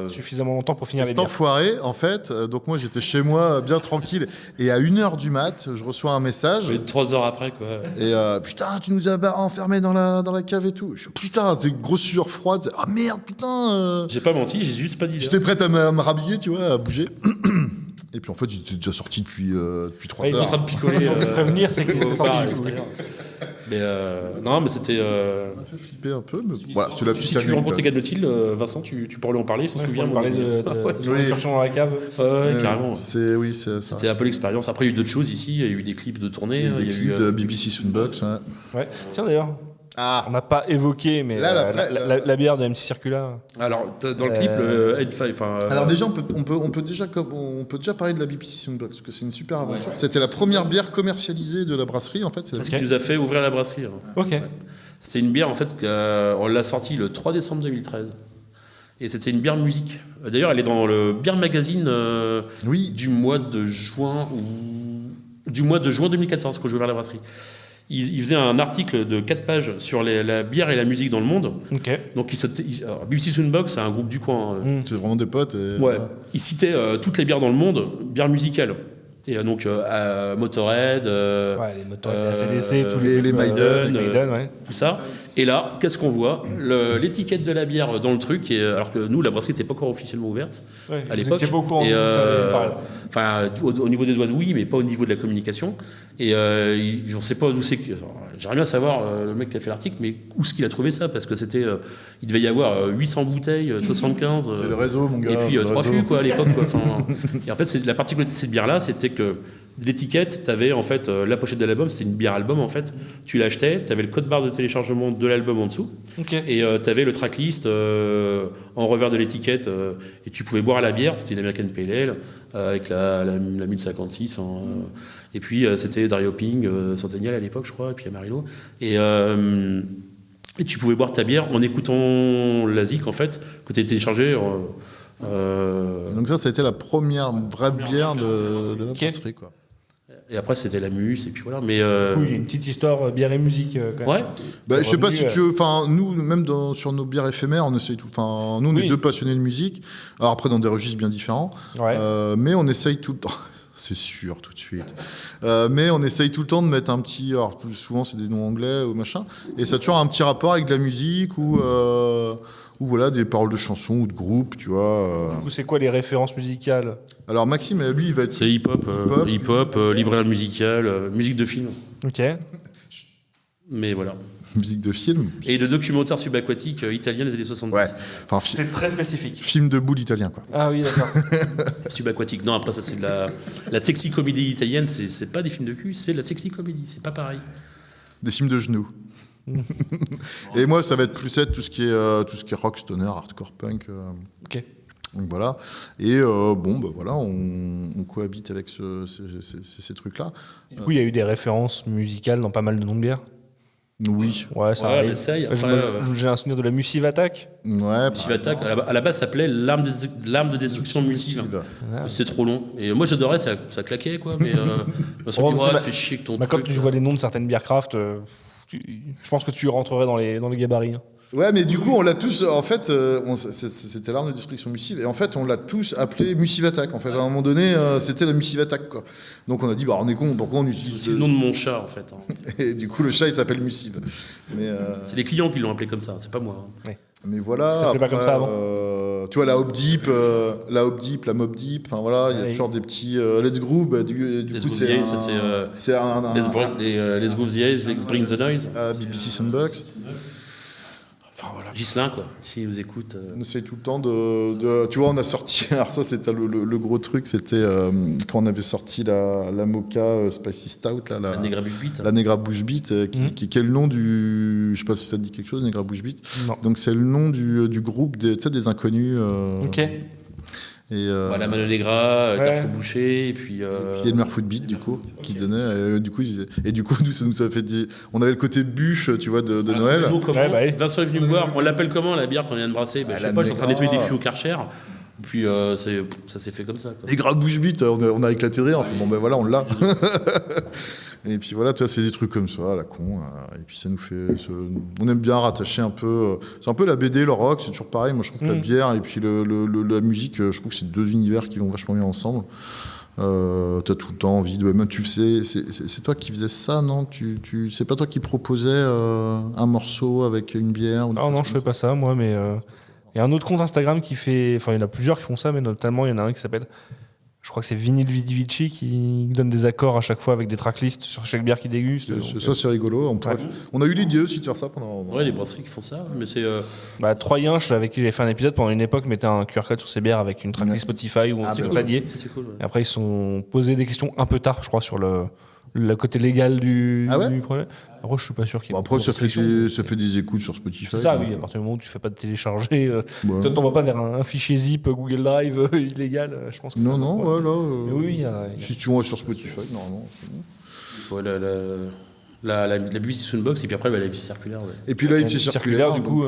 Suffisamment longtemps pour finir les
Cet
bières.
enfoiré, en fait, donc moi j'étais chez moi bien tranquille, et à 1h du mat, je reçois un message.
3 heures après, quoi.
Et putain, tu nous as enfermés dans la cave et tout. Je fais, putain, c'est une grosse sueur froide. Ah merde, putain.
J'ai pas menti, j'ai juste pas dit.
J'étais prêt à me rhabiller, tu vois, à bouger. Et puis en fait, j'étais déjà sorti depuis 3
Il est en
heures.
train de picoler.
Prévenir, c'est qu'il était sorti
à
du coup.
l'extérieur. Mais non, mais c'était.
Ça m'a fait flipper un peu, mais voilà, c'est la petite
Si tu
anecdote.
rencontres les gars de Nautil, Vincent, tu pourrais lui en parler, si tu te souviens.
On parlait de
Oui.
l'incursion dans la cave.
Ouais, carrément.
C'est ça.
C'était un peu l'expérience. Après, il y a eu d'autres choses ici. Il y a eu des clips de tournée.
Des
Il y a
clips
eu
de BBC Soundbox. Hein.
Ouais. Tiens d'ailleurs, on n'a pas évoqué, mais
Là,
la bière de MC Circular.
Alors, dans le clip, le Headfive.
Alors déjà, on peut déjà parler de la BBC Soundbox, parce que c'est une super aventure. C'était la première bière commercialisée de la brasserie, en fait.
c'est ce qui nous a fait ouvrir la brasserie. Hein.
Ok.
Ouais. C'était une bière, en fait, on l'a sortie le 3 décembre 2013. Et c'était une bière musique. D'ailleurs, elle est dans le Beer Magazine
Oui.
du mois de juin 2014, quand j'ai ouvert la brasserie. Il faisait un article de 4 pages sur la bière et la musique dans le monde.
Ok.
Donc, alors, BBC Soundbox, c'est un groupe du coin.
C'est vraiment des potes. Et,
Ouais. Il citait toutes les bières dans le monde, bières musicales. Et donc, Motorhead,
Ouais, les moteurs, les ACDC, tous
les
trucs,
Maiden,
les Maiden, ouais.
tout ça. Et là, qu'est-ce qu'on voit? L'étiquette de la bière dans le truc, alors que nous, la brasserie n'était pas encore officiellement ouverte
Ouais,
à
vous
l'époque.
étiez pas au courant,
Et,
vous savez, pareil.
enfin, au niveau des douanes, oui, mais pas au niveau de la communication. Et on ne sait pas d'où c'est. J'aimerais bien savoir, le mec qui a fait l'article, mais où est-ce qu'il a trouvé ça? Parce que c'était. Il devait y avoir 800 bouteilles, 75.
C'est le réseau, mon gars.
Et puis
c'est le
3
réseau.
fûts, quoi, à l'époque. Quoi. Enfin, et en fait, la particularité de cette bière-là, c'était que l'étiquette, tu avais en fait la pochette de l'album, c'était une bière album en fait. Tu l'achetais, tu avais le code barre de téléchargement de l'album en dessous.
Ok.
Et tu avais le tracklist en revers de l'étiquette. Et tu pouvais boire la bière, c'était une American Pale Ale avec la 1056. Et puis c'était Dario Ping, Centennial à l'époque, je crois, et puis Amarillo. Et tu pouvais boire ta bière en écoutant la ZIC en fait, que tu as téléchargé.
Donc ça a été la première vraie bière de la brasserie, quoi.
Et après, c'était la Mus, et puis voilà. Mais
Oui, il y a une petite histoire bière et musique. Quand même.
ouais.
Bah, je sais pas
Revenu,
si tu veux. Enfin, nous, même sur nos bières éphémères, on essaye tout. Enfin, nous, on
Oui.
est deux passionnés de musique. Alors après, dans des registres bien différents.
Ouais.
Mais on essaye tout le temps. C'est sûr, tout de suite. Mais on essaye tout le temps de mettre un petit. Alors, souvent, c'est des noms anglais ou machin. Et ça a toujours un petit rapport avec de la musique ou voilà, des paroles de chansons ou de groupes, tu vois.
Du coup, c'est quoi les références musicales?
Alors, Maxime, lui, il va être.
C'est hip-hop, libraire musical, musique de film.
Ok.
Mais voilà.
Musique de film.
Et de documentaires subaquatiques italiens des années 70.
Ouais. Enfin,
C'est très spécifique.
film de boule italien, quoi.
Ah oui, d'accord.
Subaquatique. Non, après, ça, c'est de la sexy comédie italienne. C'est pas des films de cul, c'est de la sexy comédie. C'est pas pareil.
Des films de genoux. Et moi, ça va être plus tout ce qui est rock, stoner, hardcore, punk.
Ok.
Donc voilà. Et bon, bah voilà, on cohabite avec ces trucs-là.
Du coup, il y a eu des références musicales dans pas mal de noms de bières.
Oui.
Ouais, ça
Ouais,
arrive.
mais ça, y a
Moi,
pas-
j'ai un souvenir de la Mussive Attack.
Ouais.
Mussive Attack, à la base, ça s'appelait l'arme de destruction mussive. C'était trop long. Et moi, j'adorais, ça claquait, quoi. Mais ça me dit, ouais, fais chier que ton
Bah, quand
truc.
tu vois les noms de certaines bières craft, je pense que tu rentrerais dans les gabarits. Hein.
Ouais, mais du coup, on l'a tous. En fait, c'était l'arme de destruction mussive. Et en fait, on l'a tous appelé Mussive Attack. En fait, à un moment donné, c'était la Mussive Attack, quoi. Donc, on a dit, bah, on est con, pourquoi on utilise.
C'est le nom de mon chat, en fait. Hein.
Et du coup, le chat, il s'appelle Mussive. Mais,
C'est les clients qui l'ont appelé comme ça, c'est pas moi. Hein.
mais voilà.
Ça s'appelait pas comme ça avant.
Tu vois, la Hop Deep, la Mob Deep. Enfin, voilà, il y a
Ouais.
toujours des petits Let's Groove. Bah, du
Les
coup,
Groove
c'est
the Ace, ça, c'est Les Groove the Ace, Let's Bring the Noise.
BBC Soundbox. Enfin, voilà.
Ghislain, quoi, s'il nous écoute.
On essaye tout le temps de. Tu vois, on a sorti. Alors, ça, c'était le gros truc. C'était quand on avait sorti la Mocha Spicy Stout. Là,
La Negra Bushbeat.
La Negra Bushbeat, qui est le nom du. Je sais pas si ça te dit quelque chose, Negra Bushbeat.
Non.
Donc, c'est le nom du groupe des inconnus.
Ok.
Et,
La Mano Negra,
Ouais.
Carrefour Boucher, et puis.
puis Elmer Footbeat, du coup, qui donnait. Du coup, nous, ça nous a fait dire. On avait le côté bûche, tu vois, de Noël.
Le mot comment
Ouais, bah oui.
Vincent est venu me voir, on l'appelle comment la bière qu'on vient de brasser? Je sais
la
pas, je suis en train de nettoyer des
Negra.
fûts au Karcher. Puis ça s'est fait comme ça. Quoi.
Negra Bushbeat, on a éclaté de rire. On fait, bon, ben voilà, on l'a. Et puis voilà, tu vois, c'est des trucs comme ça, à la con. Et puis ça nous fait. On aime bien rattacher un peu. C'est un peu la BD, le rock, c'est toujours pareil. Moi, je trouve que la bière et puis la musique, je trouve que c'est deux univers qui vont vachement bien ensemble. T'as tout le temps envie de. Même, tu sais, c'est toi qui faisais ça, non? C'est pas toi qui proposais un morceau avec une bière ou des
Ah
choses
non,
comme
je fais pas ça, moi, mais il y a un autre compte Instagram qui fait. Enfin, il y en a plusieurs qui font ça, mais notamment, il y en a un qui s'appelle. Je crois que c'est Vinyl Vidivici qui donne des accords à chaque fois avec des tracklists sur chaque bière qu'il déguste.
Ça, c'est rigolo. On a eu l'idée aussi de faire ça pendant.
Ouais, les brasseries qui font ça, mais c'est.
Troyenche, avec qui j'avais fait un épisode pendant une époque, mettait un QR code sur ses bières avec une tracklist Spotify où on s'est lié.
C'est cool. Ouais.
Et après, ils se sont posés des questions un peu tard, je crois, sur le côté légal du projet. Après, je suis pas sûr qu'il y ait
Après, ça fait des écoutes sur Spotify.
C'est ça, oui. À partir du moment où tu fais pas de télécharger, toi, t'en vas pas vers un fichier zip Google Drive illégal. Je pense que
Non, voilà.
Mais oui, il y a...
Si tu vas sur Spotify, normalement, c'est bon.
Ouais, la musique Soundbox, et puis après, la musique circulaire. Ouais.
Et puis là, MC circulaire,
du coup.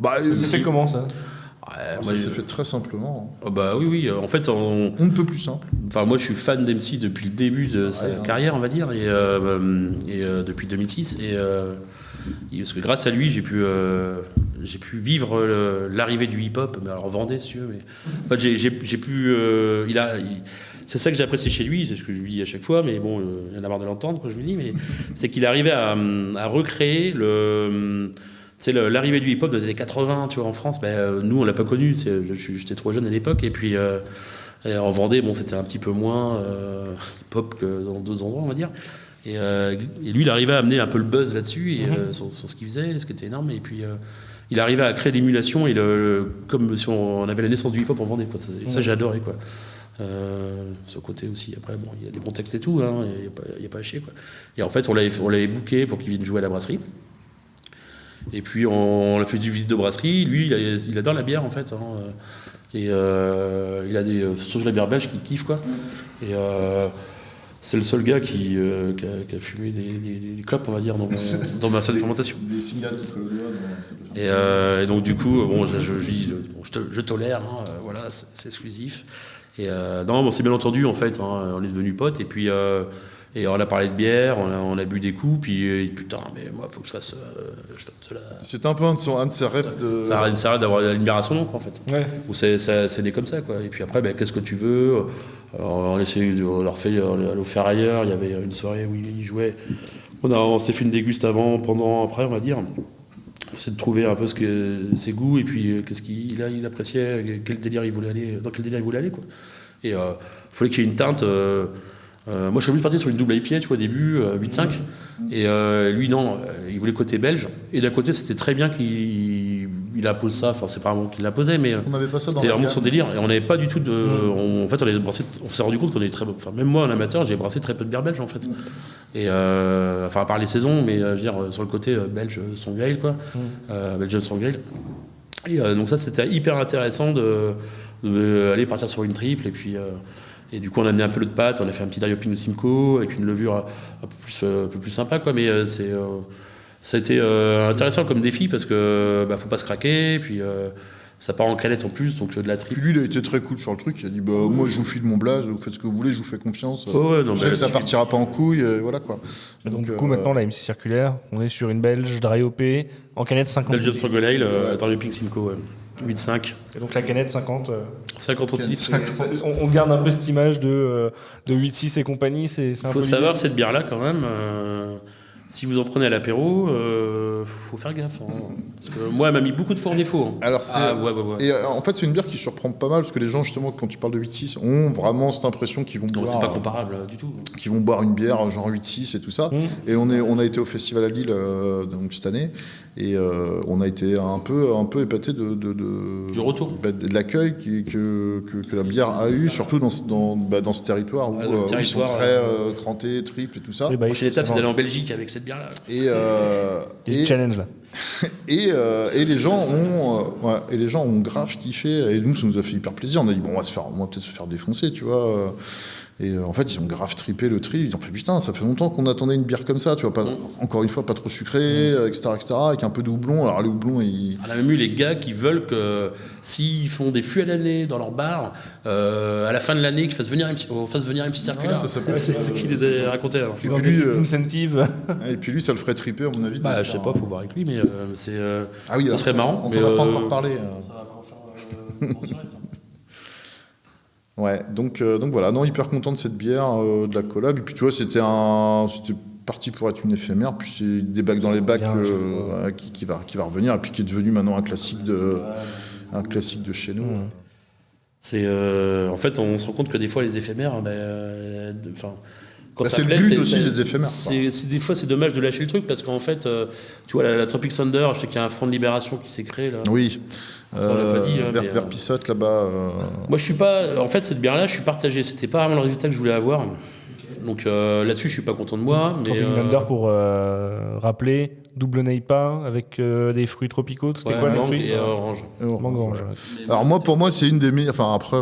ça
c'est comment ça?
Ça s'est fait très simplement.
Oui. En fait,
On ne peut plus simple.
Enfin, moi, je suis fan d'MC depuis le début de sa carrière, on va dire, et depuis 2006. Parce que grâce à lui, j'ai pu vivre l'arrivée du hip-hop, mais alors en Vendée, si tu veux. En fait, j'ai pu. C'est ça que j'ai apprécié chez lui, c'est ce que je lui dis à chaque fois, mais bon, il y en a marre de l'entendre quand je lui dis, mais c'est qu'il arrivait à recréer l'arrivée du hip-hop des années 80, tu vois, en France. Nous, on l'a pas connu. J'étais trop jeune à l'époque, et puis en Vendée, c'était un petit peu moins hip-hop que dans d'autres endroits, on va dire. Et lui, il arrivait à amener un peu le buzz là-dessus sur ce qu'il faisait, ce qui était énorme. Et puis, il arrivait à créer l'émulation, comme si on avait la naissance du hip-hop en Vendée, quoi. Ça, j'ai adoré, quoi. Ce côté aussi. Après, il y a des bons textes et tout, hein, il n'y a pas à chier, quoi. Et en fait, on l'avait booké pour qu'il vienne jouer à la brasserie. Et puis on a fait du visite de brasserie. Lui, il adore la bière en fait. Hein. Et il a surtout la bière belge qu'il kiffe, quoi. Et c'est le seul gars qui a fumé des clopes, on va dire, dans ma salle de fermentation.
Des cigarettes qui collent au
doigt. Et donc du coup, je tolère. Hein, voilà, c'est exclusif. Et c'est bien entendu en fait. Hein, on est devenus potes. Et puis. Et on a parlé de bière, on a bu des coups, puis putain, mais moi, faut que je fasse cela.
C'était un peu un de ses rêves de.
Ça rêve d'avoir une bière à son nom, quoi, en fait.
Ouais.
Ou c'est né comme ça, quoi. Et puis après, qu'est-ce que tu veux? On essayait de leur faire aller faire ailleurs. Il y avait une soirée où ils jouaient. On s'était fait une déguste avant, pendant, après, on va dire. C'est de trouver un peu ses goûts, et puis qu'est-ce qu'il appréciait, dans quel délire il voulait aller, quoi. Et il fallait qu'il y ait une teinte. Moi, je suis plus parti sur une double IPA, tu vois, au début, 8,5. Et lui, non, il voulait côté belge. Et d'un côté, c'était très bien qu'il impose ça. Enfin, c'est pas vraiment qu'il l'imposait, mais
on n'avait pas ça
c'était vraiment son délire. Et on n'avait pas du tout de. En fait, on s'est rendu compte qu'on était très. Enfin, même moi, en amateur, j'ai brassé très peu de bière belge, en fait. Et à part les saisons, mais je veux dire, sur le côté belge, Strong Ale, quoi. Belgian Strong Ale. Et donc, ça, c'était hyper intéressant d'aller partir sur une triple. Et puis. Et du coup, on a amené un peu l'eau de pâte, on a fait un petit Dario-Pinot Simcoe avec une levure un peu plus sympa, quoi. Mais ça a été intéressant comme défi parce que faut pas se craquer, puis ça part en canette en plus, donc de la triple.
Puis lui, il a été très cool sur le truc. Il a dit moi, je vous file mon blaze, vous faites ce que vous voulez, je vous fais confiance. Je sais que ça partira pas en couille, voilà quoi.
Donc du coup, maintenant, la MC circulaire, on est sur une belge dry OP en canette 50.
Belgian Struggle Ale, Dario-Pinot Simcoe, 8,5.
Et donc la canette 50.
50 centilitres.
On garde un peu cette image de 8,6 et compagnie. Il
faut savoir, cette bière-là, quand même, si vous en prenez à l'apéro, faut faire gaffe. Hein. Parce que moi, elle m'a mis beaucoup de fois en défaut. Hein.
Alors, Et en fait, c'est une bière qui surprend pas mal, parce que les gens, justement, quand tu parles de 8,6, ont vraiment cette impression qu'ils vont boire.
C'est pas comparable du tout.
Qu'ils vont boire une bière genre 8,6 et tout ça. Et on a été au festival à Lille donc, cette année. Et on a été un peu épaté
du retour,
de l'accueil que la bière a eu, surtout dans ce territoire où ils sont très crantés, triples et tout ça.
La prochaine étape, c'est d'aller en Belgique avec cette bière-là.
Et challenge là.
Et les gens ont grave kiffé. Et nous, ça nous a fait hyper plaisir. On a dit on va peut-être se faire défoncer, tu vois. Et en fait, ils ont grave trippé le tri. Ils ont fait putain, ça fait longtemps qu'on attendait une bière comme ça, tu vois, encore une fois, pas trop sucrée, etc., avec un peu de houblon. Alors les houblons,
On a même eu les gars qui veulent que s'ils font des fûts à l'année dans leur bar, à la fin de l'année, qu'ils fassent venir MC circulaire.
Ouais,
c'est ce qu'il les a raconté. Alors.
Et puis lui, incentive.
Et puis lui, ça le ferait tripper à mon avis.
Je sais pas, faut voir avec lui, mais c'est.
Ça
serait marrant.
On t'en a pas encore parlé.
Ça va pas en faire.
Ouais, donc voilà, non, hyper content de cette bière, de la collab. Et puis tu vois, c'était parti pour être une éphémère, puis c'est des bacs dans les bacs qui va revenir, et puis qui est devenu maintenant un classique de chez nous.
C'est en fait, on se rend compte que des fois les éphémères, quand ça
c'est le
plaît,
but aussi des éphémères.
des fois, c'est dommage de lâcher le truc parce qu'en fait, tu vois, la Tropic Thunder, je sais qu'il y a un front de libération qui s'est créé là.
Oui.
Ça, on l'a pas dit,
Vers Pissotte là-bas.
Moi, je suis pas. En fait, cette bière-là, je suis partagé. C'était pas vraiment le résultat que je voulais avoir. Donc là-dessus, je suis pas content de moi. Mais
Tropic Thunder, pour rappeler, double Neipa avec des fruits tropicaux. C'était quoi les
mangue
fruits
et orange.
Mangue orange.
Alors pour moi, c'est une des meilleures. Enfin après,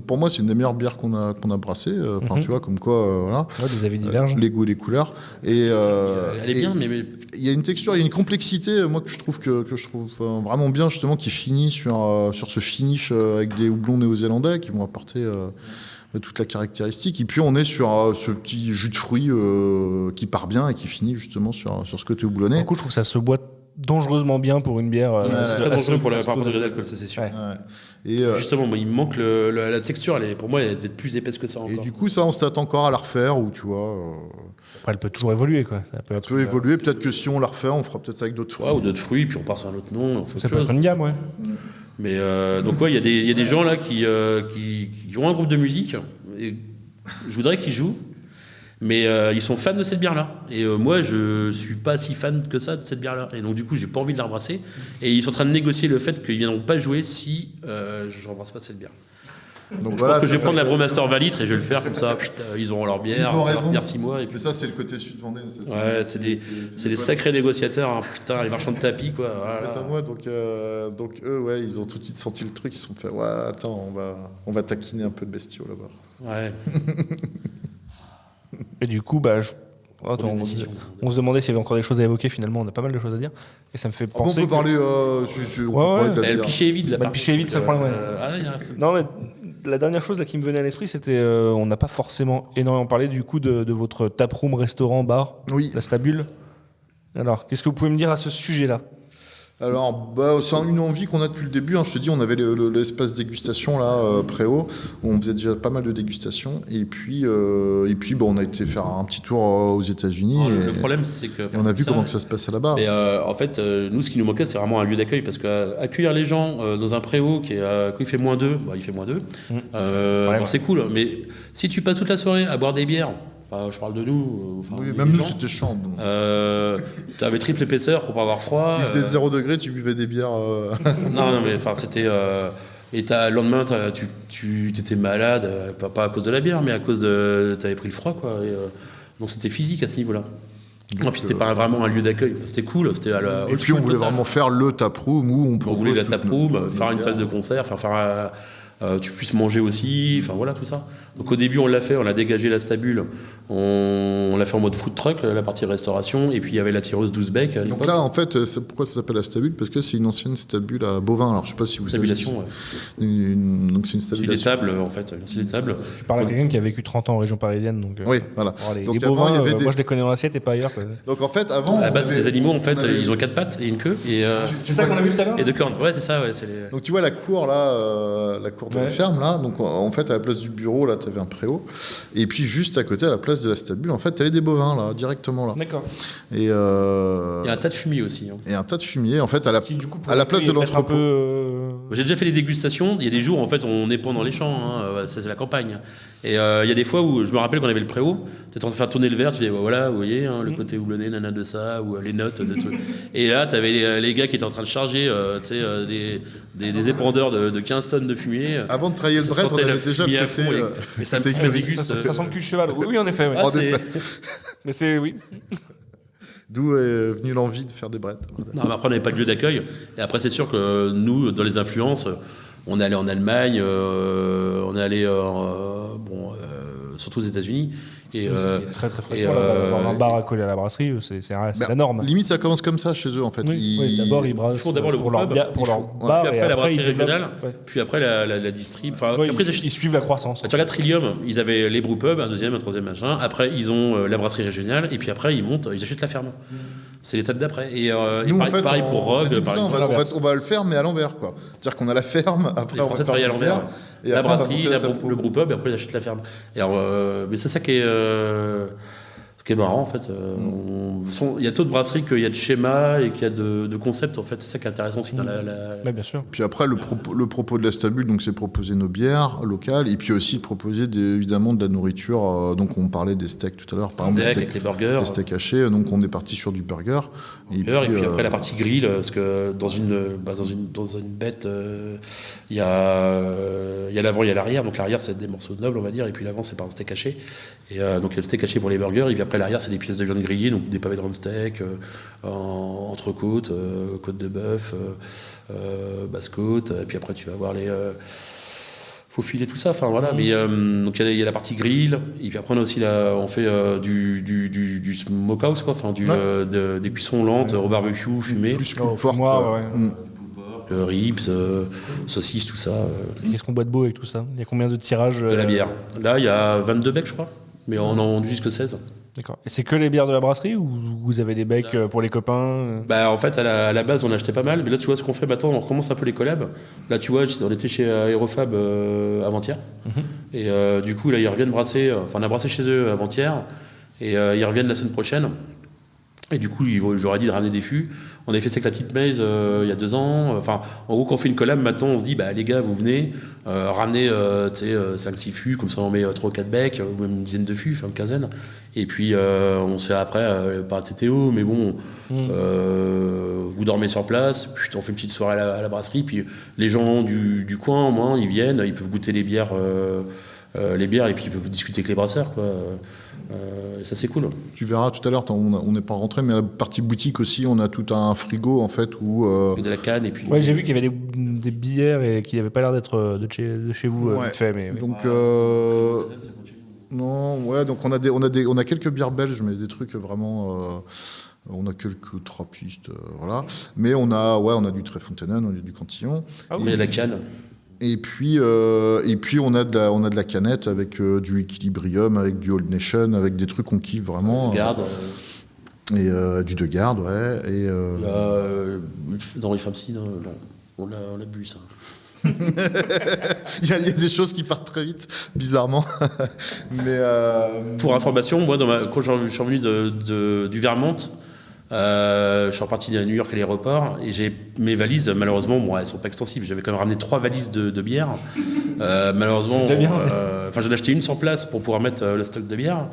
pour moi, c'est une des meilleures bières qu'on a brassées. Enfin, tu vois, comme quoi, voilà.
Ouais, des avis divergent.
Les goûts et les couleurs. Et
Elle est bien, mais
il y a une texture, il y a une complexité, moi que je trouve vraiment bien justement, qui finit sur ce finish avec des houblons néo-zélandais qui vont apporter toute la caractéristique. Et puis on est sur ce petit jus de fruits qui part bien et qui finit justement sur ce côté houblonné.
Du coup, je trouve que ça se boit dangereusement bien pour une bière.
c'est très dangereux pour la par contre, d'alcool, ça c'est sûr.
Ouais.
Et,
Justement, moi, il me manque la texture. Pour moi, elle devait être plus épaisse que ça encore.
et du coup, ça, on s'attend encore à la refaire, ou tu vois.
Après, elle peut toujours évoluer, quoi. Ça peut,
Ça peut évoluer, peut-être que si on la refait, on fera peut-être ça avec d'autres fruits.
Ouais, ou d'autres fruits, puis on part sur un autre nom. On fait
ça
autre
peut
chose.
être une gamme, ouais.
Mais donc ouais, il y a des gens là qui ont un groupe de musique. Et je voudrais qu'ils jouent, mais ils sont fans de cette bière-là. Et moi, je suis pas si fan que ça de cette bière-là. Et donc du coup, j'ai pas envie de la rebrasser. Et ils sont en train de négocier le fait qu'ils viendront pas jouer si je rebrasse pas cette bière. Donc je pense que je vais prendre la Brewmaster 20 litres et je vais le faire comme ça. Putain, ils auront leur bière,
Ils ont
ça va
raison.
faire 6 mois. Et puis...
Mais ça, c'est le côté sud-vendéen.
Ouais, c'est des sacrés négociateurs, hein. Putain, les marchands de tapis, quoi. Voilà.
À moi, donc eux, ouais, ils ont tout de suite senti le truc. Ils se sont fait, ouais, attends, on va taquiner un peu de bestiaux là-bas.
Ouais.
Et du coup, on se demandait s'il y avait encore des choses à évoquer. Finalement, on a pas mal de choses à dire. Et ça me fait penser.
On peut parler. On peut parler de la
Le
bière.
pichet est vide, là.
Le pichet est vide, c'est le problème, ouais.
Il reste...
Non, mais la dernière chose là, qui me venait à l'esprit, c'était on n'a pas forcément énormément parlé du coup de votre taproom, restaurant, bar,
Oui.
la Stabule. Alors, qu'est-ce que vous pouvez me dire à ce sujet-là?
Alors, c'est une envie qu'on a depuis le début. Hein. Je te dis, on avait l'espace dégustation là, Préau, où on faisait déjà pas mal de dégustations. Et puis on a été faire un petit tour aux États-Unis.
Le problème, c'est que.
Et on a vu comment que ça se passait là-bas.
Mais en fait, nous, ce qui nous manquait, c'est vraiment un lieu d'accueil. Parce qu'accueillir les gens dans un préau quand il fait -2, il fait -2. C'est cool. Mais si tu passes toute la soirée à boire des bières, enfin, je parle de nous.
Oui, même nous, c'était chiant.
Tu avais triple épaisseur pour pas avoir froid.
Il faisait 0 degré, tu buvais des bières.
Non, mais enfin, c'était. Et le lendemain, tu étais malade, pas à cause de la bière, mais à cause de. Tu avais pris le froid, quoi. Donc c'était physique à ce niveau-là. Et puis c'était pas vraiment un lieu d'accueil. Enfin, c'était cool. C'était
Et puis on voulait vraiment faire le taproom où
on voulait la taproom, faire une salle de concert, faire tu puisses manger aussi, enfin voilà tout ça. Donc au début on l'a fait, on a dégagé la Stabule, on l'a fait en mode food truck, la partie restauration, et puis il y avait la tireuse 12 bec.
Donc là en fait, pourquoi ça s'appelle la Stabule? Parce que c'est une ancienne Stabule à bovin. Alors je sais pas si vous savez.
Stabulation, ouais.
Donc c'est une stabulation.
C'est des tables en fait, c'est des tables.
Tu parles à quelqu'un qui a vécu 30 ans en région parisienne, donc.
Oui, voilà.
Donc les bovins, moi je les connais dans l'assiette et pas ailleurs, quoi.
Donc en fait avant.
À la base, les animaux en fait, ils ont 4 pattes et une queue et.
C'est ça qu'on a vu tout à l'heure.
Et 2 cornes. Ouais, c'est ça, ouais.
Donc tu vois la cour là, la cour de la ferme là. Donc en fait à la place du bureau là, tu avais un préau. Et puis juste à côté, à la place de la Stabule, en fait, tu avais des bovins là, directement là.
D'accord.
Et
il y a un tas de fumier aussi. Hein.
Et un tas de fumier, en fait, à la place de l'entrepôt.
J'ai déjà fait des dégustations. Il y a des jours, en fait, on est pas dans les champs. Hein. C'est la campagne. Et il y a des fois où je me rappelle qu'on avait le préau. Tu étais en train de faire tourner le verre. Tu dis voilà, vous voyez, hein, le côté houblonné, nana de ça, ou les notes de trucs. Et là, tu avais les gars qui étaient en train de charger des épandeurs de 15 tonnes de fumier.
Avant de trahir le bret, on avait déjà pété.
Et ça me
ça sent le cul de cheval. Oui, en effet.
Ah,
mais c'est oui.
D'où est venue l'envie de faire des brettes.
Non, mais après, on n'avait pas de lieu d'accueil. Et après, c'est sûr que nous, dans les influences, on est allé en Allemagne, on est allé surtout aux États-Unis. Et
c'est très très fréquent d'avoir un bar accolé à la brasserie, c'est la norme.
Limite, ça commence comme ça chez eux en fait.
Oui, d'abord ils brassent
font d'abord
pour leur bar,
puis après
et
la brasserie
ils
régionale, puis après la distrib.
Ils suivent la croissance.
Tu regardes Trillium, ils avaient les brewpubs, un deuxième, un troisième machin. Après, ils ont la brasserie régionale, et puis après, ils achètent la ferme. C'est l'étape d'après. Et pareil pour Rogue, par exemple.
On va le faire, mais à l'envers, quoi. C'est-à-dire qu'on a la ferme, après on va faire
à l'envers. La brasserie, le
brewpub,
brewpub, et après ils achètent la ferme. Mais c'est ça qui est qui est marrant en fait. Il y a trop de brasseries qu'il y a de schémas et qu'il y a de concepts en fait. C'est ça qui est intéressant aussi dans
Ouais, bien sûr.
Puis après, le propos de la Stabule, donc c'est proposer nos bières locales et puis aussi de proposer évidemment de la nourriture. Donc on parlait des steaks tout à l'heure, par exemple
avec les burgers.
Les steaks hachés. Donc on est parti sur du burger.
Et puis après la partie grill, parce que dans une bête, il y a l'avant, il y a l'arrière. Donc l'arrière c'est des morceaux nobles on va dire, et puis l'avant c'est par un steak haché. Et donc il y a le steak haché pour les burgers, et puis après l'arrière c'est des pièces de viande grillée, donc des pavés de drumsteak, entrecôte, côte de bœuf, basse-côte, et puis après tu vas avoir les faut filer tout ça, enfin voilà. Mais donc il y a la partie grill, et puis après on a aussi on fait du smokehouse quoi, enfin des cuissons lentes au barbecue fumé,
plus que
Au
porc,
fumoir,
quoi.
ouais.
ribs, saucisses, tout ça.
Qu'est-ce qu'on boit de beau avec tout ça? Il y a combien de tirages?
De la bière. Là il y a 22 becs je crois, mais on en a vendu jusque 16.
D'accord. Et c'est que les bières de la brasserie ou vous avez des becs pour les copains?
Bah en fait à la base on achetait pas mal, mais là tu vois ce qu'on fait maintenant, on recommence un peu les collabs. Là tu vois on était chez Aérofab avant-hier, et du coup là ils reviennent brasser, enfin on a brassé chez eux avant-hier, et ils reviennent la semaine prochaine. Et du coup, j'aurais dit de ramener des fûts. On avait fait ça avec la petite Maze il y a 2 ans. Enfin, en gros, quand on fait une collab, maintenant, on se dit, bah les gars, vous venez, ramenez 5-6 fûts, comme ça on met 3 ou 4 becs, ou même une dizaine de fûts, enfin une quinzaine. Et puis, on se fait après, pas un TTO, mais bon, vous dormez sur place, puis on fait une petite soirée à la brasserie, puis les gens du coin, au moins, ils viennent, ils peuvent goûter les bières, et puis ils peuvent discuter avec les brasseurs, quoi. Ça c'est cool.
Tu verras tout à l'heure, on n'est pas rentré, mais à la partie boutique aussi, on a tout un frigo en fait où.
Avec de la canne et puis.
Ouais, j'ai vu qu'il y avait des bières et qui n'avaient pas l'air d'être de chez vous
Ouais.
vite fait, mais.
Donc non, ouais, donc on a quelques bières belges, mais des trucs vraiment. On a quelques trappistes, voilà. Mais on a du Tréfontainen, on a du Cantillon.
Il y a la canne.
Et puis on a de la canette avec du Equilibrium, avec du Old Nation, avec des trucs qu'on kiffe vraiment.
Garde.
Et du De Garde, ouais. Et
il y a dans les femmes on l'a bu ça.
il y a des choses qui partent très vite, bizarrement. Mais
Pour information, moi quand je suis revenu du Vermont, je suis reparti à New York à l'aéroport et j'ai mes valises, malheureusement, bon, elles sont pas extensives. J'avais quand même ramené 3 valises de bière. Malheureusement, j'en ai acheté une sur place pour pouvoir mettre le stock de bière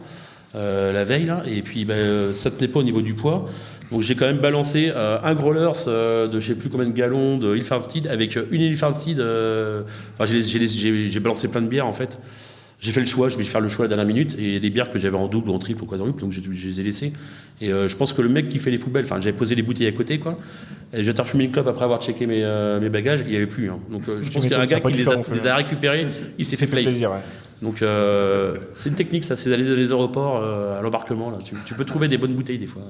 la veille là, et puis ça tenait pas au niveau du poids. Donc j'ai quand même balancé un growlers de je sais plus combien de gallons de Hill Farmstead avec une Hill Farmstead. Enfin j'ai balancé plein de bières en fait. J'ai fait le choix, je vais faire le choix à la dernière minute, et les bières que j'avais en double, en triple ou quadruple, donc je les ai laissées. Et je pense que le mec qui fait les poubelles, enfin j'avais posé les bouteilles à côté, quoi. Et j'ai refumé une clope après avoir checké mes bagages, il n'y avait plus. Hein. Donc je pense qu'il y a un gars qui les a récupérés, il s'est fait plaisir.
Ouais.
Donc c'est une technique ça, c'est d'aller dans les aéroports à l'embarquement là. Tu peux trouver des bonnes bouteilles des fois.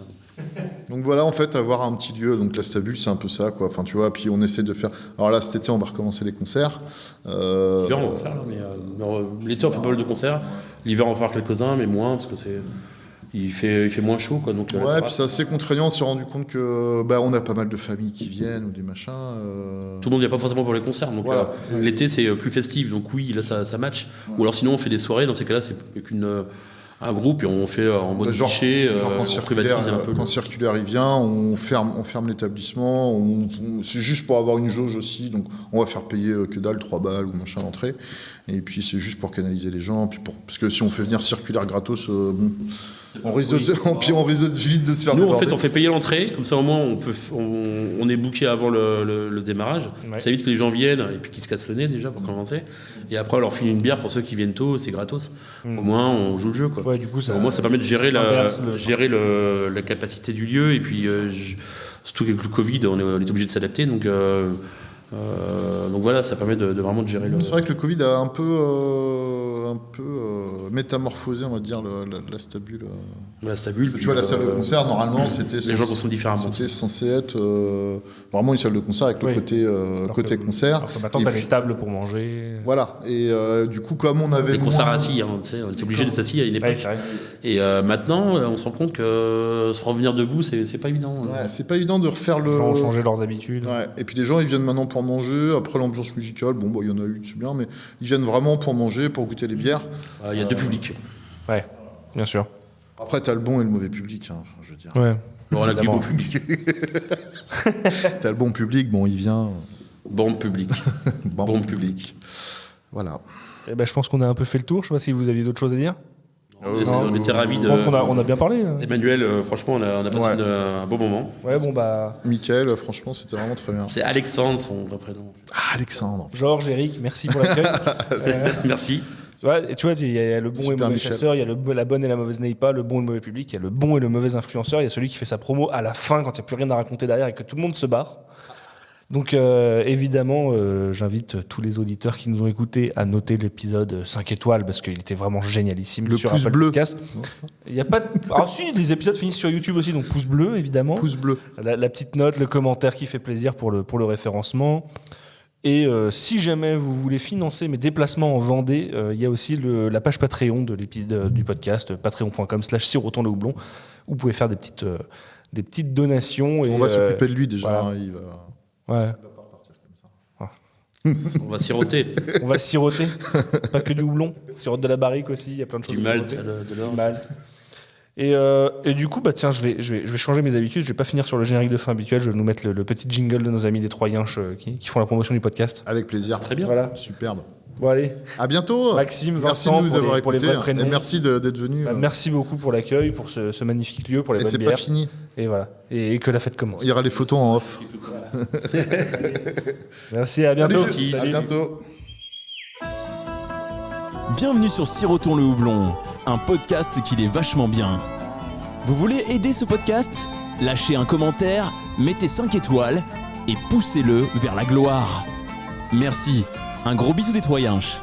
donc voilà, en fait, avoir un petit lieu, donc la Stabule, c'est un peu ça, quoi. Enfin, tu vois, puis on essaie de faire. Alors là, cet été, on va recommencer les concerts.
L'hiver on va faire là, mais l'été on fait pas mal de concerts. L'hiver on va faire quelques-uns, mais moins parce que il fait moins chaud, quoi. Donc
Ouais, puis c'est assez contraignant. On s'est rendu compte que on a pas mal de familles qui viennent ou des machins.
Tout le monde n'y a pas forcément pour les concerts. Donc
Voilà.
l'été c'est plus festif, donc oui, là ça match. Ou alors sinon on fait des soirées. Dans ces cas-là, c'est un groupe et on fait en mode guichet,
quand
on privatise un peu.
Quand Circulaire il vient, on ferme l'établissement. C'est juste pour avoir une jauge aussi. Donc on va faire payer que dalle, 3 balles ou machin d'entrée. Et puis c'est juste pour canaliser les gens. Puis parce que si on fait venir Circulaire gratos, on risque vite de se faire
Nous,
déborder.
en fait, on fait payer l'entrée, comme ça au moins on est booké avant le démarrage.
Ouais.
Ça évite que les gens viennent et puis qu'ils se cassent le nez déjà pour commencer. Et après, on leur file une bière pour ceux qui viennent tôt, c'est gratos. Au moins, on joue le jeu, quoi.
Ouais, du coup,
Au moins, ça permet de gérer
inverse
la capacité du lieu. Et puis, surtout avec le Covid, on est obligé de s'adapter. Donc voilà, ça permet de vraiment de gérer le.
C'est vrai que le Covid a un peu métamorphosé, on va dire, la Stabule.
La Stabule.
Tu vois, la salle de concert, normalement,
les gens consomment différemment.
C'était censé être vraiment une salle de concert avec le côté concert.
Alors que maintenant,
Et
t'as
puis-
des tables pour manger.
Voilà. Et du coup, comme on avait
Les concerts
moins-
assis, hein, tu sais, on était obligé d'être assis à une époque.
Ouais, c'est vrai.
Et maintenant, on se rend compte que se revenir debout, c'est pas évident.
Ouais, c'est pas évident de refaire
Les
le.
gens ont changé leurs habitudes.
Ouais. Et puis les gens, ils viennent maintenant pour manger. Après l'ambiance musicale, il y en a eu, c'est bien, mais ils viennent vraiment pour manger, pour goûter les bières.
Il y a 2 publics.
Ouais, bien sûr.
Après, t'as le bon et le mauvais public, hein, je veux dire.
Ouais.
Bon, on a dit
Évidemment.
bon public.
T'as le bon public, bon, il vient.
Bon public. Bon public.
Voilà.
Eh ben, je pense qu'on a un peu fait le tour. Je sais pas si vous aviez d'autres choses à dire.
On était ravis
Je pense qu'on
de.
on a bien parlé.
Emmanuel, franchement, on a passé
Ouais.
un beau moment.
Ouais, bon, bah.
Michael, franchement, c'était vraiment très bien.
C'est Alexandre, son vrai prénom.
Ah, Alexandre.
Georges, Eric, merci pour l'accueil.
Merci.
Ouais, et tu vois, il y a le bon et le
Super,
mauvais
Michel.
chasseur, il y a la bonne et la mauvaise Neipa, le bon et le mauvais public, il y a le bon et le mauvais influenceur, il y a celui qui fait sa promo à la fin quand il n'y a plus rien à raconter derrière et que tout le monde se barre. Donc évidemment, j'invite tous les auditeurs qui nous ont écoutés à noter l'épisode 5 étoiles parce qu'il était vraiment génialissime
Le
sur
pouce
Apple
bleu.
Podcast. Il y a pas de... Ah si, les épisodes finissent sur YouTube aussi, donc pouce bleu évidemment.
Pouce bleu.
La petite note, le commentaire qui fait plaisir pour le référencement. Et si jamais vous voulez financer mes déplacements en Vendée, il y a aussi la page Patreon du podcast, patreon.com/sirotant le houblon, où vous pouvez faire des petites donations. Et,
On va s'occuper de lui déjà.
voilà.
Hein, il va...
Ouais.
On va siroter.
On va siroter, pas que du houblon, sirote de la barrique aussi, il y a plein de choses.
Du
à
malt,
siroter.
de l'or.
Du malt. Et du coup, bah tiens, je vais changer mes habitudes. Je vais pas finir sur le générique de fin habituel. Je vais nous mettre le petit jingle de nos amis des Trois Yinches qui font la promotion du podcast.
Avec plaisir.
Très bien.
Voilà.
Superbe.
Bon allez,
À bientôt.
Maxime,
merci
Vincent,
de nous
pour les-
avoir
pour les
écoutés.
vrais prénoms.
Et merci d'être venu.
bah, merci beaucoup pour l'accueil, pour ce magnifique lieu, pour les
Et
bonnes
c'est pas
bières.
fini.
Et voilà. Et que la fête commence.
Il y aura les photos en off.
Merci, à bientôt.
Salut. À bientôt.
Bienvenue sur Sirotons le houblon, un podcast qui est vachement bien. Vous voulez aider ce podcast ? Lâchez un commentaire, mettez 5 étoiles et poussez-le vers la gloire. Merci. Un gros bisou des Trois Yinches.